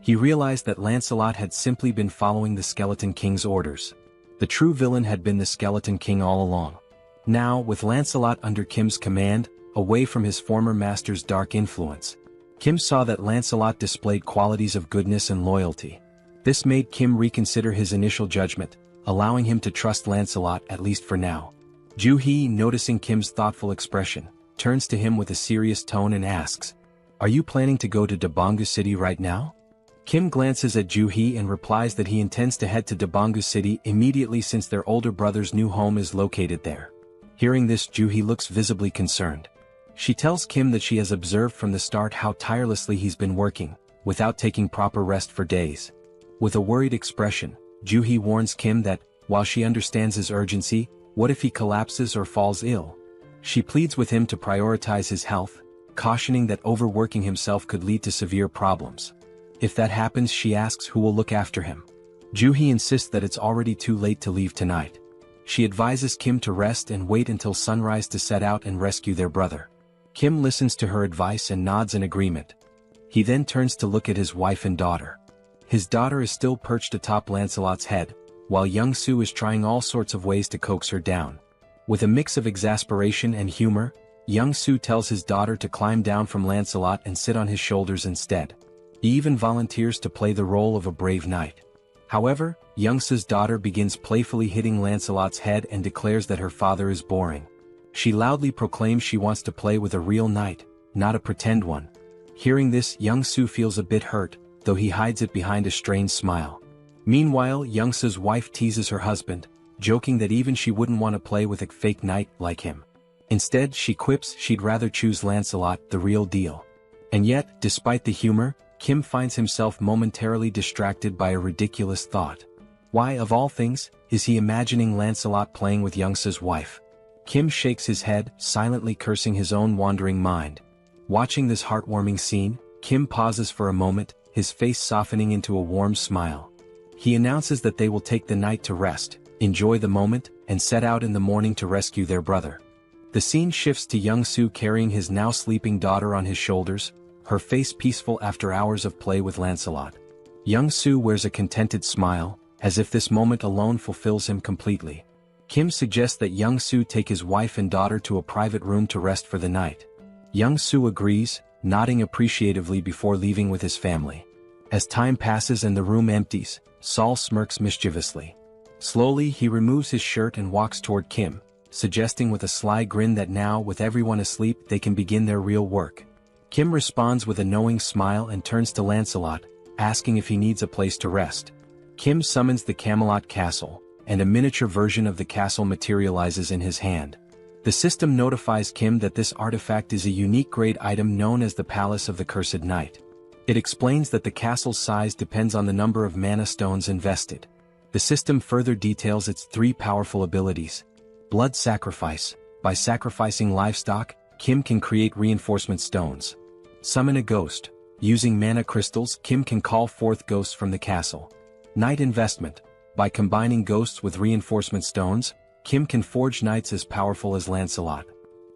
He realized that Lancelot had simply been following the Skeleton King's orders. The true villain had been the Skeleton King all along. Now, with Lancelot under Kim's command, away from his former master's dark influence, Kim saw that Lancelot displayed qualities of goodness and loyalty. This made Kim reconsider his initial judgment, allowing him to trust Lancelot at least for now. Joo-hee, noticing Kim's thoughtful expression, turns to him with a serious tone and asks, "Are you planning to go to Dabangu City right now?" Kim glances at Joo-hee and replies that he intends to head to Dabangu City immediately since their older brother's new home is located there. Hearing this, Joo-hee looks visibly concerned. She tells Kim that she has observed from the start how tirelessly he's been working, without taking proper rest for days. With a worried expression, Joo-hee warns Kim that, while she understands his urgency, what if he collapses or falls ill? She pleads with him to prioritize his health, cautioning that overworking himself could lead to severe problems. If that happens, she asks who will look after him. Joo-hee insists that it's already too late to leave tonight. She advises Kim to rest and wait until sunrise to set out and rescue their brother. Kim listens to her advice and nods in agreement. He then turns to look at his wife and daughter. His daughter is still perched atop Lancelot's head, while Young-Soo is trying all sorts of ways to coax her down. With a mix of exasperation and humor, Young-Soo tells his daughter to climb down from Lancelot and sit on his shoulders instead. He even volunteers to play the role of a brave knight. However, Young-Soo's daughter begins playfully hitting Lancelot's head and declares that her father is boring. She loudly proclaims she wants to play with a real knight, not a pretend one. Hearing this, Young-Soo feels a bit hurt, though he hides it behind a strained smile. Meanwhile, Young-Soo's wife teases her husband, joking that even she wouldn't want to play with a fake knight like him. Instead, she quips she'd rather choose Lancelot, the real deal. And yet, despite the humor, Kim finds himself momentarily distracted by a ridiculous thought. Why, of all things, is he imagining Lancelot playing with Young-Soo's wife? Kim shakes his head, silently cursing his own wandering mind. Watching this heartwarming scene, Kim pauses for a moment, his face softening into a warm smile. He announces that they will take the night to rest, enjoy the moment, and set out in the morning to rescue their brother. The scene shifts to Young-Soo carrying his now sleeping daughter on his shoulders, her face peaceful after hours of play with Lancelot. Young-Soo wears a contented smile, as if this moment alone fulfills him completely. Kim suggests that Young-Soo take his wife and daughter to a private room to rest for the night. Young-Soo agrees, nodding appreciatively before leaving with his family. As time passes and the room empties, Sol smirks mischievously. Slowly, he removes his shirt and walks toward Kim, suggesting with a sly grin that now, with everyone asleep, they can begin their real work. Kim responds with a knowing smile and turns to Lancelot, asking if he needs a place to rest. Kim summons the Camelot Castle, and a miniature version of the castle materializes in his hand. The system notifies Kim that this artifact is a unique grade item known as the Palace of the Cursed Knight. It explains that the castle's size depends on the number of mana stones invested. The system further details its 3 powerful abilities. Blood Sacrifice. By sacrificing livestock, Kim can create reinforcement stones. Summon a Ghost. Using mana crystals, Kim can call forth ghosts from the castle. Knight Investment. By combining ghosts with reinforcement stones, Kim can forge knights as powerful as Lancelot.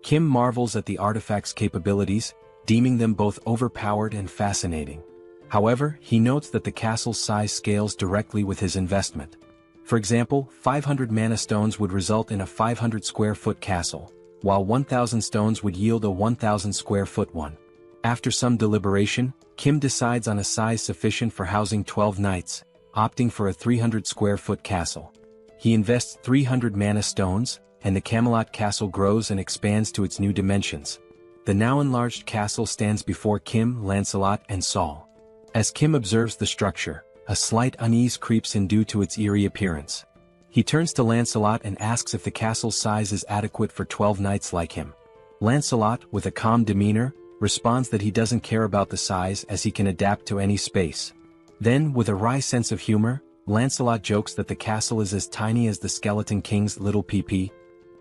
Kim marvels at the artifact's capabilities, deeming them both overpowered and fascinating. However, he notes that the castle's size scales directly with his investment. For example, 500 mana stones would result in a 500 square foot castle, while 1,000 stones would yield a 1,000 square foot one. After some deliberation, Kim decides on a size sufficient for housing 12 knights, opting for a 300 square foot castle. He invests 300 mana stones, and the Camelot Castle grows and expands to its new dimensions. The now enlarged castle stands before Kim, Lancelot, and Saul. As Kim observes the structure, a slight unease creeps in due to its eerie appearance. He turns to Lancelot and asks if the castle's size is adequate for 12 knights like him. Lancelot, with a calm demeanor, responds that he doesn't care about the size as he can adapt to any space. Then, with a wry sense of humor, Lancelot jokes that the castle is as tiny as the Skeleton King's little PP,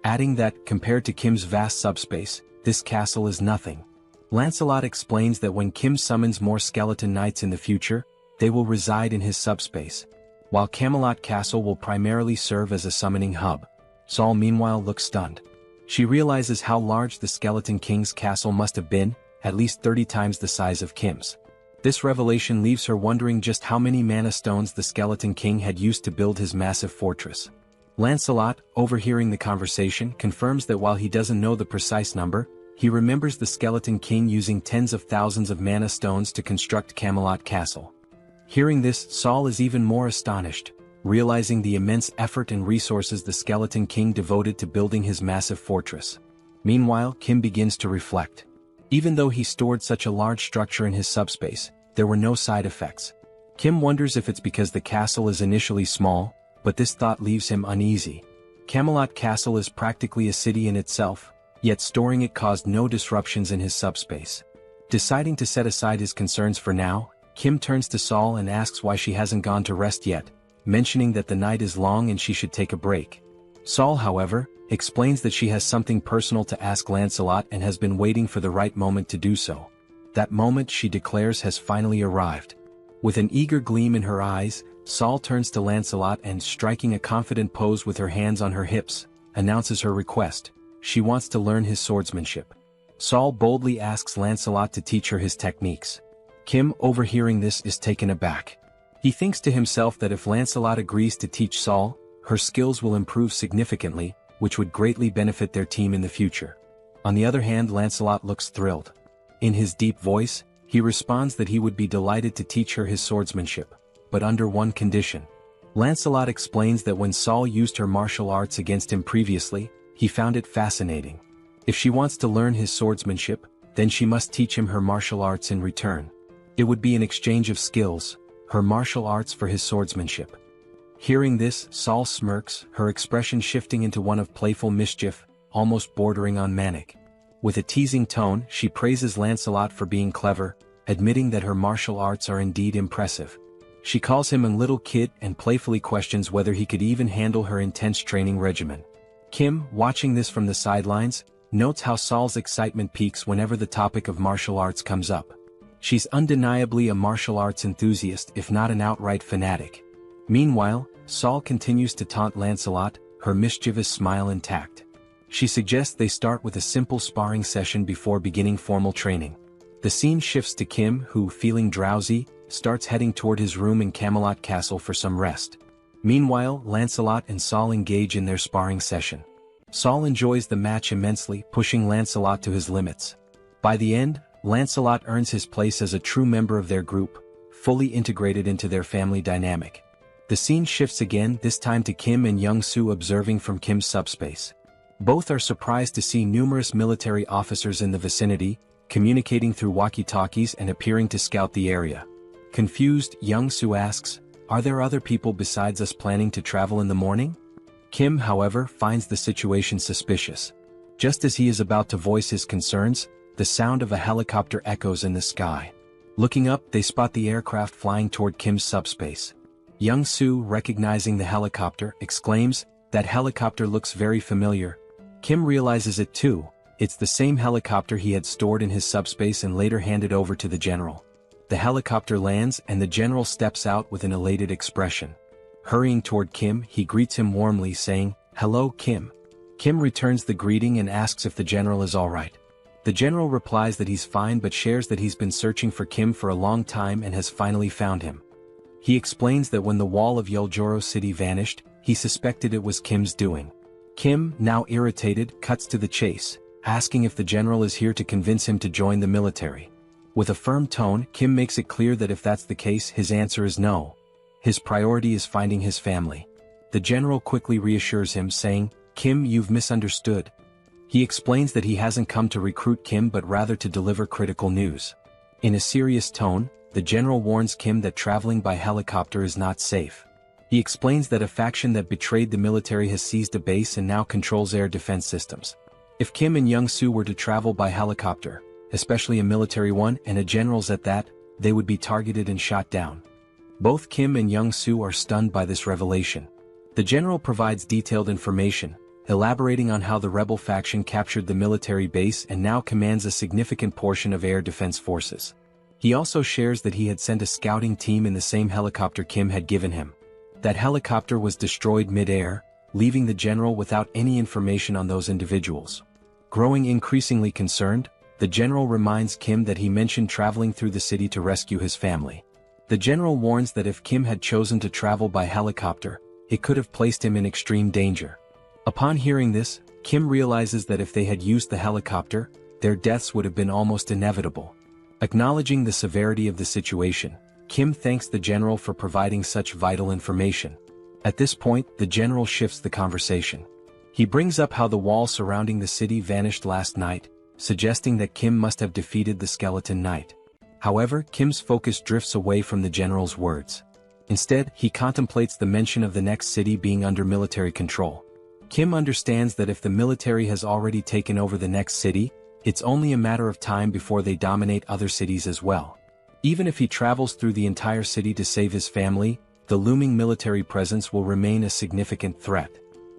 adding that, compared to Kim's vast subspace, this castle is nothing. Lancelot explains that when Kim summons more skeleton knights in the future, they will reside in his subspace, while Camelot Castle will primarily serve as a summoning hub. Saul meanwhile looks stunned. She realizes how large the Skeleton King's castle must have been, at least 30 times the size of Kim's. This revelation leaves her wondering just how many mana stones the Skeleton King had used to build his massive fortress. Lancelot, overhearing the conversation, confirms that while he doesn't know the precise number, he remembers the Skeleton King using tens of thousands of mana stones to construct Camelot Castle. Hearing this, Saul is even more astonished, realizing the immense effort and resources the Skeleton King devoted to building his massive fortress. Meanwhile, Kim begins to reflect. Even though he stored such a large structure in his subspace, there were no side effects. Kim wonders if it's because the castle is initially small, but this thought leaves him uneasy. Camelot Castle is practically a city in itself, yet storing it caused no disruptions in his subspace. Deciding to set aside his concerns for now, Kim turns to Saul and asks why she hasn't gone to rest yet, mentioning that the night is long and she should take a break. Saul, however, explains that she has something personal to ask Lancelot and has been waiting for the right moment to do so. That moment, she declares, has finally arrived. With an eager gleam in her eyes, Saul turns to Lancelot and, striking a confident pose with her hands on her hips, announces her request. She wants to learn his swordsmanship. Saul boldly asks Lancelot to teach her his techniques. Kim, overhearing this, is taken aback. He thinks to himself that if Lancelot agrees to teach Saul, her skills will improve significantly, which would greatly benefit their team in the future. On the other hand, Lancelot looks thrilled. In his deep voice, he responds that he would be delighted to teach her his swordsmanship, but under one condition. Lancelot explains that when Saul used her martial arts against him previously, he found it fascinating. If she wants to learn his swordsmanship, then she must teach him her martial arts in return. It would be an exchange of skills, her martial arts for his swordsmanship. Hearing this, Saul smirks, her expression shifting into one of playful mischief, almost bordering on manic. With a teasing tone, she praises Lancelot for being clever, admitting that her martial arts are indeed impressive. She calls him a little kid and playfully questions whether he could even handle her intense training regimen. Kim, watching this from the sidelines, notes how Saul's excitement peaks whenever the topic of martial arts comes up. She's undeniably a martial arts enthusiast, if not an outright fanatic. Meanwhile, Saul continues to taunt Lancelot, her mischievous smile intact. She suggests they start with a simple sparring session before beginning formal training. The scene shifts to Kim, who, feeling drowsy, starts heading toward his room in Camelot Castle for some rest. Meanwhile, Lancelot and Saul engage in their sparring session. Saul enjoys the match immensely, pushing Lancelot to his limits. By the end, Lancelot earns his place as a true member of their group, fully integrated into their family dynamic. The scene shifts again, this time to Kim and Young-soo observing from Kim's subspace. Both are surprised to see numerous military officers in the vicinity, communicating through walkie-talkies and appearing to scout the area. Confused, Young Soo asks, "Are there other people besides us planning to travel in the morning?" Kim, however, finds the situation suspicious. Just as he is about to voice his concerns, the sound of a helicopter echoes in the sky. Looking up, they spot the aircraft flying toward Kim's subspace. Young Soo, recognizing the helicopter, exclaims, "That helicopter looks very familiar." Kim realizes it too. It's the same helicopter he had stored in his subspace and later handed over to the general. The helicopter lands and the general steps out with an elated expression. Hurrying toward Kim, he greets him warmly, saying, "Hello, Kim." Kim returns the greeting and asks if the general is alright. The general replies that he's fine but shares that he's been searching for Kim for a long time and has finally found him. He explains that when the wall of Yeoljoro City vanished, he suspected it was Kim's doing. Kim, now irritated, cuts to the chase, asking if the general is here to convince him to join the military. With a firm tone, Kim makes it clear that if that's the case, his answer is no. His priority is finding his family. The general quickly reassures him, saying, "Kim, you've misunderstood." He explains that he hasn't come to recruit Kim but rather to deliver critical news. In a serious tone, the general warns Kim that traveling by helicopter is not safe. He explains that a faction that betrayed the military has seized a base and now controls air defense systems. If Kim and Young Soo were to travel by helicopter, especially a military one and a general's at that, they would be targeted and shot down. Both Kim and Young Soo are stunned by this revelation. The general provides detailed information, elaborating on how the rebel faction captured the military base and now commands a significant portion of air defense forces. He also shares that he had sent a scouting team in the same helicopter Kim had given him. That helicopter was destroyed mid-air, leaving the general without any information on those individuals. Growing increasingly concerned, the general reminds Kim that he mentioned traveling through the city to rescue his family. The general warns that if Kim had chosen to travel by helicopter, it could have placed him in extreme danger. Upon hearing this, Kim realizes that if they had used the helicopter, their deaths would have been almost inevitable. Acknowledging the severity of the situation, Kim thanks the general for providing such vital information. At this point, the general shifts the conversation. He brings up how the wall surrounding the city vanished last night, suggesting that Kim must have defeated the Skeleton Knight. However, Kim's focus drifts away from the general's words. Instead, he contemplates the mention of the next city being under military control. Kim understands that if the military has already taken over the next city, it's only a matter of time before they dominate other cities as well. Even if he travels through the entire city to save his family, the looming military presence will remain a significant threat.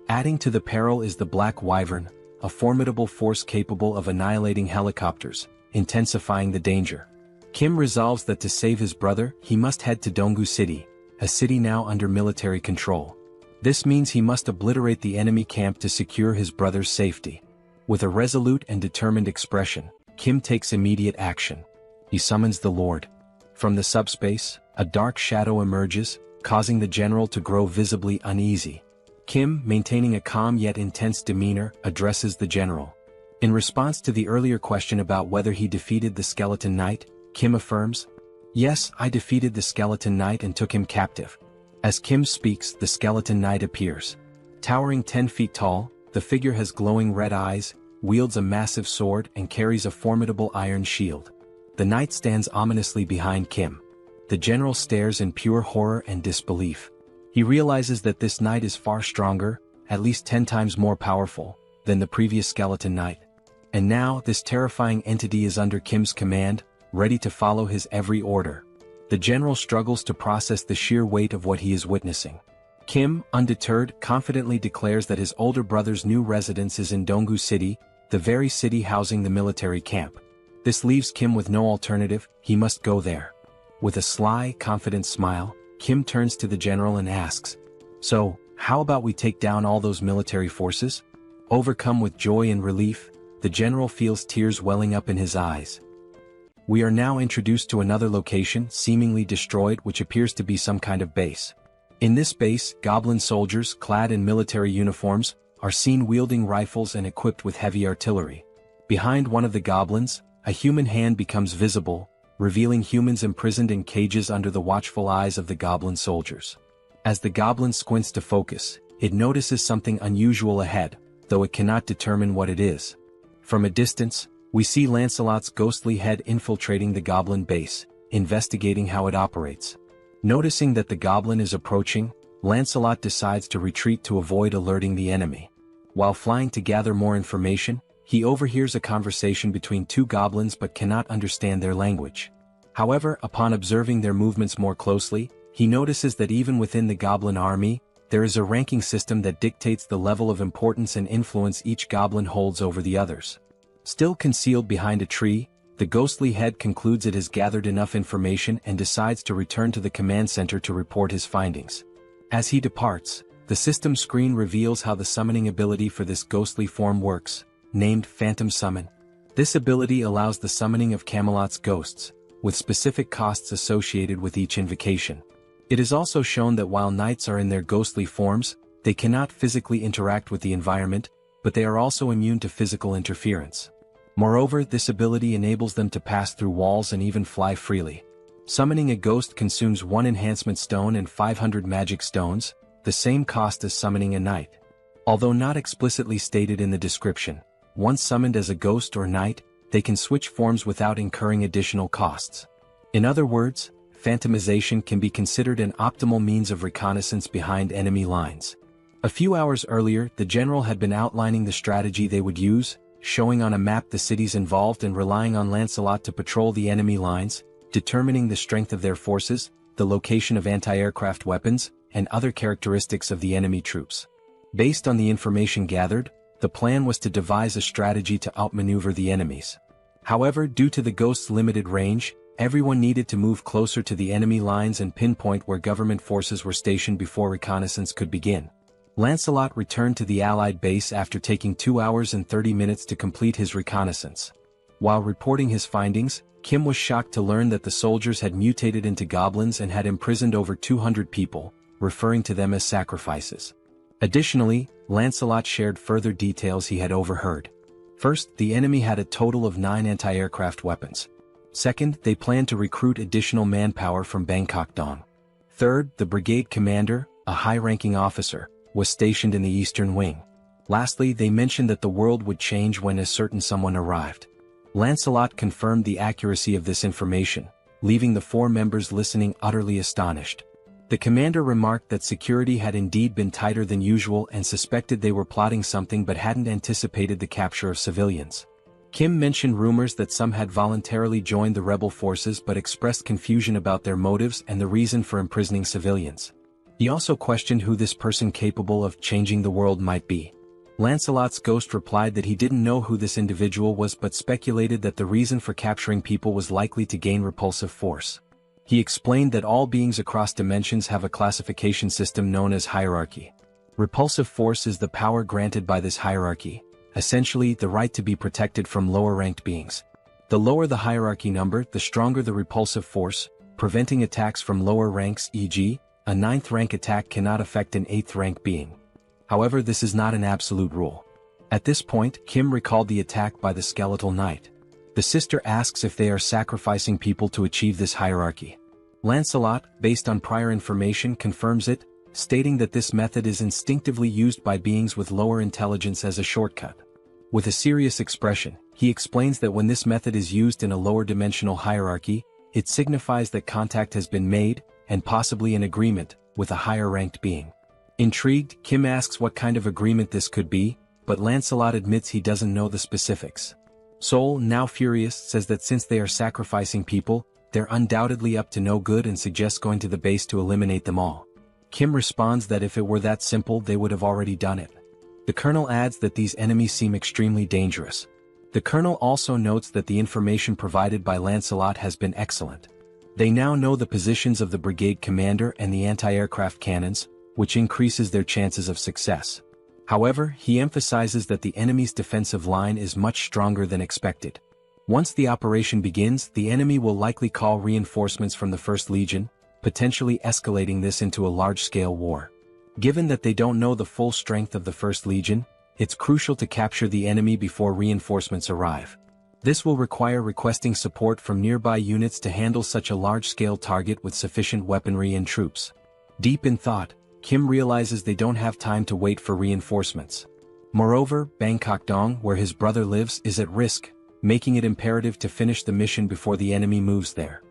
Adding to the peril is the Black Wyvern, a formidable force capable of annihilating helicopters, intensifying the danger. Kim resolves that to save his brother, he must head to Donggu City, a city now under military control. This means he must obliterate the enemy camp to secure his brother's safety. With a resolute and determined expression, Kim takes immediate action. He summons the Lord. From the subspace, a dark shadow emerges, causing the general to grow visibly uneasy. Kim, maintaining a calm yet intense demeanor, addresses the general. In response to the earlier question about whether he defeated the Skeleton Knight, Kim affirms, "Yes, I defeated the Skeleton Knight and took him captive." As Kim speaks, the Skeleton Knight appears. Towering 10 feet tall, the figure has glowing red eyes, wields a massive sword and carries a formidable iron shield. The knight stands ominously behind Kim. The general stares in pure horror and disbelief. He realizes that this knight is far stronger, at least 10 times more powerful, than the previous Skeleton Knight. And now, this terrifying entity is under Kim's command, ready to follow his every order. The general struggles to process the sheer weight of what he is witnessing. Kim, undeterred, confidently declares that his older brother's new residence is in Donggu City, the very city housing the military camp. This leaves Kim with no alternative, he must go there. With a sly, confident smile, Kim turns to the general and asks, "So, how about we take down all those military forces?" Overcome with joy and relief, the general feels tears welling up in his eyes. We are now introduced to another location, seemingly destroyed, which appears to be some kind of base. In this base, goblin soldiers, clad in military uniforms, are seen wielding rifles and equipped with heavy artillery. Behind one of the goblins, a human hand becomes visible, revealing humans imprisoned in cages under the watchful eyes of the goblin soldiers. As the goblin squints to focus, it notices something unusual ahead, though it cannot determine what it is. From a distance, we see Lancelot's ghostly head infiltrating the goblin base, investigating how it operates. Noticing that the goblin is approaching, Lancelot decides to retreat to avoid alerting the enemy. While flying to gather more information, he overhears a conversation between two goblins but cannot understand their language. However, upon observing their movements more closely, he notices that even within the goblin army, there is a ranking system that dictates the level of importance and influence each goblin holds over the others. Still concealed behind a tree, the ghostly head concludes it has gathered enough information and decides to return to the command center to report his findings. As he departs, the system screen reveals how the summoning ability for this ghostly form works, named Phantom Summon. This ability allows the summoning of Camelot's ghosts, with specific costs associated with each invocation. It is also shown that while knights are in their ghostly forms, they cannot physically interact with the environment, but they are also immune to physical interference. Moreover, this ability enables them to pass through walls and even fly freely. Summoning a ghost consumes 1 enhancement stone and 500 magic stones, the same cost as summoning a knight. Although not explicitly stated in the description, once summoned as a ghost or knight, they can switch forms without incurring additional costs. In other words, phantomization can be considered an optimal means of reconnaissance behind enemy lines. A few hours earlier, the general had been outlining the strategy they would use, showing on a map the cities involved and relying on Lancelot to patrol the enemy lines, determining the strength of their forces, the location of anti-aircraft weapons, and other characteristics of the enemy troops. Based on the information gathered, the plan was to devise a strategy to outmaneuver the enemies. However, due to the ghost's limited range, everyone needed to move closer to the enemy lines and pinpoint where government forces were stationed before reconnaissance could begin. Lancelot returned to the Allied base after taking 2 hours and 30 minutes to complete his reconnaissance. While reporting his findings, Kim was shocked to learn that the soldiers had mutated into goblins and had imprisoned over 200 people, referring to them as sacrifices. Additionally, Lancelot shared further details he had overheard. First, the enemy had a total of 9 anti-aircraft weapons. Second, they planned to recruit additional manpower from Bangkok Dong. Third, the brigade commander, a high-ranking officer, was stationed in the eastern wing. Lastly, they mentioned that the world would change when a certain someone arrived. Lancelot confirmed the accuracy of this information, leaving the 4 members listening utterly astonished. The commander remarked that security had indeed been tighter than usual and suspected they were plotting something but hadn't anticipated the capture of civilians. Kim mentioned rumors that some had voluntarily joined the rebel forces but expressed confusion about their motives and the reason for imprisoning civilians. He also questioned who this person capable of changing the world might be. Lancelot's ghost replied that he didn't know who this individual was but speculated that the reason for capturing people was likely to gain repulsive force. He explained that all beings across dimensions have a classification system known as hierarchy. Repulsive force is the power granted by this hierarchy, essentially the right to be protected from lower-ranked beings. The lower the hierarchy number, the stronger the repulsive force, preventing attacks from lower ranks, e.g., a 9th rank attack cannot affect an 8th rank being. However, this is not an absolute rule. At this point, Kim recalled the attack by the skeletal knight. The sister asks if they are sacrificing people to achieve this hierarchy. Lancelot, based on prior information, confirms it, stating that this method is instinctively used by beings with lower intelligence as a shortcut. With a serious expression, he explains that when this method is used in a lower dimensional hierarchy, it signifies that contact has been made, and possibly an agreement, with a higher-ranked being. Intrigued, Kim asks what kind of agreement this could be, but Lancelot admits he doesn't know the specifics. Sol, now furious, says that since they are sacrificing people, they're undoubtedly up to no good and suggests going to the base to eliminate them all. Kim responds that if it were that simple they would have already done it. The colonel adds that these enemies seem extremely dangerous. The colonel also notes that the information provided by Lancelot has been excellent. They now know the positions of the brigade commander and the anti-aircraft cannons, which increases their chances of success. However, he emphasizes that the enemy's defensive line is much stronger than expected. Once the operation begins, the enemy will likely call reinforcements from the 1st Legion, potentially escalating this into a large-scale war. Given that they don't know the full strength of the 1st Legion, it's crucial to capture the enemy before reinforcements arrive. This will require requesting support from nearby units to handle such a large-scale target with sufficient weaponry and troops. Deep in thought, Kim realizes they don't have time to wait for reinforcements. Moreover, Bangkok Dong, where his brother lives, is at risk, making it imperative to finish the mission before the enemy moves there.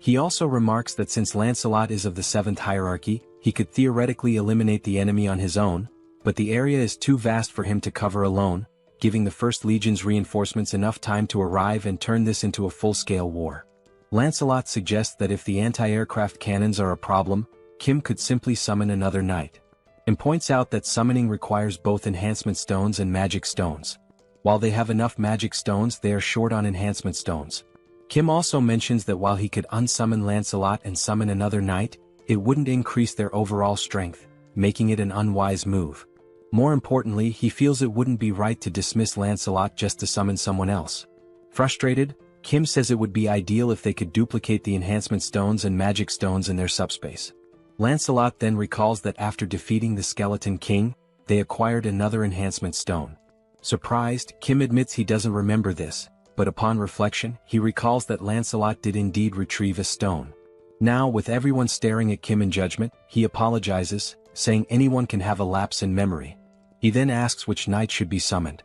He also remarks that since Lancelot is of the 7th hierarchy, he could theoretically eliminate the enemy on his own, but the area is too vast for him to cover alone, giving the First Legion's reinforcements enough time to arrive and turn this into a full-scale war. Lancelot suggests that if the anti-aircraft cannons are a problem, Kim could simply summon another knight, and points out that summoning requires both enhancement stones and magic stones. While they have enough magic stones, they are short on enhancement stones. Kim also mentions that while he could unsummon Lancelot and summon another knight, it wouldn't increase their overall strength, making it an unwise move. More importantly, he feels it wouldn't be right to dismiss Lancelot just to summon someone else. Frustrated, Kim says it would be ideal if they could duplicate the enhancement stones and magic stones in their subspace. Lancelot then recalls that after defeating the Skeleton King, they acquired another enhancement stone. Surprised, Kim admits he doesn't remember this, but upon reflection, he recalls that Lancelot did indeed retrieve a stone. Now, with everyone staring at Kim in judgment, he apologizes, saying anyone can have a lapse in memory. He then asks which knight should be summoned.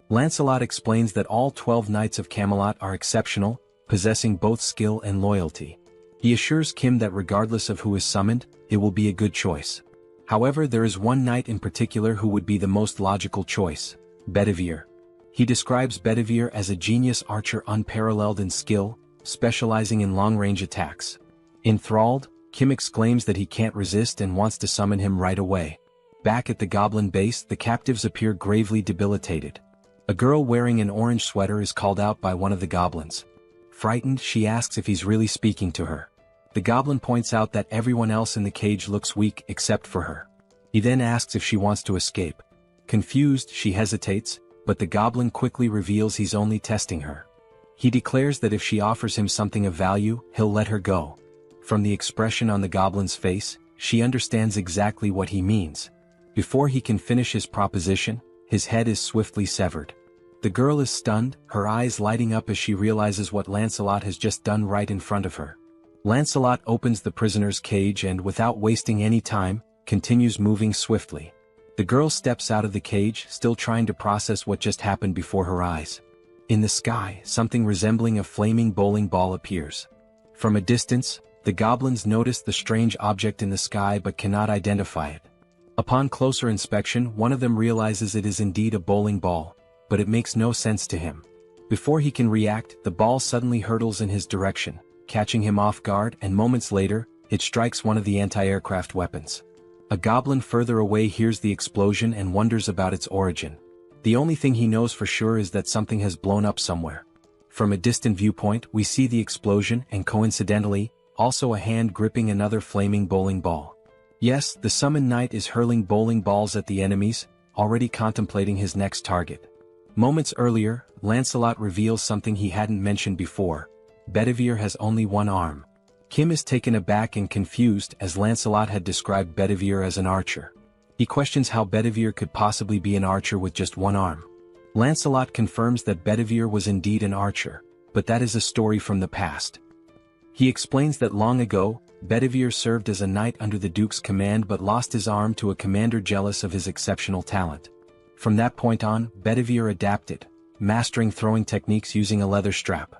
Lancelot explains that all 12 knights of Camelot are exceptional, possessing both skill and loyalty. He assures Kim that regardless of who is summoned, it will be a good choice. However, there is one knight in particular who would be the most logical choice: Bedivere. He describes Bedivere as a genius archer unparalleled in skill, specializing in long-range attacks. Enthralled, Kim exclaims that he can't resist and wants to summon him right away. Back at the goblin base, the captives appear gravely debilitated. A girl wearing an orange sweater is called out by one of the goblins. Frightened, she asks if he's really speaking to her. The goblin points out that everyone else in the cage looks weak except for her. He then asks if she wants to escape. Confused, she hesitates, but the goblin quickly reveals he's only testing her. He declares that if she offers him something of value, he'll let her go. From the expression on the goblin's face, she understands exactly what he means. Before he can finish his proposition, his head is swiftly severed. The girl is stunned, her eyes lighting up as she realizes what Lancelot has just done right in front of her. Lancelot opens the prisoner's cage and, without wasting any time, continues moving swiftly. The girl steps out of the cage, still trying to process what just happened before her eyes. In the sky, something resembling a flaming bowling ball appears. From a distance, the goblins notice the strange object in the sky but cannot identify it. Upon closer inspection, one of them realizes it is indeed a bowling ball, but it makes no sense to him. Before he can react, the ball suddenly hurtles in his direction, catching him off guard, and moments later, it strikes one of the anti-aircraft weapons. A goblin further away hears the explosion and wonders about its origin. The only thing he knows for sure is that something has blown up somewhere. From a distant viewpoint, we see the explosion and, coincidentally, also a hand gripping another flaming bowling ball. Yes, the summoned knight is hurling bowling balls at the enemies, already contemplating his next target. Moments earlier, Lancelot reveals something he hadn't mentioned before. Bedivere has only one arm. Kim is taken aback and confused as Lancelot had described Bedivere as an archer. He questions how Bedivere could possibly be an archer with just one arm. Lancelot confirms that Bedivere was indeed an archer, but that is a story from the past. He explains that long ago, Bedivere served as a knight under the Duke's command but lost his arm to a commander jealous of his exceptional talent. From that point on, Bedivere adapted, mastering throwing techniques using a leather strap.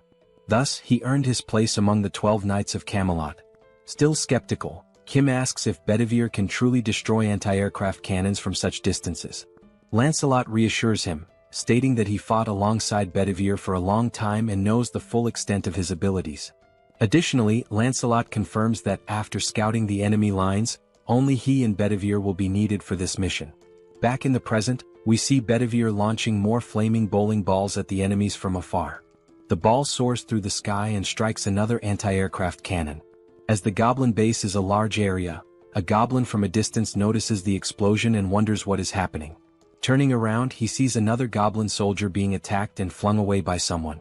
Thus, he earned his place among the 12 knights of Camelot. Still skeptical, Kim asks if Bedivere can truly destroy anti-aircraft cannons from such distances. Lancelot reassures him, stating that he fought alongside Bedivere for a long time and knows the full extent of his abilities. Additionally, Lancelot confirms that after scouting the enemy lines, only he and Bedivere will be needed for this mission. Back in the present, we see Bedivere launching more flaming bowling balls at the enemies from afar. The ball soars through the sky and strikes another anti-aircraft cannon. As the goblin base is a large area, a goblin from a distance notices the explosion and wonders what is happening. Turning around, he sees another goblin soldier being attacked and flung away by someone.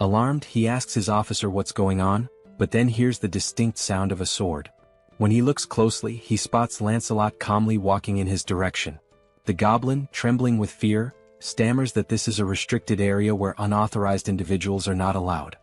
Alarmed, he asks his officer what's going on, but then hears the distinct sound of a sword. When he looks closely, he spots Lancelot calmly walking in his direction. The goblin, trembling with fear, stammers that this is a restricted area where unauthorized individuals are not allowed.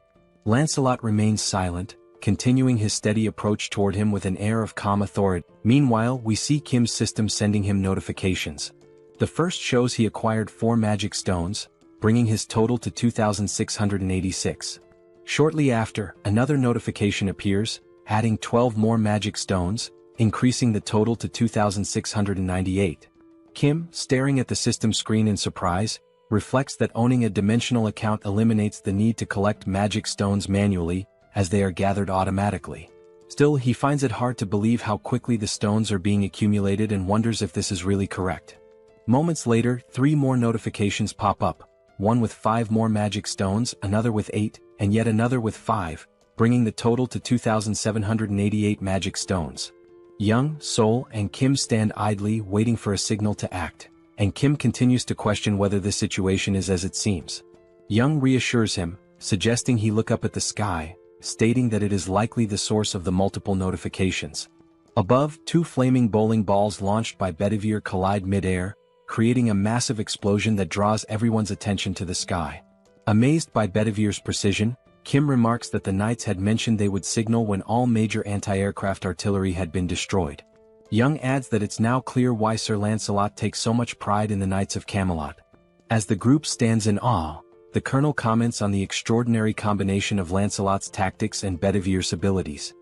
Lancelot remains silent, continuing his steady approach toward him with an air of calm authority. Meanwhile, we see Kim's system sending him notifications. The first shows he acquired 4 magic stones, bringing his total to 2,686. Shortly after, another notification appears, adding 12 more magic stones, increasing the total to 2,698. Kim, staring at the system screen in surprise, reflects that owning a dimensional account eliminates the need to collect magic stones manually, as they are gathered automatically. Still, he finds it hard to believe how quickly the stones are being accumulated and wonders if this is really correct. Moments later, 3 more notifications pop up, one with 5 more magic stones, another with 8, and yet another with 5, bringing the total to 2,788 magic stones. Young, Sol, and Kim stand idly waiting for a signal to act, and Kim continues to question whether this situation is as it seems. Young reassures him, suggesting he look up at the sky, stating that it is likely the source of the multiple notifications. Above, 2 flaming bowling balls launched by Bedivere collide mid-air, creating a massive explosion that draws everyone's attention to the sky. Amazed by Bedivere's precision, Kim remarks that the knights had mentioned they would signal when all major anti-aircraft artillery had been destroyed. Young adds that it's now clear why Sir Lancelot takes so much pride in the Knights of Camelot. As the group stands in awe, the colonel comments on the extraordinary combination of Lancelot's tactics and Bedivere's abilities.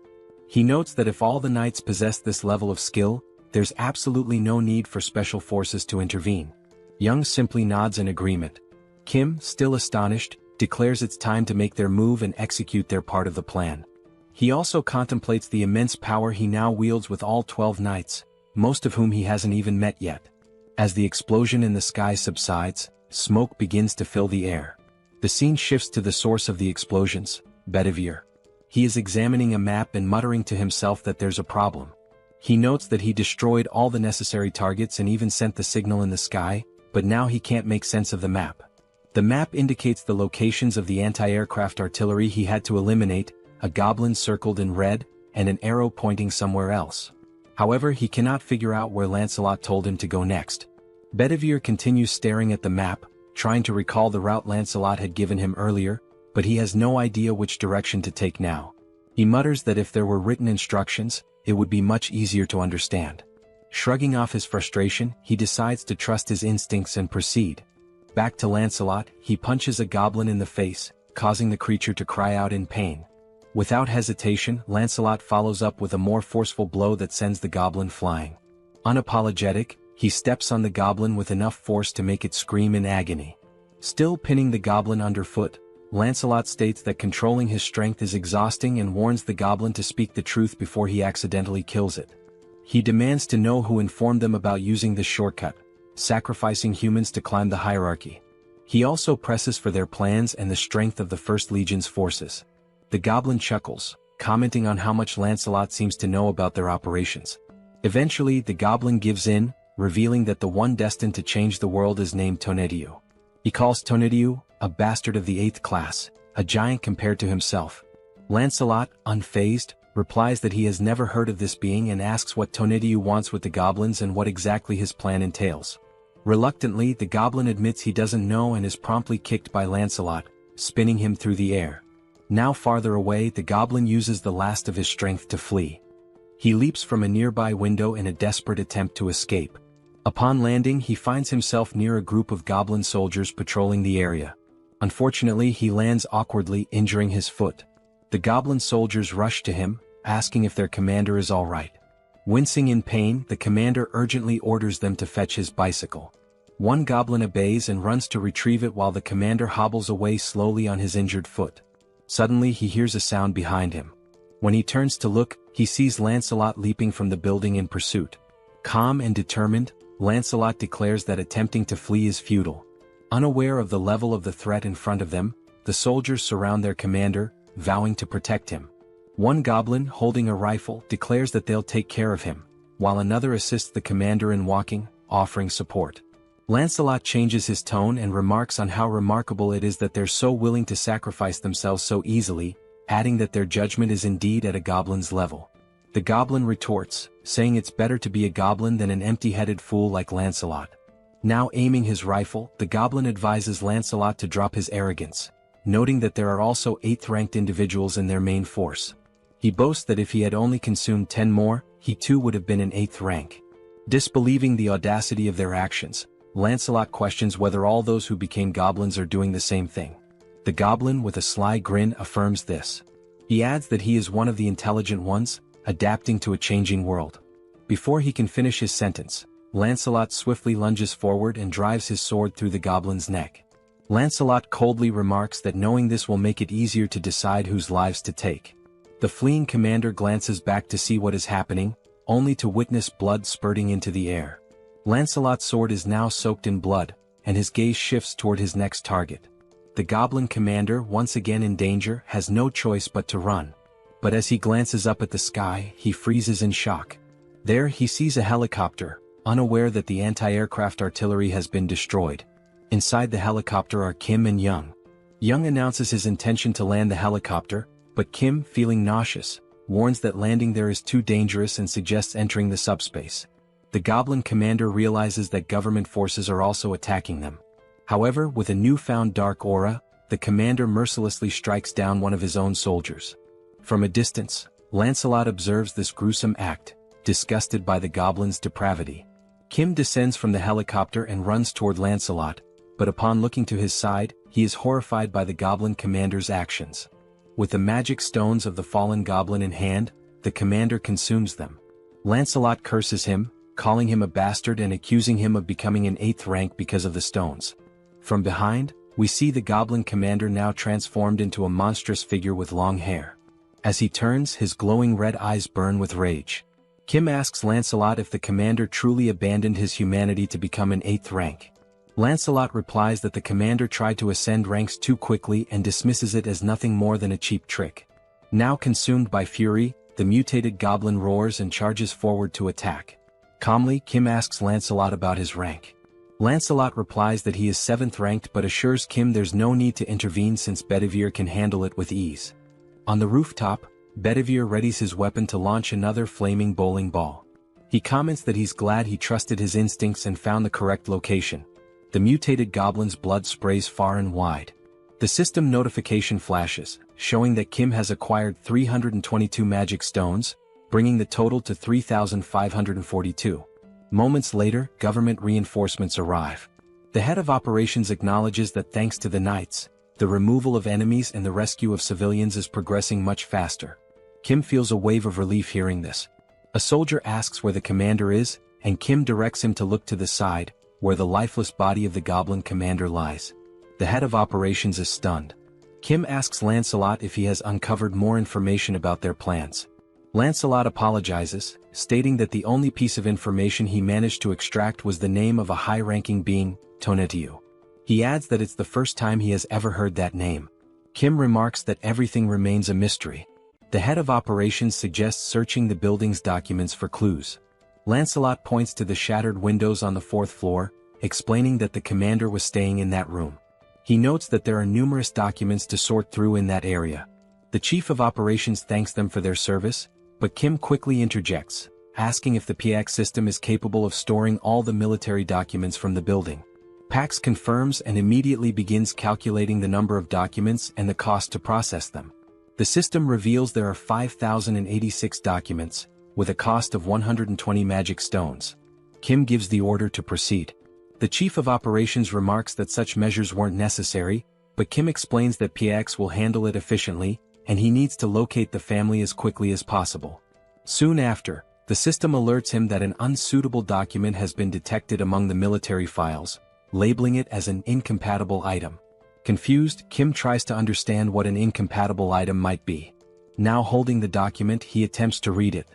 He notes that if all the knights possess this level of skill, there's absolutely no need for special forces to intervene. Young simply nods in agreement. Kim, still astonished, declares it's time to make their move and execute their part of the plan. He also contemplates the immense power he now wields with all 12 knights, most of whom he hasn't even met yet. As the explosion in the sky subsides, smoke begins to fill the air. The scene shifts to the source of the explosions, Bedivere. He is examining a map and muttering to himself that there's a problem. He notes that he destroyed all the necessary targets and even sent the signal in the sky, but now he can't make sense of the map. The map indicates the locations of the anti-aircraft artillery he had to eliminate, a goblin circled in red, and an arrow pointing somewhere else. However, he cannot figure out where Lancelot told him to go next. Bedivere continues staring at the map, trying to recall the route Lancelot had given him earlier, but he has no idea which direction to take now. He mutters that if there were written instructions, it would be much easier to understand. Shrugging off his frustration, he decides to trust his instincts and proceed. Back to Lancelot, he punches a goblin in the face, causing the creature to cry out in pain. Without hesitation, Lancelot follows up with a more forceful blow that sends the goblin flying. Unapologetic, he steps on the goblin with enough force to make it scream in agony. Still pinning the goblin underfoot, Lancelot states that controlling his strength is exhausting and warns the goblin to speak the truth before he accidentally kills it. He demands to know who informed them about using this shortcut, sacrificing humans to climb the hierarchy. He also presses for their plans and the strength of the First Legion's forces. The goblin chuckles, commenting on how much Lancelot seems to know about their operations. Eventually, the goblin gives in, revealing that the one destined to change the world is named Tonediu. He calls Tonediu a bastard of the 8th class, a giant compared to himself. Lancelot, unfazed, replies that he has never heard of this being and asks what Tonediu wants with the goblins and what exactly his plan entails. Reluctantly, the goblin admits he doesn't know and is promptly kicked by Lancelot, spinning him through the air. Now farther away, the goblin uses the last of his strength to flee. He leaps from a nearby window in a desperate attempt to escape. Upon landing, he finds himself near a group of goblin soldiers patrolling the area. Unfortunately, he lands awkwardly, injuring his foot. The goblin soldiers rush to him, asking if their commander is all right. Wincing in pain, the commander urgently orders them to fetch his bicycle. One goblin obeys and runs to retrieve it while the commander hobbles away slowly on his injured foot. Suddenly, he hears a sound behind him. When he turns to look, he sees Lancelot leaping from the building in pursuit. Calm and determined, Lancelot declares that attempting to flee is futile. Unaware of the level of the threat in front of them, the soldiers surround their commander, vowing to protect him. One goblin, holding a rifle, declares that they'll take care of him, while another assists the commander in walking, offering support. Lancelot changes his tone and remarks on how remarkable it is that they're so willing to sacrifice themselves so easily, adding that their judgment is indeed at a goblin's level. The goblin retorts, saying it's better to be a goblin than an empty-headed fool like Lancelot. Now aiming his rifle, the goblin advises Lancelot to drop his arrogance, noting that there are also 8th-ranked individuals in their main force. He boasts that if he had only consumed 10 more, he too would have been in 8th rank. Disbelieving the audacity of their actions, Lancelot questions whether all those who became goblins are doing the same thing. The goblin with a sly grin affirms this. He adds that he is one of the intelligent ones, adapting to a changing world. Before he can finish his sentence, Lancelot swiftly lunges forward and drives his sword through the goblin's neck. Lancelot coldly remarks that knowing this will make it easier to decide whose lives to take. The fleeing commander glances back to see what is happening, only to witness blood spurting into the air. Lancelot's sword is now soaked in blood, and his gaze shifts toward his next target. The goblin commander, once again in danger, has no choice but to run. But as he glances up at the sky, he freezes in shock. There he sees a helicopter, unaware that the anti-aircraft artillery has been destroyed. Inside the helicopter are Kim and Young. Young announces his intention to land the helicopter, but Kim, feeling nauseous, warns that landing there is too dangerous and suggests entering the subspace. The goblin commander realizes that government forces are also attacking them. However, with a newfound dark aura, the commander mercilessly strikes down one of his own soldiers. From a distance, Lancelot observes this gruesome act, disgusted by the goblin's depravity. Kim descends from the helicopter and runs toward Lancelot, but upon looking to his side, he is horrified by the goblin commander's actions. With the magic stones of the fallen goblin in hand, the commander consumes them. Lancelot curses him, calling him a bastard and accusing him of becoming an 8th rank because of the stones. From behind, we see the goblin commander now transformed into a monstrous figure with long hair. As he turns, his glowing red eyes burn with rage. Kim asks Lancelot if the commander truly abandoned his humanity to become an 8th rank. Lancelot replies that the commander tried to ascend ranks too quickly and dismisses it as nothing more than a cheap trick. Now consumed by fury, the mutated goblin roars and charges forward to attack. Calmly, Kim asks Lancelot about his rank. Lancelot replies that he is 7th ranked but assures Kim there's no need to intervene since Bedivere can handle it with ease. On the rooftop, Bedivere readies his weapon to launch another flaming bowling ball. He comments that he's glad he trusted his instincts and found the correct location. The mutated goblin's blood sprays far and wide. The system notification flashes, showing that Kim has acquired 322 magic stones, bringing the total to 3,542. Moments later, government reinforcements arrive. The head of operations acknowledges that thanks to the knights, the removal of enemies and the rescue of civilians is progressing much faster. Kim feels a wave of relief hearing this. A soldier asks where the commander is, and Kim directs him to look to the side, where the lifeless body of the goblin commander lies. The head of operations is stunned. Kim asks Lancelot if he has uncovered more information about their plans. Lancelot apologizes, stating that the only piece of information he managed to extract was the name of a high-ranking being, Tonatiuh. He adds that it's the first time he has ever heard that name. Kim remarks that everything remains a mystery. The head of operations suggests searching the building's documents for clues. Lancelot points to the shattered windows on the 4th floor, explaining that the commander was staying in that room. He notes that there are numerous documents to sort through in that area. The chief of operations thanks them for their service, but Kim quickly interjects, asking if the PX system is capable of storing all the military documents from the building. Pax confirms and immediately begins calculating the number of documents and the cost to process them. The system reveals there are 5,086 documents, with a cost of 120 magic stones. Kim gives the order to proceed. The chief of operations remarks that such measures weren't necessary, but Kim explains that PX will handle it efficiently, and he needs to locate the family as quickly as possible. Soon after, the system alerts him that an unsuitable document has been detected among the military files, labeling it as an incompatible item. Confused, Kim tries to understand what an incompatible item might be. Now holding the document, he attempts to read it.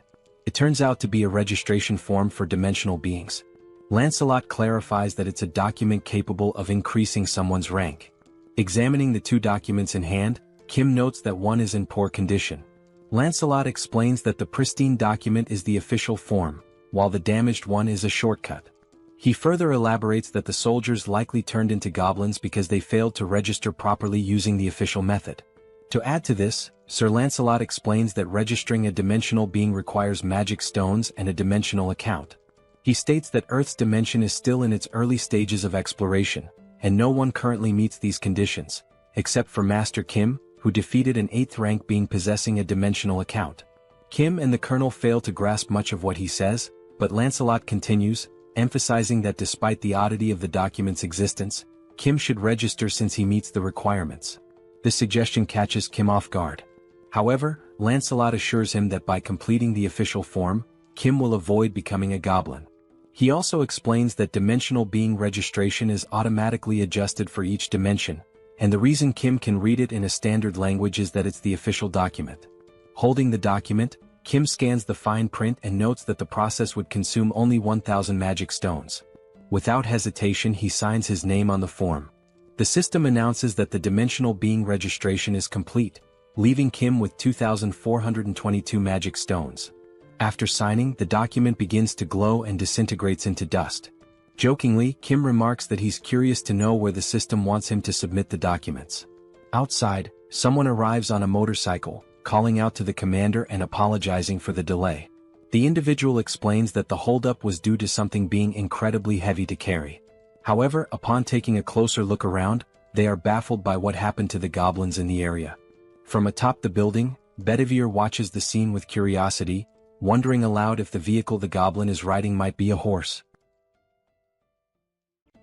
It turns out to be a registration form for dimensional beings. Lancelot clarifies that it's a document capable of increasing someone's rank. Examining the two documents in hand, Kim notes that one is in poor condition. Lancelot explains that the pristine document is the official form, while the damaged one is a shortcut. He further elaborates that the soldiers likely turned into goblins because they failed to register properly using the official method. To add to this, Sir Lancelot explains that registering a dimensional being requires magic stones and a dimensional account. He states that Earth's dimension is still in its early stages of exploration, and no one currently meets these conditions, except for Master Kim, who defeated an 8th rank being possessing a dimensional account. Kim and the Colonel fail to grasp much of what he says, but Lancelot continues, emphasizing that despite the oddity of the document's existence, Kim should register since he meets the requirements. This suggestion catches Kim off guard. However, Lancelot assures him that by completing the official form, Kim will avoid becoming a goblin. He also explains that dimensional being registration is automatically adjusted for each dimension, and the reason Kim can read it in a standard language is that it's the official document. Holding the document, Kim scans the fine print and notes that the process would consume only 1,000 magic stones. Without hesitation, he signs his name on the form. The system announces that the dimensional being registration is complete, leaving Kim with 2,422 magic stones. After signing, the document begins to glow and disintegrates into dust. Jokingly, Kim remarks that he's curious to know where the system wants him to submit the documents. Outside, someone arrives on a motorcycle, calling out to the commander and apologizing for the delay. The individual explains that the holdup was due to something being incredibly heavy to carry. However, upon taking a closer look around, they are baffled by what happened to the goblins in the area. From atop the building, Bedivere watches the scene with curiosity, wondering aloud if the vehicle the goblin is riding might be a horse.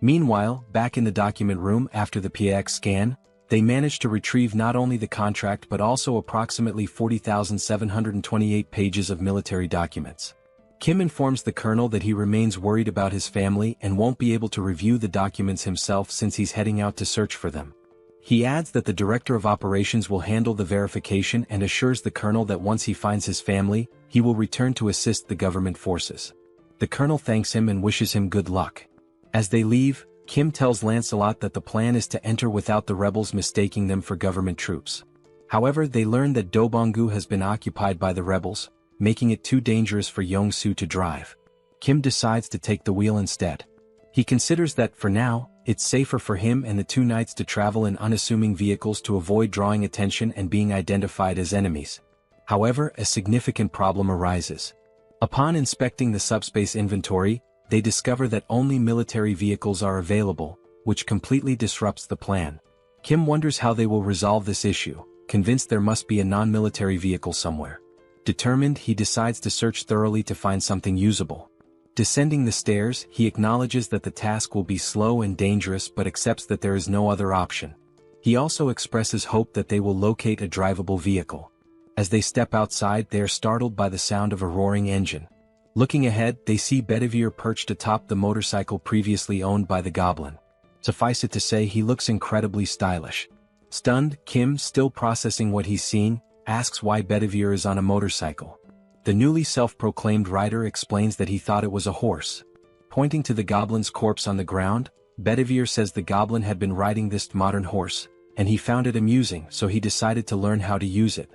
Meanwhile, back in the document room after the PX scan, they manage to retrieve not only the contract but also approximately 40,728 pages of military documents. Kim informs the colonel that he remains worried about his family and won't be able to review the documents himself since he's heading out to search for them. He adds that the director of operations will handle the verification and assures the colonel that once he finds his family, he will return to assist the government forces. The colonel thanks him and wishes him good luck. As they leave, Kim tells Lancelot that the plan is to enter without the rebels mistaking them for government troops. However, they learn that Dobongu has been occupied by the rebels, making it too dangerous for Yong-Soo to drive. Kim decides to take the wheel instead. He considers that, for now, it's safer for him and the two knights to travel in unassuming vehicles to avoid drawing attention and being identified as enemies. However, a significant problem arises. Upon inspecting the subspace inventory, they discover that only military vehicles are available, which completely disrupts the plan. Kim wonders how they will resolve this issue, convinced there must be a non-military vehicle somewhere. Determined, he decides to search thoroughly to find something usable. Descending the stairs, he acknowledges that the task will be slow and dangerous but accepts that there is no other option. He also expresses hope that they will locate a drivable vehicle. As they step outside, they are startled by the sound of a roaring engine. Looking ahead, they see Bedivere perched atop the motorcycle previously owned by the goblin. Suffice it to say, he looks incredibly stylish. Stunned, Kim, still processing what he's seen, asks why Bedivere is on a motorcycle. The newly self-proclaimed rider explains that he thought it was a horse. Pointing to the goblin's corpse on the ground, Bedivere says the goblin had been riding this modern horse, and he found it amusing, so he decided to learn how to use it.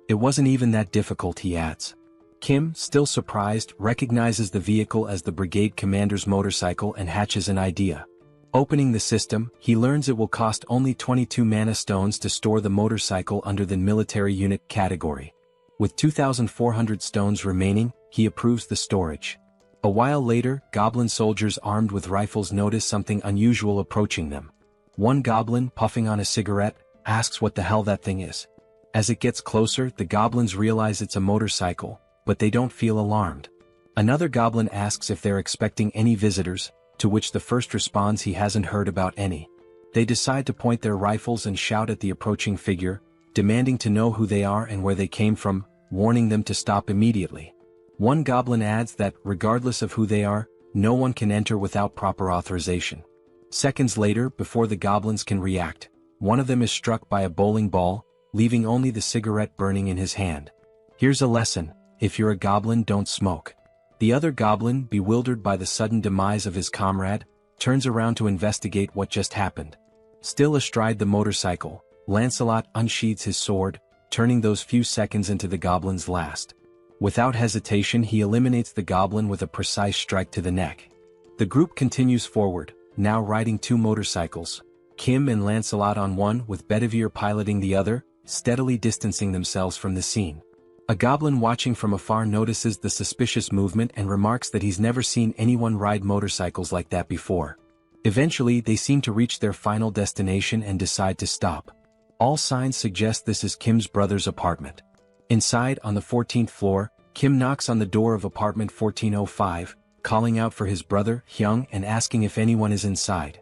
It wasn't even that difficult, he adds. Kim, still surprised, recognizes the vehicle as the brigade commander's motorcycle and hatches an idea. Opening the system, he learns it will cost only 22 mana stones to store the motorcycle under the military unit category. With 2,400 stones remaining, he approves the storage. A while later, goblin soldiers armed with rifles notice something unusual approaching them. One goblin, puffing on a cigarette, asks what the hell that thing is. As it gets closer, the goblins realize it's a motorcycle, but they don't feel alarmed. Another goblin asks if they're expecting any visitors, to which the first responds he hasn't heard about any. They decide to point their rifles and shout at the approaching figure, demanding to know who they are and where they came from, warning them to stop immediately. One goblin adds that, regardless of who they are, no one can enter without proper authorization. Seconds later, before the goblins can react, one of them is struck by a bowling ball, leaving only the cigarette burning in his hand. Here's a lesson: if you're a goblin, don't smoke. The other goblin, bewildered by the sudden demise of his comrade, turns around to investigate what just happened. Still astride the motorcycle, Lancelot unsheathes his sword, turning those few seconds into the goblin's last. Without hesitation, he eliminates the goblin with a precise strike to the neck. The group continues forward, now riding two motorcycles, Kim and Lancelot on one with Bedivere piloting the other, steadily distancing themselves from the scene. A goblin watching from afar notices the suspicious movement and remarks that he's never seen anyone ride motorcycles like that before. Eventually, they seem to reach their final destination and decide to stop. All signs suggest this is Kim's brother's apartment. Inside, on the 14th floor, Kim knocks on the door of apartment 1405, calling out for his brother, Hyung, and asking if anyone is inside.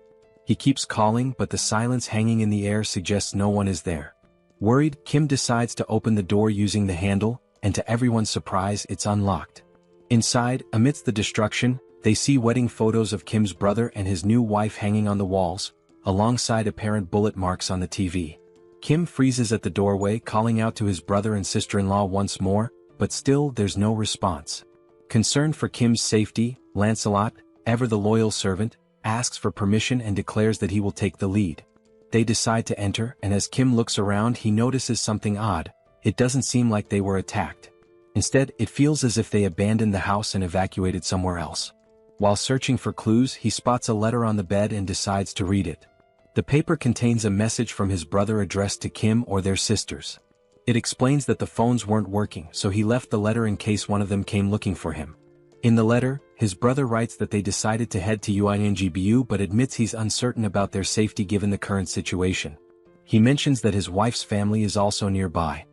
He keeps calling, but the silence hanging in the air suggests no one is there. Worried, Kim decides to open the door using the handle, and to everyone's surprise, it's unlocked. Inside, amidst the destruction, they see wedding photos of Kim's brother and his new wife hanging on the walls, alongside apparent bullet marks on the TV. Kim freezes at the doorway, calling out to his brother and sister-in-law once more, but still there's no response. Concerned for Kim's safety, Lancelot, ever the loyal servant, asks for permission and declares that he will take the lead. They decide to enter, and as Kim looks around, he notices something odd. It doesn't seem like they were attacked. Instead, it feels as if they abandoned the house and evacuated somewhere else. While searching for clues, he spots a letter on the bed and decides to read it. The paper contains a message from his brother addressed to Kim or their sisters. It explains that the phones weren't working, so he left the letter in case one of them came looking for him. In the letter, his brother writes that they decided to head to UINGBU but admits he's uncertain about their safety given the current situation. He mentions that his wife's family is also nearby.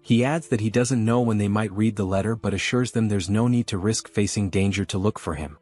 He adds that he doesn't know when they might read the letter but assures them there's no need to risk facing danger to look for him.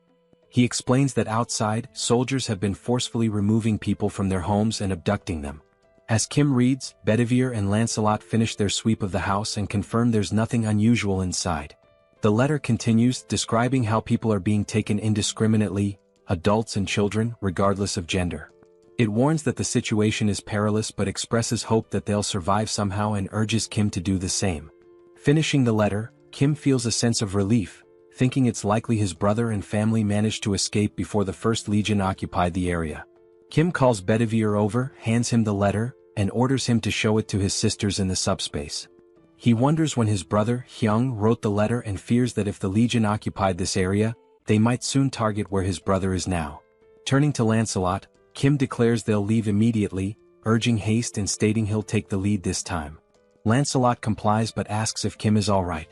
He explains that outside, soldiers have been forcefully removing people from their homes and abducting them. As Kim reads, Bedivere and Lancelot finish their sweep of the house and confirm there's nothing unusual inside. The letter continues, describing how people are being taken indiscriminately, adults and children, regardless of gender. It warns that the situation is perilous but expresses hope that they'll survive somehow and urges Kim to do the same. Finishing the letter, Kim feels a sense of relief, thinking it's likely his brother and family managed to escape before the First Legion occupied the area. Kim calls Bedivere over, hands him the letter, and orders him to show it to his sisters in the subspace. He wonders when his brother, Hyung, wrote the letter and fears that if the Legion occupied this area, they might soon target where his brother is now. Turning to Lancelot, Kim declares they'll leave immediately, urging haste and stating he'll take the lead this time. Lancelot complies but asks if Kim is alright.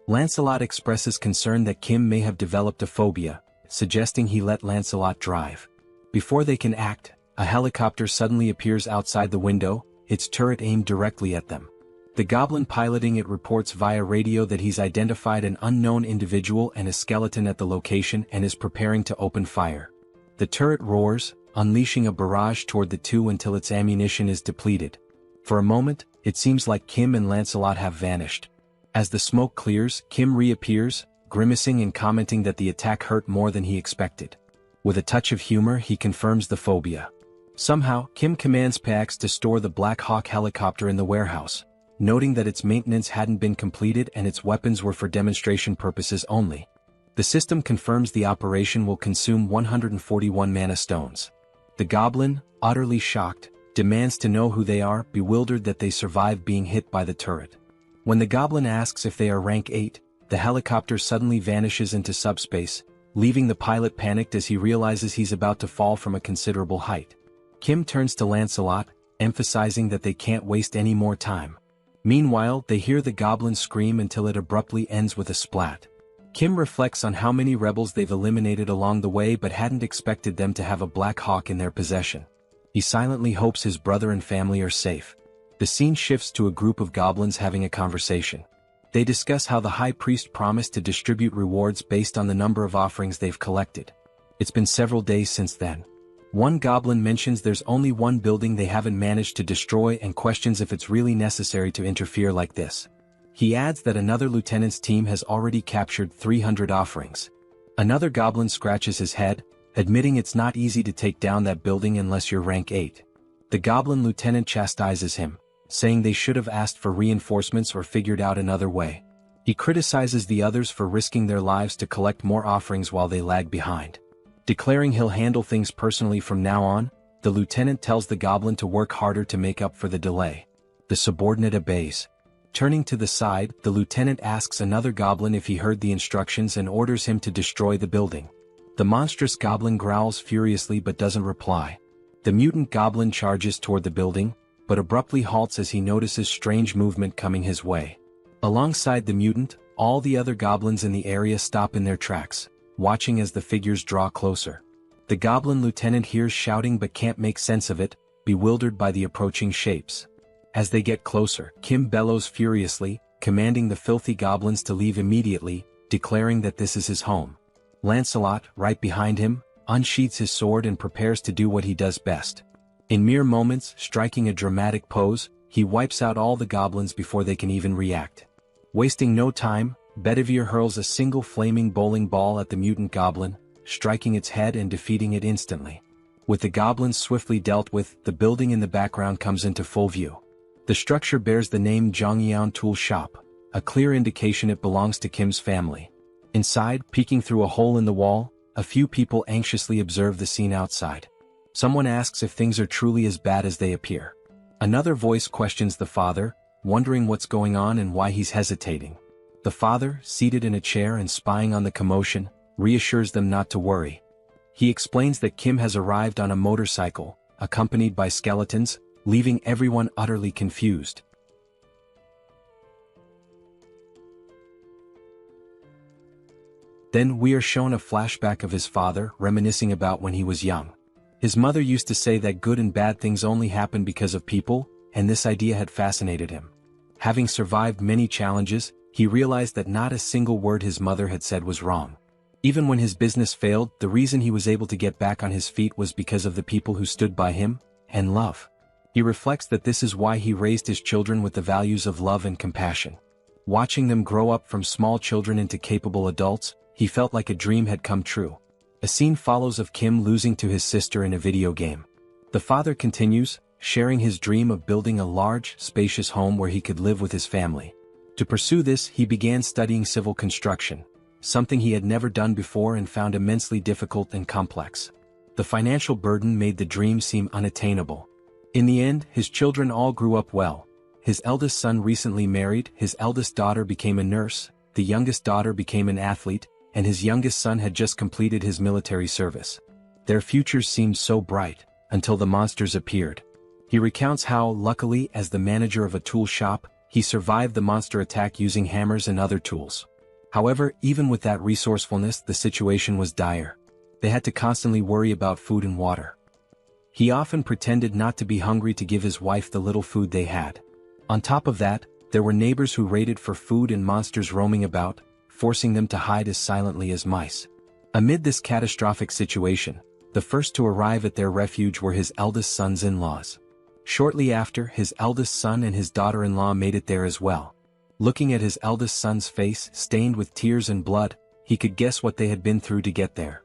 Lancelot expresses concern that Kim may have developed a phobia, suggesting he let Lancelot drive. Before they can act, a helicopter suddenly appears outside the window, its turret aimed directly at them. The goblin piloting it reports via radio that he's identified an unknown individual and a skeleton at the location and is preparing to open fire. The turret roars, unleashing a barrage toward the two until its ammunition is depleted. For a moment, it seems like Kim and Lancelot have vanished. As the smoke clears, Kim reappears, grimacing and commenting that the attack hurt more than he expected. With a touch of humor, he confirms the phobia. Somehow, Kim commands Pax to store the Black Hawk helicopter in the warehouse, noting that its maintenance hadn't been completed and its weapons were for demonstration purposes only. The system confirms the operation will consume 141 mana stones. The goblin, utterly shocked, demands to know who they are, bewildered that they survived being hit by the turret. When the goblin asks if they are rank 8, the helicopter suddenly vanishes into subspace, leaving the pilot panicked as he realizes he's about to fall from a considerable height. Kim turns to Lancelot, emphasizing that they can't waste any more time. Meanwhile, they hear the goblin scream until it abruptly ends with a splat. Kim reflects on how many rebels they've eliminated along the way but hadn't expected them to have a Black Hawk in their possession. He silently hopes his brother and family are safe. The scene shifts to a group of goblins having a conversation. They discuss how the high priest promised to distribute rewards based on the number of offerings they've collected. It's been several days since then. One goblin mentions there's only one building they haven't managed to destroy and questions if it's really necessary to interfere like this. He adds that another lieutenant's team has already captured 300 offerings. Another goblin scratches his head, admitting it's not easy to take down that building unless you're rank 8. The goblin lieutenant chastises him, saying they should have asked for reinforcements or figured out another way. He criticizes the others for risking their lives to collect more offerings while they lag behind. Declaring he'll handle things personally from now on, the lieutenant tells the goblin to work harder to make up for the delay. The subordinate obeys. Turning to the side, the lieutenant asks another goblin if he heard the instructions and orders him to destroy the building. The monstrous goblin growls furiously but doesn't reply. The mutant goblin charges toward the building, but abruptly halts as he notices strange movement coming his way. Alongside the mutant, all the other goblins in the area stop in their tracks, watching as the figures draw closer. The goblin lieutenant hears shouting but can't make sense of it, bewildered by the approaching shapes. As they get closer, Kim bellows furiously, commanding the filthy goblins to leave immediately, declaring that this is his home. Lancelot, right behind him, unsheathes his sword and prepares to do what he does best. In mere moments, striking a dramatic pose, he wipes out all the goblins before they can even react. Wasting no time, Bedivere hurls a single flaming bowling ball at the mutant goblin, striking its head and defeating it instantly. With the goblins swiftly dealt with, the building in the background comes into full view. The structure bears the name Zhongyang Tool Shop, a clear indication it belongs to Kim's family. Inside, peeking through a hole in the wall, a few people anxiously observe the scene outside. Someone asks if things are truly as bad as they appear. Another voice questions the father, wondering what's going on and why he's hesitating. The father, seated in a chair and spying on the commotion, reassures them not to worry. He explains that Kim has arrived on a motorcycle, accompanied by skeletons, leaving everyone utterly confused. Then we are shown a flashback of his father, reminiscing about when he was young. His mother used to say that good and bad things only happen because of people, and this idea had fascinated him. Having survived many challenges, he realized that not a single word his mother had said was wrong. Even when his business failed, the reason he was able to get back on his feet was because of the people who stood by him, and love. He reflects that this is why he raised his children with the values of love and compassion. Watching them grow up from small children into capable adults, he felt like a dream had come true. A scene follows of Kim losing to his sister in a video game. The father continues, sharing his dream of building a large, spacious home where he could live with his family. To pursue this, he began studying civil construction, something he had never done before and found immensely difficult and complex. The financial burden made the dream seem unattainable. In the end, his children all grew up well. His eldest son recently married, his eldest daughter became a nurse, the youngest daughter became an athlete, and his youngest son had just completed his military service. Their futures seemed so bright, until the monsters appeared. He recounts how, luckily, as the manager of a tool shop, he survived the monster attack using hammers and other tools. However, even with that resourcefulness, the situation was dire. They had to constantly worry about food and water. He often pretended not to be hungry to give his wife the little food they had. On top of that, there were neighbors who raided for food and monsters roaming about, forcing them to hide as silently as mice. Amid this catastrophic situation, the first to arrive at their refuge were his eldest son's in-laws. Shortly after, his eldest son and his daughter-in-law made it there as well. Looking at his eldest son's face, stained with tears and blood, he could guess what they had been through to get there.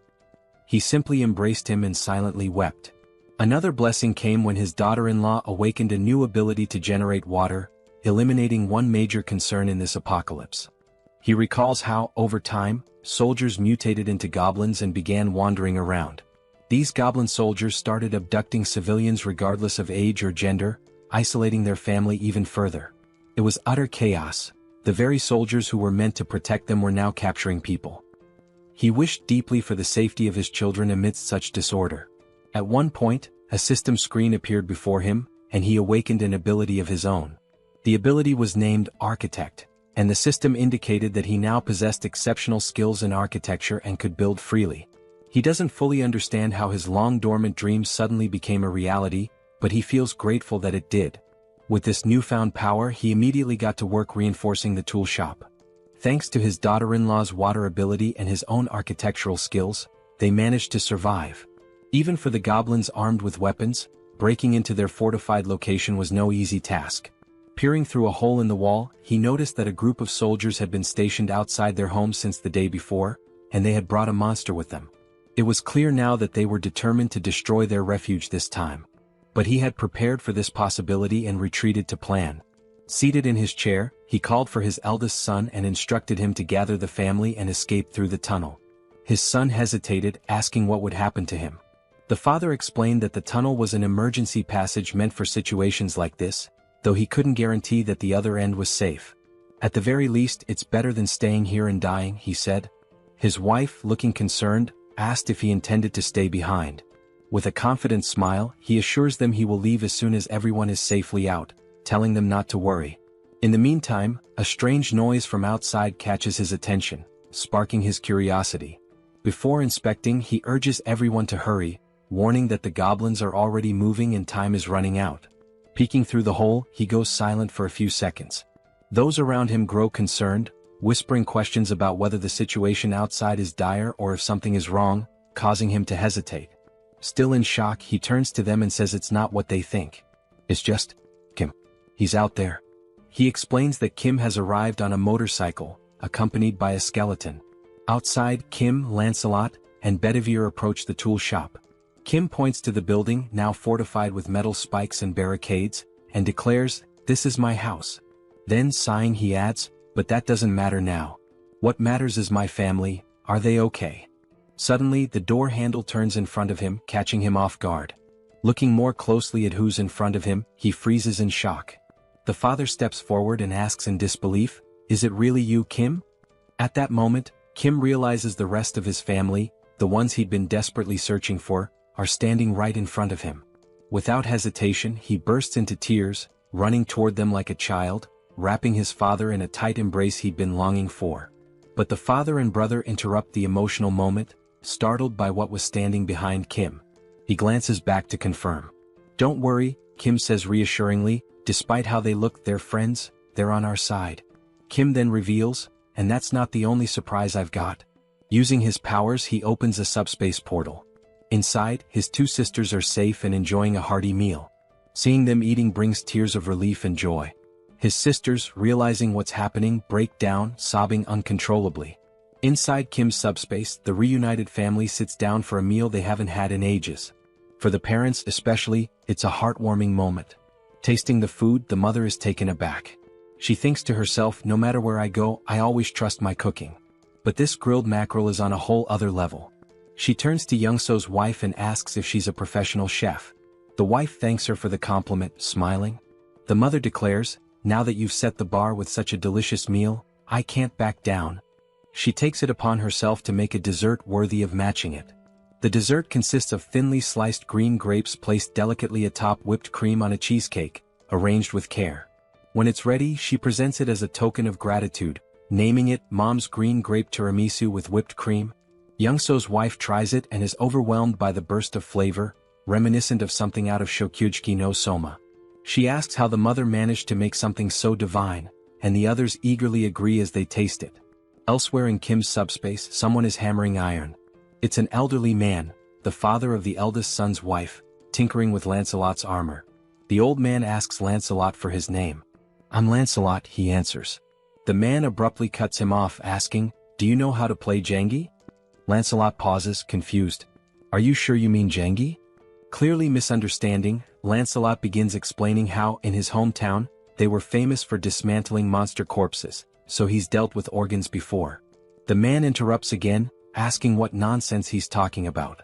He simply embraced him and silently wept. Another blessing came when his daughter-in-law awakened a new ability to generate water, eliminating one major concern in this apocalypse. He recalls how, over time, soldiers mutated into goblins and began wandering around. These goblin soldiers started abducting civilians regardless of age or gender, isolating their family even further. It was utter chaos. The very soldiers who were meant to protect them were now capturing people. He wished deeply for the safety of his children amidst such disorder. At one point, a system screen appeared before him, and he awakened an ability of his own. The ability was named Architect, and the system indicated that he now possessed exceptional skills in architecture and could build freely. He doesn't fully understand how his long-dormant dream suddenly became a reality, but he feels grateful that it did. With this newfound power, he immediately got to work reinforcing the tool shop. Thanks to his daughter-in-law's water ability and his own architectural skills, they managed to survive. Even for the goblins armed with weapons, breaking into their fortified location was no easy task. Peering through a hole in the wall, he noticed that a group of soldiers had been stationed outside their home since the day before, and they had brought a monster with them. It was clear now that they were determined to destroy their refuge this time. But he had prepared for this possibility and retreated to plan. Seated in his chair, he called for his eldest son and instructed him to gather the family and escape through the tunnel. His son hesitated, asking what would happen to him. The father explained that the tunnel was an emergency passage meant for situations like this, though he couldn't guarantee that the other end was safe. At the very least, it's better than staying here and dying, he said. His wife, looking concerned, asked if he intended to stay behind. With a confident smile, he assures them he will leave as soon as everyone is safely out, telling them not to worry. In the meantime, a strange noise from outside catches his attention, sparking his curiosity. Before inspecting, he urges everyone to hurry, warning that the goblins are already moving and time is running out. Peeking through the hole, he goes silent for a few seconds. Those around him grow concerned, whispering questions about whether the situation outside is dire or if something is wrong, causing him to hesitate. Still in shock, he turns to them and says it's not what they think. It's just Kim. He's out there. He explains that Kim has arrived on a motorcycle, accompanied by a skeleton. Outside, Kim, Lancelot, and Bedivere approach the tool shop. Kim points to the building, now fortified with metal spikes and barricades, and declares, "This is my house." Then, sighing, he adds, "But that doesn't matter now. What matters is my family. Are they okay?" Suddenly, the door handle turns in front of him, catching him off guard. Looking more closely at who's in front of him, he freezes in shock. The father steps forward and asks in disbelief, "Is it really you, Kim?" At that moment, Kim realizes the rest of his family, the ones he'd been desperately searching for, are standing right in front of him. Without hesitation, he bursts into tears, running toward them like a child, wrapping his father in a tight embrace he'd been longing for. But the father and brother interrupt the emotional moment, startled by what was standing behind Kim. He glances back to confirm. "Don't worry," Kim says reassuringly, "despite how they look, they're friends, they're on our side." Kim then reveals, "And that's not the only surprise I've got." Using his powers, he opens a subspace portal. Inside, his two sisters are safe and enjoying a hearty meal. Seeing them eating brings tears of relief and joy. His sisters, realizing what's happening, break down, sobbing uncontrollably. Inside Kim's subspace, the reunited family sits down for a meal they haven't had in ages. For the parents especially, it's a heartwarming moment. Tasting the food, the mother is taken aback. She thinks to herself, "No matter where I go, I always trust my cooking. But this grilled mackerel is on a whole other level." She turns to Youngso's wife and asks if she's a professional chef. The wife thanks her for the compliment, smiling. The mother declares, "Now that you've set the bar with such a delicious meal, I can't back down." She takes it upon herself to make a dessert worthy of matching it. The dessert consists of thinly sliced green grapes placed delicately atop whipped cream on a cheesecake, arranged with care. When it's ready, she presents it as a token of gratitude, naming it Mom's Green Grape Tiramisu with whipped cream. Youngso's wife tries it and is overwhelmed by the burst of flavor, reminiscent of something out of Shokyuji no Soma. She asks how the mother managed to make something so divine, and the others eagerly agree as they taste it. Elsewhere in Kim's subspace, someone is hammering iron. It's an elderly man, the father of the eldest son's wife, tinkering with Lancelot's armor. The old man asks Lancelot for his name. "I'm Lancelot," he answers. The man abruptly cuts him off, asking, "Do you know how to play Jengi?" Lancelot pauses, confused. "Are you sure you mean Jengi?" Clearly misunderstanding, Lancelot begins explaining how, in his hometown, they were famous for dismantling monster corpses, so he's dealt with organs before. The man interrupts again, asking what nonsense he's talking about.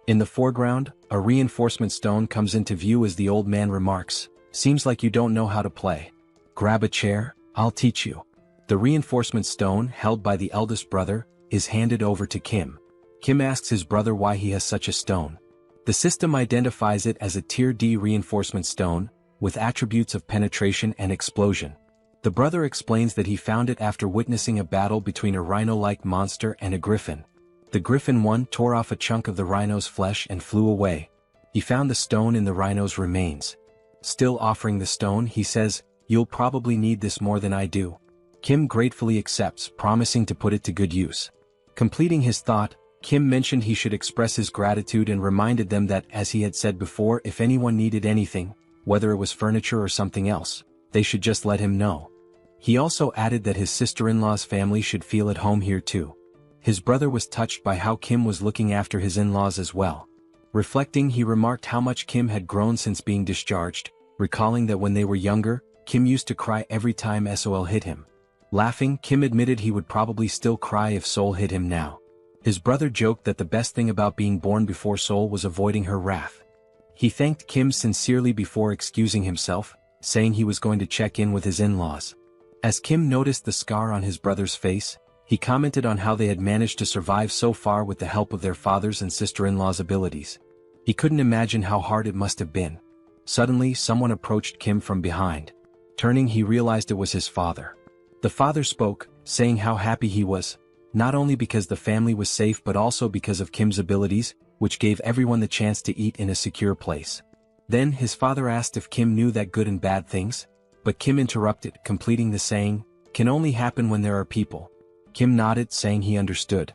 In the foreground, a reinforcement stone comes into view as the old man remarks, "Seems like you don't know how to play. Grab a chair, I'll teach you." The reinforcement stone, held by the eldest brother, is handed over to Kim. Kim asks his brother why he has such a stone. The system identifies it as a Tier D reinforcement stone, with attributes of penetration and explosion. The brother explains that he found it after witnessing a battle between a rhino-like monster and a griffin. The griffin one tore off a chunk of the rhino's flesh and flew away. He found the stone in the rhino's remains. Still offering the stone, he says, "You'll probably need this more than I do." Kim gratefully accepts, promising to put it to good use. Completing his thought, Kim mentioned he should express his gratitude and reminded them that, as he had said before, if anyone needed anything, whether it was furniture or something else, they should just let him know. He also added that his sister-in-law's family should feel at home here too. His brother was touched by how Kim was looking after his in-laws as well. Reflecting, he remarked how much Kim had grown since being discharged, recalling that when they were younger, Kim used to cry every time Sol hit him. Laughing, Kim admitted he would probably still cry if Sol hit him now. His brother joked that the best thing about being born before Sol was avoiding her wrath. He thanked Kim sincerely before excusing himself, saying he was going to check in with his in-laws. As Kim noticed the scar on his brother's face, he commented on how they had managed to survive so far with the help of their father's and sister-in-law's abilities. He couldn't imagine how hard it must have been. Suddenly, someone approached Kim from behind. Turning, he realized it was his father. The father spoke, saying how happy he was, not only because the family was safe but also because of Kim's abilities, which gave everyone the chance to eat in a secure place. Then his father asked if Kim knew that good and bad things, but Kim interrupted, completing the saying, "Can only happen when there are people." Kim nodded, saying he understood.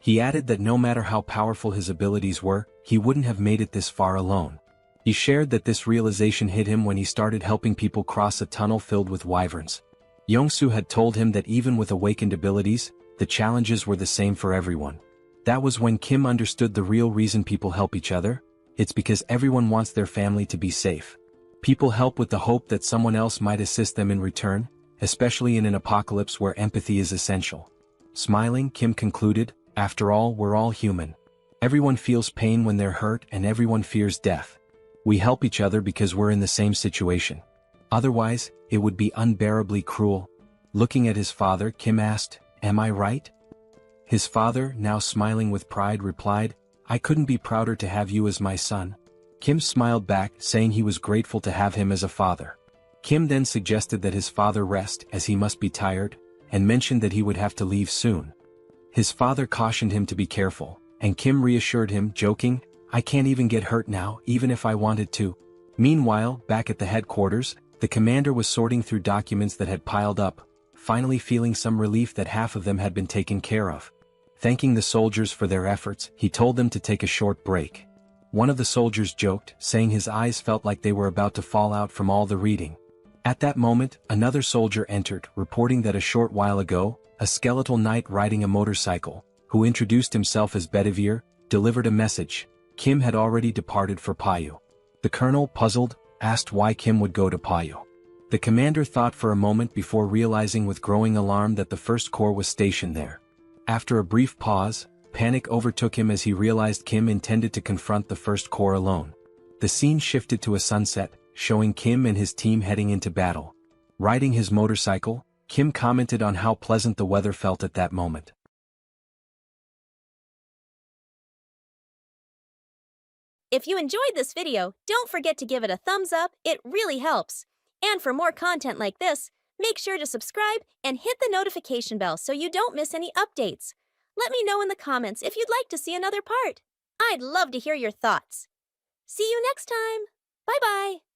He added that no matter how powerful his abilities were, he wouldn't have made it this far alone. He shared that this realization hit him when he started helping people cross a tunnel filled with wyverns. Yongsu had told him that even with awakened abilities, the challenges were the same for everyone. That was when Kim understood the real reason people help each other. It's because everyone wants their family to be safe. People help with the hope that someone else might assist them in return, especially in an apocalypse where empathy is essential. Smiling, Kim concluded, "After all, we're all human. Everyone feels pain when they're hurt and everyone fears death. We help each other because we're in the same situation. Otherwise, it would be unbearably cruel." Looking at his father, Kim asked, "Am I right?" His father, now smiling with pride, replied, "I couldn't be prouder to have you as my son." Kim smiled back, saying he was grateful to have him as a father. Kim then suggested that his father rest as he must be tired, and mentioned that he would have to leave soon. His father cautioned him to be careful, and Kim reassured him, joking, "I can't even get hurt now, even if I wanted to." Meanwhile, back at the headquarters, the commander was sorting through documents that had piled up, finally feeling some relief that half of them had been taken care of. Thanking the soldiers for their efforts, he told them to take a short break. One of the soldiers joked, saying his eyes felt like they were about to fall out from all the reading. At that moment, another soldier entered, reporting that a short while ago, a skeletal knight riding a motorcycle, who introduced himself as Bedivere, delivered a message. Kim had already departed for Payu. The colonel, puzzled, asked why Kim would go to Payu. The commander thought for a moment before realizing with growing alarm that the First Corps was stationed there. After a brief pause, panic overtook him as he realized Kim intended to confront the First Corps alone. The scene shifted to a sunset, showing Kim and his team heading into battle. Riding his motorcycle, Kim commented on how pleasant the weather felt at that moment. If you enjoyed this video, don't forget to give it a thumbs up, it really helps. And for more content like this, make sure to subscribe and hit the notification bell so you don't miss any updates. Let me know in the comments if you'd like to see another part. I'd love to hear your thoughts. See you next time. Bye-bye.